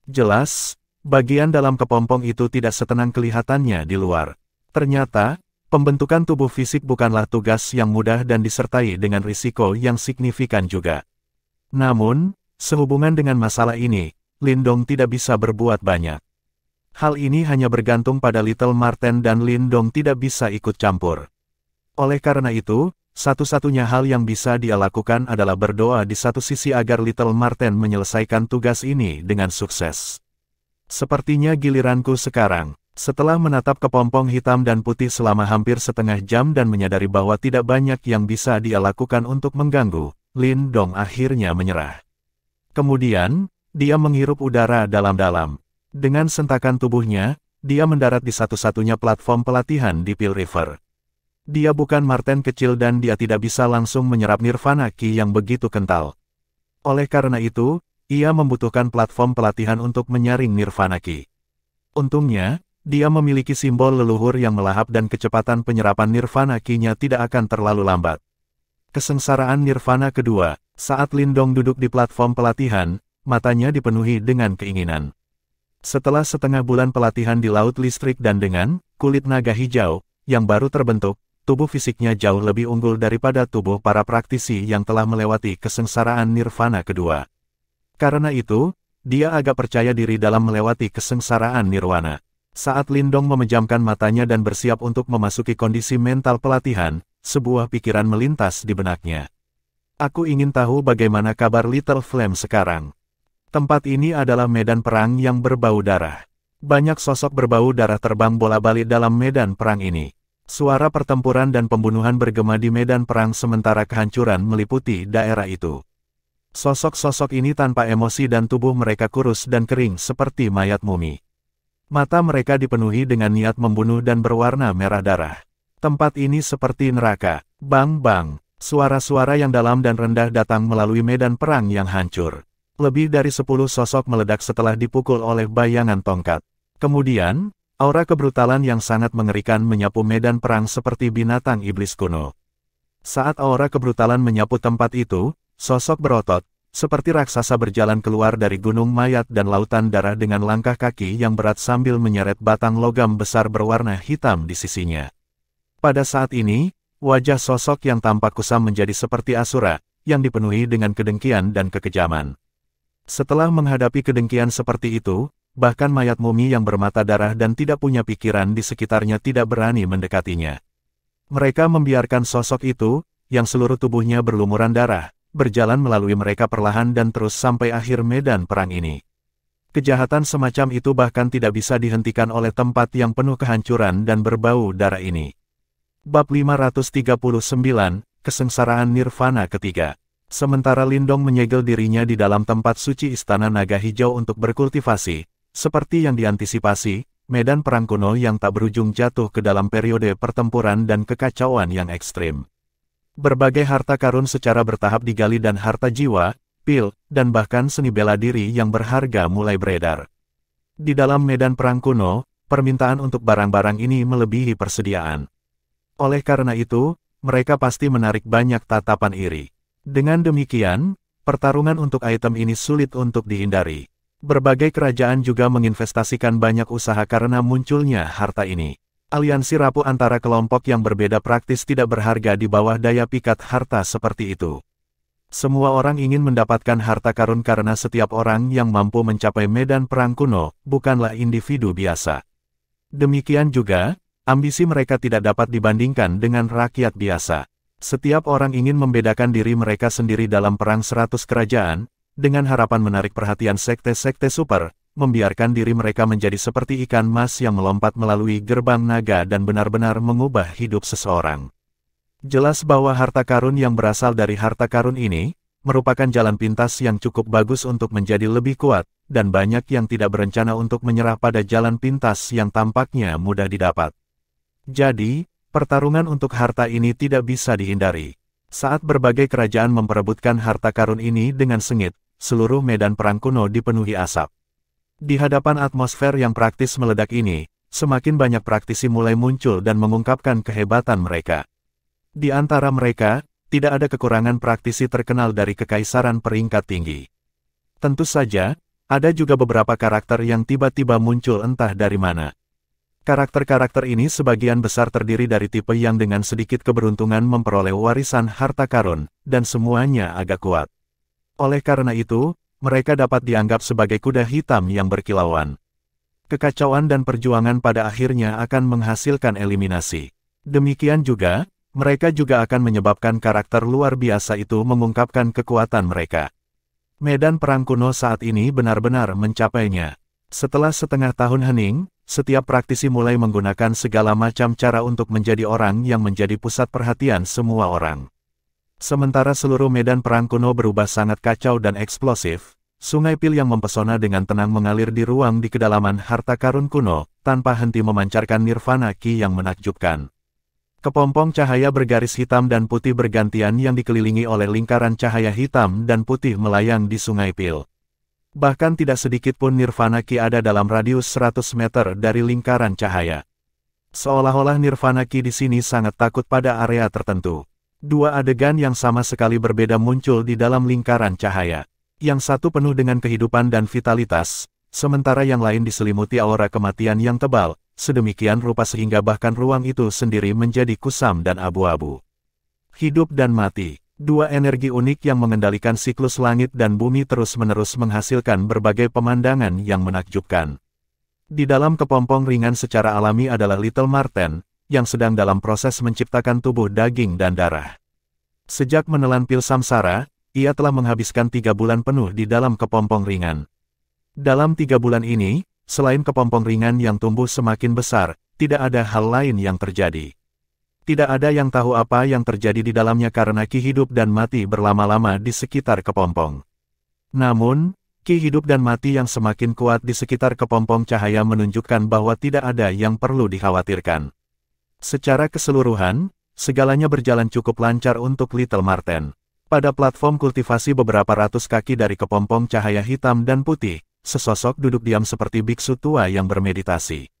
Speaker 1: Jelas, bagian dalam kepompong itu tidak setenang kelihatannya di luar. Ternyata, pembentukan tubuh fisik bukanlah tugas yang mudah dan disertai dengan risiko yang signifikan juga. Namun, sehubungan dengan masalah ini, Lindong tidak bisa berbuat banyak. Hal ini hanya bergantung pada Little Marten dan Lindong tidak bisa ikut campur. Oleh karena itu, satu-satunya hal yang bisa dia lakukan adalah berdoa di satu sisi agar Little Marten menyelesaikan tugas ini dengan sukses. Sepertinya giliranku sekarang. Setelah menatap kepompong hitam dan putih selama hampir setengah jam dan menyadari bahwa tidak banyak yang bisa dia lakukan untuk mengganggu, Lindong akhirnya menyerah. Kemudian, dia menghirup udara dalam-dalam. Dengan sentakan tubuhnya, dia mendarat di satu-satunya platform pelatihan di Peel River. Dia bukan Marten kecil dan dia tidak bisa langsung menyerap Nirvana Ki yang begitu kental. Oleh karena itu, ia membutuhkan platform pelatihan untuk menyaring Nirvana Ki. Untungnya, dia memiliki simbol leluhur yang melahap dan kecepatan penyerapan Nirvana Ki-nya tidak akan terlalu lambat. Kesengsaraan Nirvana kedua, saat Lindong duduk di platform pelatihan, matanya dipenuhi dengan keinginan. Setelah setengah bulan pelatihan di Laut Listrik dan dengan kulit naga hijau yang baru terbentuk, tubuh fisiknya jauh lebih unggul daripada tubuh para praktisi yang telah melewati kesengsaraan Nirvana kedua. Karena itu, dia agak percaya diri dalam melewati kesengsaraan Nirwana. Saat Lindong memejamkan matanya dan bersiap untuk memasuki kondisi mental pelatihan, sebuah pikiran melintas di benaknya. Aku ingin tahu bagaimana kabar Little Flame sekarang. Tempat ini adalah medan perang yang berbau darah. Banyak sosok berbau darah terbang bola-balik dalam medan perang ini. Suara pertempuran dan pembunuhan bergema di medan perang sementara kehancuran meliputi daerah itu. Sosok-sosok ini tanpa emosi dan tubuh mereka kurus dan kering seperti mayat mumi. Mata mereka dipenuhi dengan niat membunuh dan berwarna merah darah. Tempat ini seperti neraka. Bang-bang, suara-suara yang dalam dan rendah datang melalui medan perang yang hancur. Lebih dari 10 sosok meledak setelah dipukul oleh bayangan tongkat. Kemudian, aura kebrutalan yang sangat mengerikan menyapu medan perang seperti binatang iblis kuno. Saat aura kebrutalan menyapu tempat itu, sosok berotot, seperti raksasa berjalan keluar dari gunung mayat dan lautan darah dengan langkah kaki yang berat sambil menyeret batang logam besar berwarna hitam di sisinya. Pada saat ini, wajah sosok yang tampak kusam menjadi seperti Asura, yang dipenuhi dengan kedengkian dan kekejaman. Setelah menghadapi kedengkian seperti itu, bahkan mayat mumi yang bermata darah dan tidak punya pikiran di sekitarnya tidak berani mendekatinya. Mereka membiarkan sosok itu, yang seluruh tubuhnya berlumuran darah, berjalan melalui mereka perlahan dan terus sampai akhir medan perang ini. Kejahatan semacam itu bahkan tidak bisa dihentikan oleh tempat yang penuh kehancuran dan berbau darah ini. Bab 539, Kesengsaraan Nirvana ketiga. Sementara Lindong menyegel dirinya di dalam tempat suci Istana Naga Hijau untuk berkultivasi, seperti yang diantisipasi, medan perang kuno yang tak berujung jatuh ke dalam periode pertempuran dan kekacauan yang ekstrim. Berbagai harta karun secara bertahap digali dan harta jiwa, pil, dan bahkan seni bela diri yang berharga mulai beredar. Di dalam medan perang kuno, permintaan untuk barang-barang ini melebihi persediaan. Oleh karena itu, mereka pasti menarik banyak tatapan iri. Dengan demikian, pertarungan untuk item ini sulit untuk dihindari. Berbagai kerajaan juga menginvestasikan banyak usaha karena munculnya harta ini. Aliansi rapuh antara kelompok yang berbeda praktis tidak berharga di bawah daya pikat harta seperti itu. Semua orang ingin mendapatkan harta karun karena setiap orang yang mampu mencapai medan perang kuno, bukanlah individu biasa. Demikian juga, ambisi mereka tidak dapat dibandingkan dengan rakyat biasa. Setiap orang ingin membedakan diri mereka sendiri dalam perang 100 kerajaan, dengan harapan menarik perhatian sekte-sekte super, membiarkan diri mereka menjadi seperti ikan mas yang melompat melalui gerbang naga dan benar-benar mengubah hidup seseorang. Jelas bahwa harta karun yang berasal dari harta karun ini, merupakan jalan pintas yang cukup bagus untuk menjadi lebih kuat, dan banyak yang tidak berencana untuk menyerah pada jalan pintas yang tampaknya mudah didapat. Jadi, pertarungan untuk harta ini tidak bisa dihindari. Saat berbagai kerajaan memperebutkan harta karun ini dengan sengit, seluruh medan perang kuno dipenuhi asap. Di hadapan atmosfer yang praktis meledak ini, semakin banyak praktisi mulai muncul dan mengungkapkan kehebatan mereka. Di antara mereka, tidak ada kekurangan praktisi terkenal dari kekaisaran peringkat tinggi. Tentu saja, ada juga beberapa karakter yang tiba-tiba muncul entah dari mana. Karakter-karakter ini sebagian besar terdiri dari tipe yang dengan sedikit keberuntungan memperoleh warisan harta karun, dan semuanya agak kuat. Oleh karena itu, mereka dapat dianggap sebagai kuda hitam yang berkilauan. Kekacauan dan perjuangan pada akhirnya akan menghasilkan eliminasi. Demikian juga, mereka juga akan menyebabkan karakter luar biasa itu mengungkapkan kekuatan mereka. Medan perang kuno saat ini benar-benar mencapainya. Setelah setengah tahun hening, setiap praktisi mulai menggunakan segala macam cara untuk menjadi orang yang menjadi pusat perhatian semua orang. Sementara seluruh medan perang kuno berubah sangat kacau dan eksplosif, Sungai Pil yang mempesona dengan tenang mengalir di ruang di kedalaman harta karun kuno, tanpa henti memancarkan nirvana ki yang menakjubkan. Kepompong cahaya bergaris hitam dan putih bergantian yang dikelilingi oleh lingkaran cahaya hitam dan putih melayang di Sungai Pil. Bahkan tidak sedikit pun nirvana ki ada dalam radius 100 meter dari lingkaran cahaya. Seolah-olah nirvana ki di sini sangat takut pada area tertentu. Dua adegan yang sama sekali berbeda muncul di dalam lingkaran cahaya. Yang satu penuh dengan kehidupan dan vitalitas, sementara yang lain diselimuti aura kematian yang tebal, sedemikian rupa sehingga bahkan ruang itu sendiri menjadi kusam dan abu-abu. Hidup dan mati, dua energi unik yang mengendalikan siklus langit dan bumi terus-menerus menghasilkan berbagai pemandangan yang menakjubkan. Di dalam kepompong ringan secara alami adalah Little Marten, yang sedang dalam proses menciptakan tubuh daging dan darah. Sejak menelan pil samsara, ia telah menghabiskan 3 bulan penuh di dalam kepompong ringan. Dalam 3 bulan ini, selain kepompong ringan yang tumbuh semakin besar, tidak ada hal lain yang terjadi. Tidak ada yang tahu apa yang terjadi di dalamnya karena ki hidup dan mati berlama-lama di sekitar kepompong. Namun, ki hidup dan mati yang semakin kuat di sekitar kepompong cahaya menunjukkan bahwa tidak ada yang perlu dikhawatirkan. Secara keseluruhan, segalanya berjalan cukup lancar untuk Little Marten. Pada platform kultivasi beberapa ratus kaki dari kepompong cahaya hitam dan putih, sesosok duduk diam seperti biksu tua yang bermeditasi.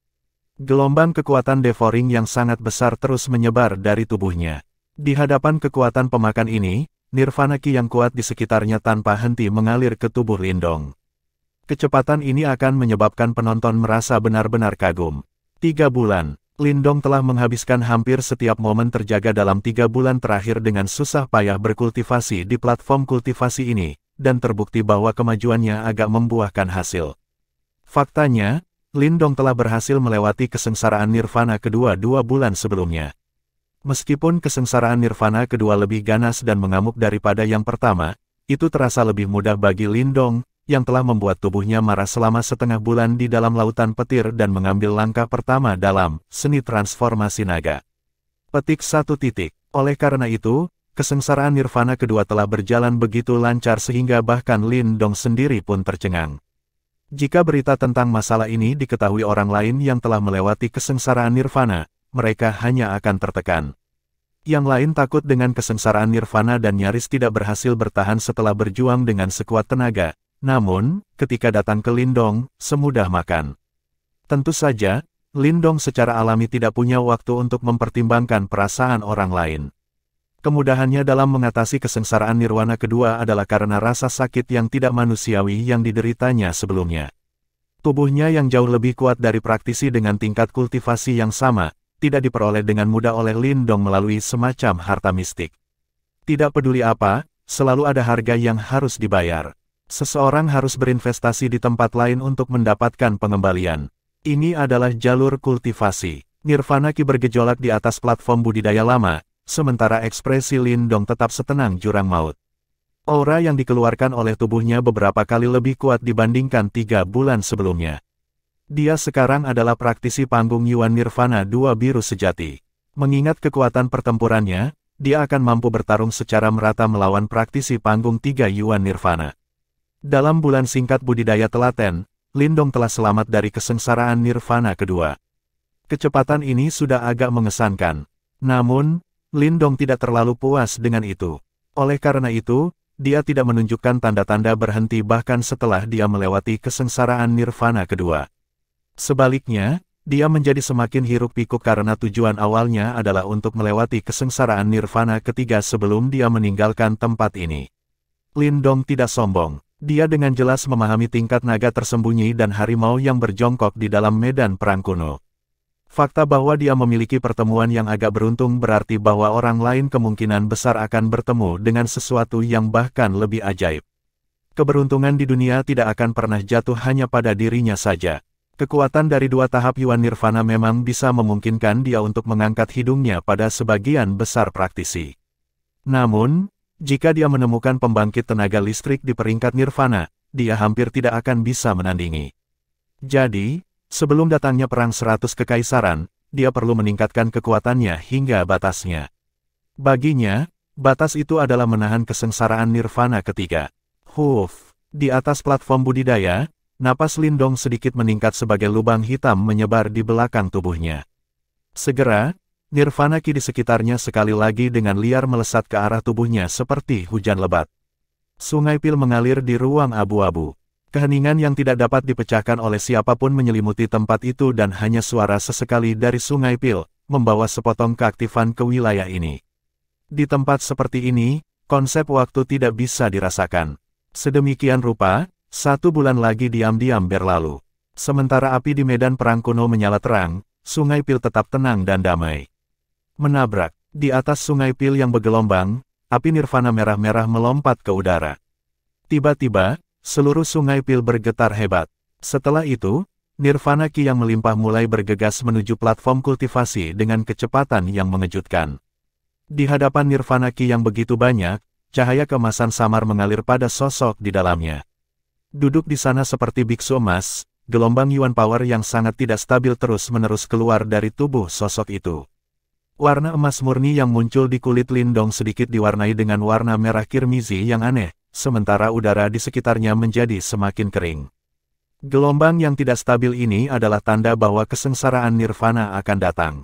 Speaker 1: Gelombang kekuatan devouring yang sangat besar terus menyebar dari tubuhnya. Di hadapan kekuatan pemakan ini, nirvana ki yang kuat di sekitarnya tanpa henti mengalir ke tubuh Lindong. Kecepatan ini akan menyebabkan penonton merasa benar-benar kagum. 3 bulan. Lindong telah menghabiskan hampir setiap momen terjaga dalam 3 bulan terakhir dengan susah payah berkultivasi di platform kultivasi ini, dan terbukti bahwa kemajuannya agak membuahkan hasil. Faktanya, Lindong telah berhasil melewati kesengsaraan nirvana kedua 2 bulan sebelumnya. Meskipun kesengsaraan nirvana kedua lebih ganas dan mengamuk daripada yang pertama, itu terasa lebih mudah bagi Lindong, yang telah membuat tubuhnya marah selama setengah bulan di dalam lautan petir dan mengambil langkah pertama dalam seni transformasi naga. Petik 1. Oleh karena itu, kesengsaraan nirvana kedua telah berjalan begitu lancar sehingga bahkan Lindong sendiri pun tercengang. Jika berita tentang masalah ini diketahui orang lain yang telah melewati kesengsaraan nirvana, mereka hanya akan tertekan. Yang lain takut dengan kesengsaraan nirvana dan nyaris tidak berhasil bertahan setelah berjuang dengan sekuat tenaga. Namun, ketika datang ke Lindong, semudah makan. Tentu saja, Lindong secara alami tidak punya waktu untuk mempertimbangkan perasaan orang lain. Kemudahannya dalam mengatasi kesengsaraan nirwana kedua adalah karena rasa sakit yang tidak manusiawi yang dideritanya sebelumnya. Tubuhnya yang jauh lebih kuat dari praktisi dengan tingkat kultivasi yang sama, tidak diperoleh dengan mudah oleh Lindong melalui semacam harta mistik. Tidak peduli apa, selalu ada harga yang harus dibayar. Seseorang harus berinvestasi di tempat lain untuk mendapatkan pengembalian. Ini adalah jalur kultivasi. Nirvana ki bergejolak di atas platform budidaya lama, sementara ekspresi Lindong tetap setenang jurang maut. Aura yang dikeluarkan oleh tubuhnya beberapa kali lebih kuat dibandingkan 3 bulan sebelumnya. Dia sekarang adalah praktisi panggung Yuan Nirvana 2 biru sejati. Mengingat kekuatan pertempurannya, dia akan mampu bertarung secara merata melawan praktisi panggung 3 Yuan Nirvana. Dalam bulan singkat budidaya telaten, Lindong telah selamat dari kesengsaraan nirvana kedua. Kecepatan ini sudah agak mengesankan. Namun, Lindong tidak terlalu puas dengan itu. Oleh karena itu, dia tidak menunjukkan tanda-tanda berhenti bahkan setelah dia melewati kesengsaraan nirvana kedua. Sebaliknya, dia menjadi semakin hiruk-pikuk karena tujuan awalnya adalah untuk melewati kesengsaraan nirvana ketiga sebelum dia meninggalkan tempat ini. Lindong tidak sombong. Dia dengan jelas memahami tingkat naga tersembunyi dan harimau yang berjongkok di dalam medan perang kuno. Fakta bahwa dia memiliki pertemuan yang agak beruntung berarti bahwa orang lain kemungkinan besar akan bertemu dengan sesuatu yang bahkan lebih ajaib. Keberuntungan di dunia tidak akan pernah jatuh hanya pada dirinya saja. Kekuatan dari 2 tahap Yuan Nirvana memang bisa memungkinkan dia untuk mengangkat hidungnya pada sebagian besar praktisi. Namun, jika dia menemukan pembangkit tenaga listrik di peringkat nirvana, dia hampir tidak akan bisa menandingi. Jadi, sebelum datangnya perang 100 kekaisaran, dia perlu meningkatkan kekuatannya hingga batasnya. Baginya, Batas itu adalah menahan kesengsaraan nirvana ketiga. Huff, di atas platform budidaya, napas Lindong sedikit meningkat sebagai lubang hitam menyebar di belakang tubuhnya. Segera, nirvana ki di sekitarnya sekali lagi dengan liar melesat ke arah tubuhnya seperti hujan lebat. Sungai pil mengalir di ruang abu-abu. Keheningan yang tidak dapat dipecahkan oleh siapapun menyelimuti tempat itu dan hanya suara sesekali dari sungai pil, membawa sepotong keaktifan ke wilayah ini. Di tempat seperti ini, konsep waktu tidak bisa dirasakan. Sedemikian rupa, 1 bulan lagi diam-diam berlalu. Sementara api di medan perang kuno menyala terang, sungai pil tetap tenang dan damai. Menabrak, di atas sungai pil yang bergelombang, api nirvana merah-merah melompat ke udara. Tiba-tiba, seluruh sungai pil bergetar hebat. Setelah itu, nirvana ki yang melimpah mulai bergegas menuju platform kultivasi dengan kecepatan yang mengejutkan. Di hadapan nirvana ki yang begitu banyak, cahaya keemasan samar mengalir pada sosok di dalamnya. Duduk di sana seperti biksu emas, gelombang Yuan Power yang sangat tidak stabil terus-menerus keluar dari tubuh sosok itu. Warna emas murni yang muncul di kulit Lindong sedikit diwarnai dengan warna merah kirmizi yang aneh, sementara udara di sekitarnya menjadi semakin kering. Gelombang yang tidak stabil ini adalah tanda bahwa kesengsaraan nirvana akan datang.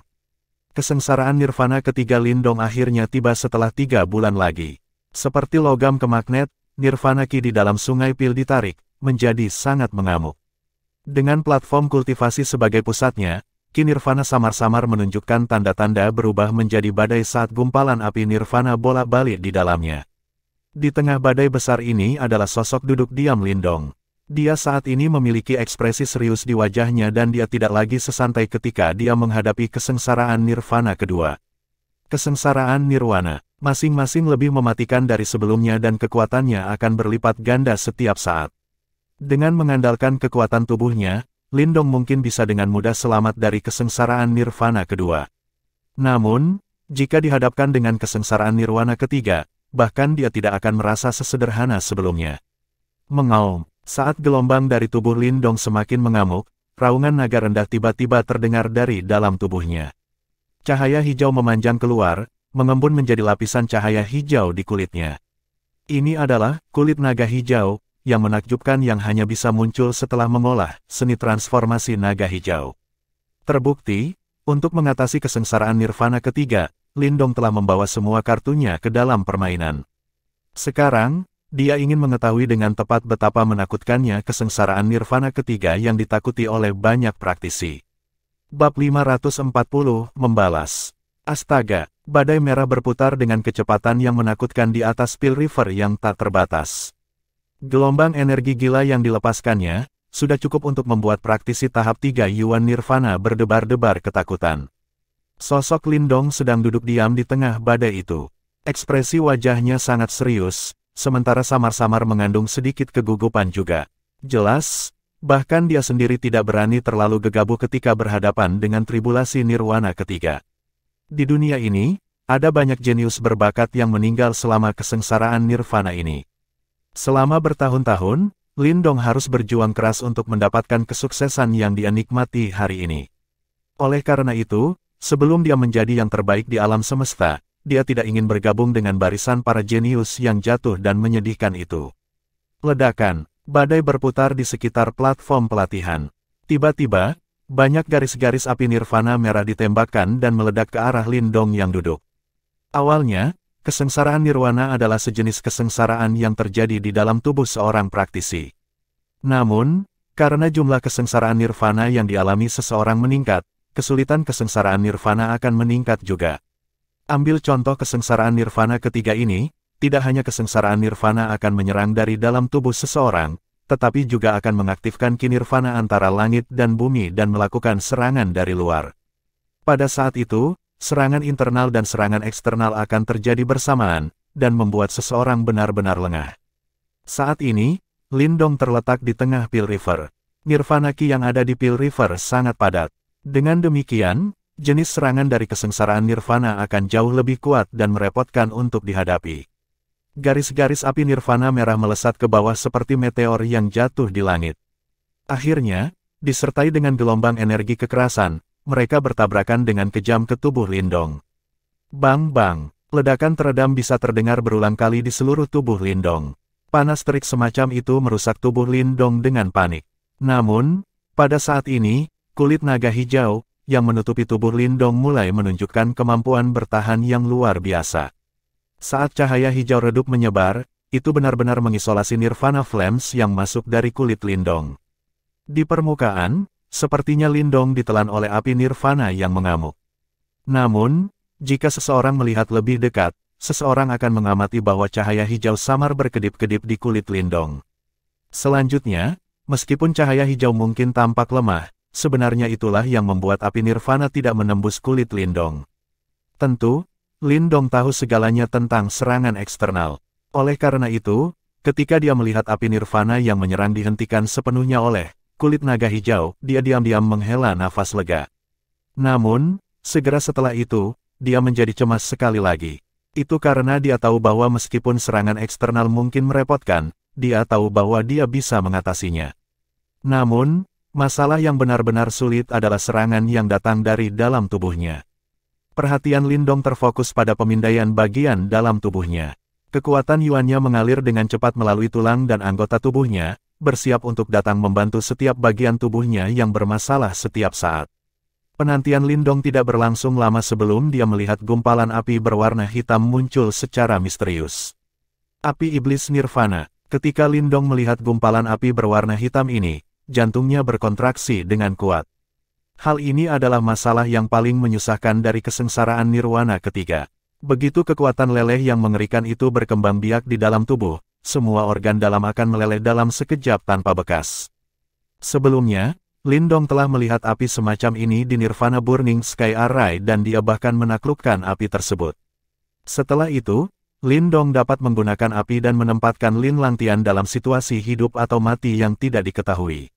Speaker 1: Kesengsaraan nirvana ketiga Lindong akhirnya tiba setelah 3 bulan lagi. Seperti logam ke magnet, nirvana ki di dalam sungai pil ditarik, menjadi sangat mengamuk. Dengan platform kultivasi sebagai pusatnya, ki nirvana samar-samar menunjukkan tanda-tanda berubah menjadi badai saat gumpalan api nirvana bolak-balik di dalamnya. Di tengah badai besar ini adalah sosok duduk diam Lindong. Dia saat ini memiliki ekspresi serius di wajahnya dan dia tidak lagi sesantai ketika dia menghadapi kesengsaraan nirvana kedua. Kesengsaraan nirwana, masing-masing lebih mematikan dari sebelumnya dan kekuatannya akan berlipat ganda setiap saat. Dengan mengandalkan kekuatan tubuhnya, Lindong mungkin bisa dengan mudah selamat dari kesengsaraan nirvana kedua. Namun, jika dihadapkan dengan kesengsaraan nirwana ketiga, bahkan dia tidak akan merasa sesederhana sebelumnya. Mengaum. Saat gelombang dari tubuh Lindong semakin mengamuk, raungan naga rendah tiba-tiba terdengar dari dalam tubuhnya. Cahaya hijau memanjang keluar, mengembun menjadi lapisan cahaya hijau di kulitnya. Ini adalah kulit naga hijau, yang menakjubkan yang hanya bisa muncul setelah mengolah seni transformasi naga hijau. Terbukti, untuk mengatasi kesengsaraan nirvana ketiga, Lindong telah membawa semua kartunya ke dalam permainan. Sekarang, dia ingin mengetahui dengan tepat betapa menakutkannya kesengsaraan nirvana ketiga yang ditakuti oleh banyak praktisi. Bab 540, Membalas. Astaga, badai merah berputar dengan kecepatan yang menakutkan di atas Pil River yang tak terbatas. Gelombang energi gila yang dilepaskannya, sudah cukup untuk membuat praktisi tahap 3 Yuan Nirvana berdebar-debar ketakutan. Sosok Lindong sedang duduk diam di tengah badai itu. Ekspresi wajahnya sangat serius, sementara samar-samar mengandung sedikit kegugupan juga. Jelas, bahkan dia sendiri tidak berani terlalu gegabah ketika berhadapan dengan tribulasi nirwana ketiga. Di dunia ini, ada banyak jenius berbakat yang meninggal selama kesengsaraan nirvana ini. Selama bertahun-tahun, Lindong harus berjuang keras untuk mendapatkan kesuksesan yang dia nikmati hari ini. Oleh karena itu, sebelum dia menjadi yang terbaik di alam semesta, dia tidak ingin bergabung dengan barisan para jenius yang jatuh dan menyedihkan itu. Ledakan, badai berputar di sekitar platform pelatihan. Tiba-tiba, banyak garis-garis api nirvana merah ditembakkan dan meledak ke arah Lindong yang duduk. Awalnya, kesengsaraan nirwana adalah sejenis kesengsaraan yang terjadi di dalam tubuh seorang praktisi. Namun, karena jumlah kesengsaraan nirvana yang dialami seseorang meningkat, kesulitan kesengsaraan nirvana akan meningkat juga. Ambil contoh kesengsaraan nirvana ketiga ini, tidak hanya kesengsaraan nirvana akan menyerang dari dalam tubuh seseorang, tetapi juga akan mengaktifkan ki nirvana antara langit dan bumi dan melakukan serangan dari luar. Pada saat itu, serangan internal dan serangan eksternal akan terjadi bersamaan, dan membuat seseorang benar-benar lengah. Saat ini, Lindong terletak di tengah Pil River. Nirvana ki yang ada di Pil River sangat padat. Dengan demikian, jenis serangan dari kesengsaraan nirvana akan jauh lebih kuat dan merepotkan untuk dihadapi. Garis-garis api nirvana merah melesat ke bawah seperti meteor yang jatuh di langit. Akhirnya, disertai dengan gelombang energi kekerasan, mereka bertabrakan dengan kejam ke tubuh Lindong. Bang-bang, Ledakan teredam bisa terdengar berulang kali di seluruh tubuh Lindong. Panas terik semacam itu merusak tubuh Lindong dengan panik. Namun, pada saat ini, kulit naga hijau yang menutupi tubuh Lindong mulai menunjukkan kemampuan bertahan yang luar biasa. Saat cahaya hijau redup menyebar, itu benar-benar mengisolasi Nirvana Flames yang masuk dari kulit Lindong. Di permukaan, sepertinya Lindong ditelan oleh api Nirvana yang mengamuk. Namun, jika seseorang melihat lebih dekat, seseorang akan mengamati bahwa cahaya hijau samar berkedip-kedip di kulit Lindong. Selanjutnya, meskipun cahaya hijau mungkin tampak lemah, sebenarnya itulah yang membuat api Nirvana tidak menembus kulit Lindong. Tentu, Lindong tahu segalanya tentang serangan eksternal. Oleh karena itu, ketika dia melihat api Nirvana yang menyerang dihentikan sepenuhnya oleh kulit naga hijau, dia diam-diam menghela nafas lega. Namun, segera setelah itu, dia menjadi cemas sekali lagi. Itu karena dia tahu bahwa meskipun serangan eksternal mungkin merepotkan, dia tahu bahwa dia bisa mengatasinya. Namun, masalah yang benar-benar sulit adalah serangan yang datang dari dalam tubuhnya. Perhatian Lindong terfokus pada pemindaian bagian dalam tubuhnya. Kekuatan Yuannya mengalir dengan cepat melalui tulang dan anggota tubuhnya, bersiap untuk datang membantu setiap bagian tubuhnya yang bermasalah setiap saat. Penantian Lindong tidak berlangsung lama sebelum dia melihat gumpalan api berwarna hitam muncul secara misterius. Api Iblis Nirvana. Ketika Lindong melihat gumpalan api berwarna hitam ini, jantungnya berkontraksi dengan kuat. Hal ini adalah masalah yang paling menyusahkan dari kesengsaraan Nirwana ketiga. Begitu kekuatan leleh yang mengerikan itu berkembang biak di dalam tubuh, semua organ dalam akan meleleh dalam sekejap tanpa bekas. Sebelumnya, Lindong telah melihat api semacam ini di Nirvana Burning Sky Array dan dia bahkan menaklukkan api tersebut. Setelah itu, Lindong dapat menggunakan api dan menempatkan Lin Langtian dalam situasi hidup atau mati yang tidak diketahui.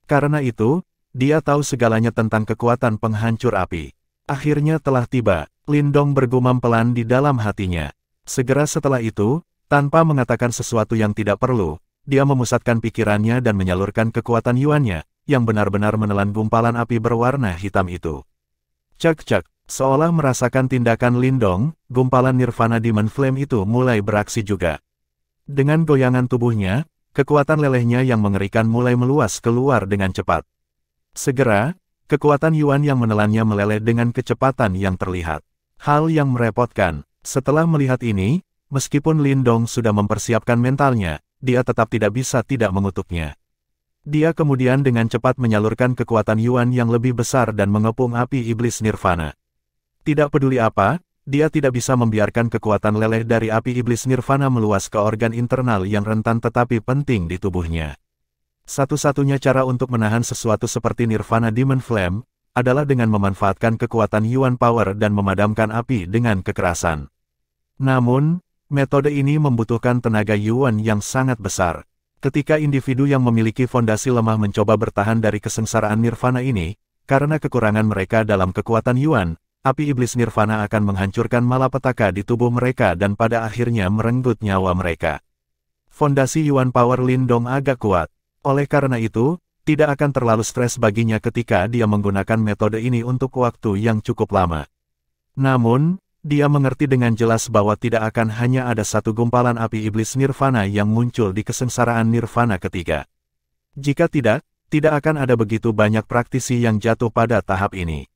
Speaker 1: Karena itu, dia tahu segalanya tentang kekuatan penghancur api. Akhirnya telah tiba. Lindong bergumam pelan di dalam hatinya. Segera setelah itu, tanpa mengatakan sesuatu yang tidak perlu, dia memusatkan pikirannya dan menyalurkan kekuatan Yuannya, yang benar-benar menelan gumpalan api berwarna hitam itu. Cek-cek, seolah merasakan tindakan Lindong, gumpalan Nirvana Demon Flame itu mulai beraksi juga. Dengan goyangan tubuhnya, kekuatan lelehnya yang mengerikan mulai meluas keluar dengan cepat. Segera, kekuatan Yuan yang menelannya meleleh dengan kecepatan yang terlihat. Hal yang merepotkan, setelah melihat ini, meskipun Lindong sudah mempersiapkan mentalnya, dia tetap tidak bisa tidak mengutuknya. Dia kemudian dengan cepat menyalurkan kekuatan Yuan yang lebih besar dan mengepung api Iblis Nirvana. Tidak peduli apa, dia tidak bisa membiarkan kekuatan leleh dari api Iblis Nirvana meluas ke organ internal yang rentan tetapi penting di tubuhnya. Satu-satunya cara untuk menahan sesuatu seperti Nirvana Demon Flame, adalah dengan memanfaatkan kekuatan Yuan Power dan memadamkan api dengan kekerasan. Namun, metode ini membutuhkan tenaga Yuan yang sangat besar. Ketika individu yang memiliki fondasi lemah mencoba bertahan dari kesengsaraan Nirvana ini, karena kekurangan mereka dalam kekuatan Yuan, api Iblis Nirvana akan menghancurkan malapetaka di tubuh mereka dan pada akhirnya merenggut nyawa mereka. Fondasi Yuan Power Lindong agak kuat. Oleh karena itu, tidak akan terlalu stres baginya ketika dia menggunakan metode ini untuk waktu yang cukup lama. Namun, dia mengerti dengan jelas bahwa tidak akan hanya ada satu gumpalan api Iblis Nirvana yang muncul di kesengsaraan Nirvana ketiga. Jika tidak akan ada begitu banyak praktisi yang jatuh pada tahap ini.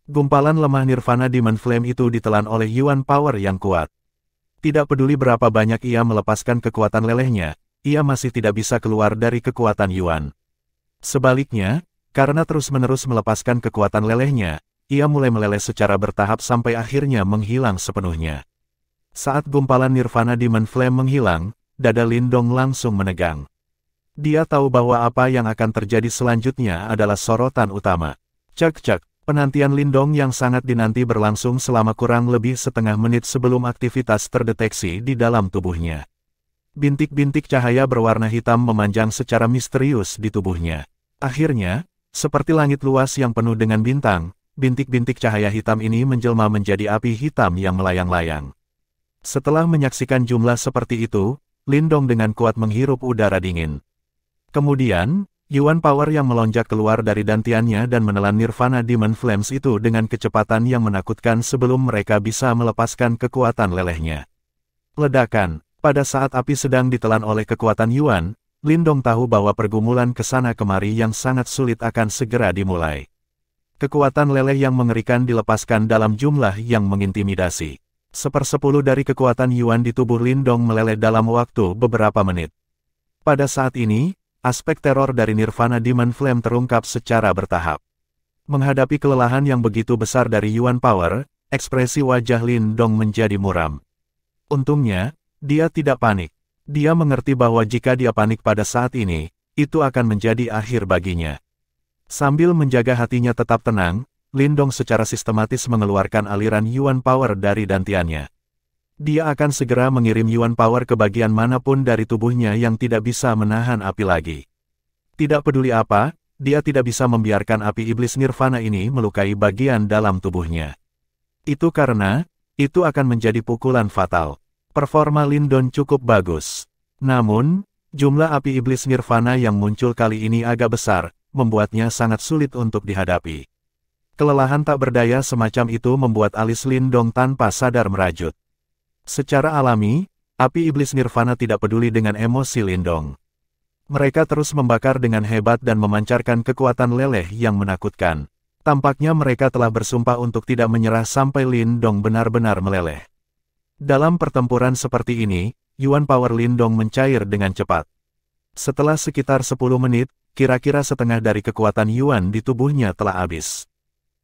Speaker 1: Gumpalan lemah Nirvana Demon Flame itu ditelan oleh Yuan Power yang kuat. Tidak peduli berapa banyak ia melepaskan kekuatan lelehnya, ia masih tidak bisa keluar dari kekuatan Yuan. Sebaliknya, karena terus-menerus melepaskan kekuatan lelehnya, ia mulai meleleh secara bertahap sampai akhirnya menghilang sepenuhnya. Saat gumpalan Nirvana Demon Flame menghilang, dada Lindong langsung menegang. Dia tahu bahwa apa yang akan terjadi selanjutnya adalah sorotan utama. Cek-cek, penantian Lindong yang sangat dinanti berlangsung selama kurang lebih setengah menit sebelum aktivitas terdeteksi di dalam tubuhnya. Bintik-bintik cahaya berwarna hitam memanjang secara misterius di tubuhnya. Akhirnya, seperti langit luas yang penuh dengan bintang, bintik-bintik cahaya hitam ini menjelma menjadi api hitam yang melayang-layang. Setelah menyaksikan jumlah seperti itu, Lindong dengan kuat menghirup udara dingin. Kemudian, Yuan Power yang melonjak keluar dari dantiannya dan menelan Nirvana Demon Flames itu dengan kecepatan yang menakutkan sebelum mereka bisa melepaskan kekuatan lelehnya. Ledakan. Pada saat api sedang ditelan oleh kekuatan Yuan, Lindong tahu bahwa pergumulan ke sana kemari yang sangat sulit akan segera dimulai. Kekuatan leleh yang mengerikan dilepaskan dalam jumlah yang mengintimidasi. 1/10 dari kekuatan Yuan di tubuh Lindong meleleh dalam waktu beberapa menit. Pada saat ini, aspek teror dari Nirvana Demon Flame terungkap secara bertahap. Menghadapi kelelahan yang begitu besar dari Yuan Power, ekspresi wajah Lindong menjadi muram. Untungnya, dia tidak panik. Dia mengerti bahwa jika dia panik pada saat ini, itu akan menjadi akhir baginya. Sambil menjaga hatinya tetap tenang, Lindong secara sistematis mengeluarkan aliran Yuan Power dari dantiannya. Dia akan segera mengirim Yuan Power ke bagian manapun dari tubuhnya yang tidak bisa menahan api lagi. Tidak peduli apa, dia tidak bisa membiarkan api iblis Nirvana ini melukai bagian dalam tubuhnya. Itu karena, itu akan menjadi pukulan fatal. Performa Lindong cukup bagus. Namun, jumlah api iblis Nirvana yang muncul kali ini agak besar, membuatnya sangat sulit untuk dihadapi. Kelelahan tak berdaya semacam itu membuat alis Lindong tanpa sadar merajut. Secara alami, api iblis Nirvana tidak peduli dengan emosi Lindong. Mereka terus membakar dengan hebat dan memancarkan kekuatan leleh yang menakutkan. Tampaknya mereka telah bersumpah untuk tidak menyerah sampai Lindong benar-benar meleleh. Dalam pertempuran seperti ini, Yuan Power Lindong mencair dengan cepat. Setelah sekitar 10 menit, kira-kira setengah dari kekuatan Yuan di tubuhnya telah habis.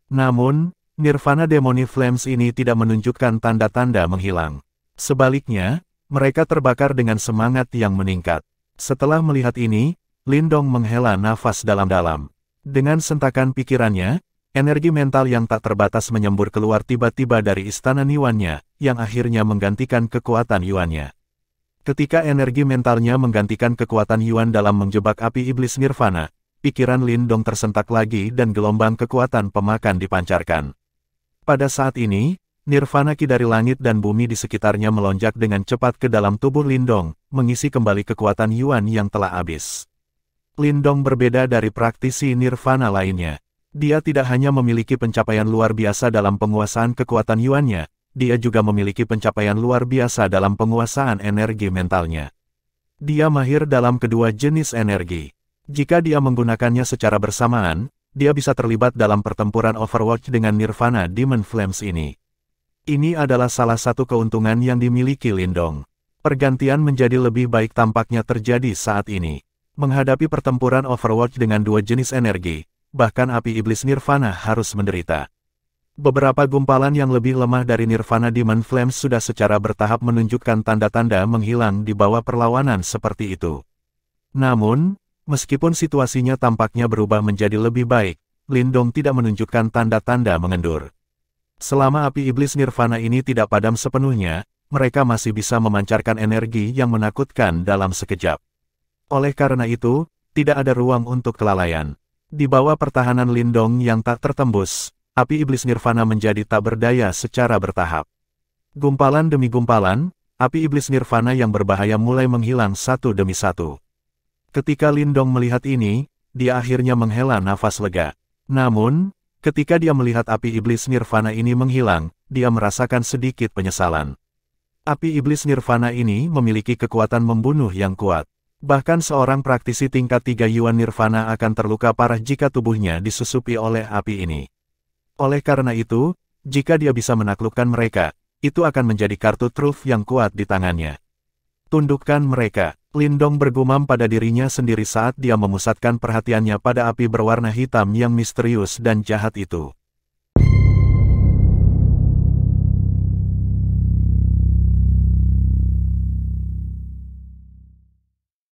Speaker 1: Namun, Nirvana Demon Flames ini tidak menunjukkan tanda-tanda menghilang. Sebaliknya, mereka terbakar dengan semangat yang meningkat. Setelah melihat ini, Lindong menghela nafas dalam-dalam. Dengan sentakan pikirannya, energi mental yang tak terbatas menyembur keluar tiba-tiba dari istana Yuannya, yang akhirnya menggantikan kekuatan Yuannya. Ketika energi mentalnya menggantikan kekuatan Yuan dalam menjebak api iblis Nirvana, pikiran Lindong tersentak lagi dan gelombang kekuatan pemakan dipancarkan. Pada saat ini, Nirvana Ki dari langit dan bumi di sekitarnya melonjak dengan cepat ke dalam tubuh Lindong, mengisi kembali kekuatan Yuan yang telah habis. Lindong berbeda dari praktisi Nirvana lainnya. Dia tidak hanya memiliki pencapaian luar biasa dalam penguasaan kekuatan Yuannya, dia juga memiliki pencapaian luar biasa dalam penguasaan energi mentalnya. Dia mahir dalam kedua jenis energi. Jika dia menggunakannya secara bersamaan, dia bisa terlibat dalam pertempuran Overwatch dengan Nirvana Demon Flames ini. Ini adalah salah satu keuntungan yang dimiliki Lindong. Pergantian menjadi lebih baik tampaknya terjadi saat ini. Menghadapi pertempuran Overwatch dengan dua jenis energi, bahkan api iblis Nirvana harus menderita. Beberapa gumpalan yang lebih lemah dari Nirvana Demon Flames sudah secara bertahap menunjukkan tanda-tanda menghilang di bawah perlawanan seperti itu. Namun, meskipun situasinya tampaknya berubah menjadi lebih baik, Lindong tidak menunjukkan tanda-tanda mengendur. Selama api iblis Nirvana ini tidak padam sepenuhnya, mereka masih bisa memancarkan energi yang menakutkan dalam sekejap. Oleh karena itu, tidak ada ruang untuk kelalaian. Di bawah pertahanan Lindong yang tak tertembus, api iblis Nirvana menjadi tak berdaya secara bertahap. Gumpalan demi gumpalan, api iblis Nirvana yang berbahaya mulai menghilang satu demi satu. Ketika Lindong melihat ini, dia akhirnya menghela nafas lega. Namun, ketika dia melihat api iblis Nirvana ini menghilang, dia merasakan sedikit penyesalan. Api iblis Nirvana ini memiliki kekuatan membunuh yang kuat. Bahkan seorang praktisi tingkat 3 Yuan Nirvana akan terluka parah jika tubuhnya disusupi oleh api ini. Oleh karena itu, jika dia bisa menaklukkan mereka, itu akan menjadi kartu truf yang kuat di tangannya. Tundukkan mereka. Lindong bergumam pada dirinya sendiri saat dia memusatkan perhatiannya pada api berwarna hitam yang misterius dan jahat itu.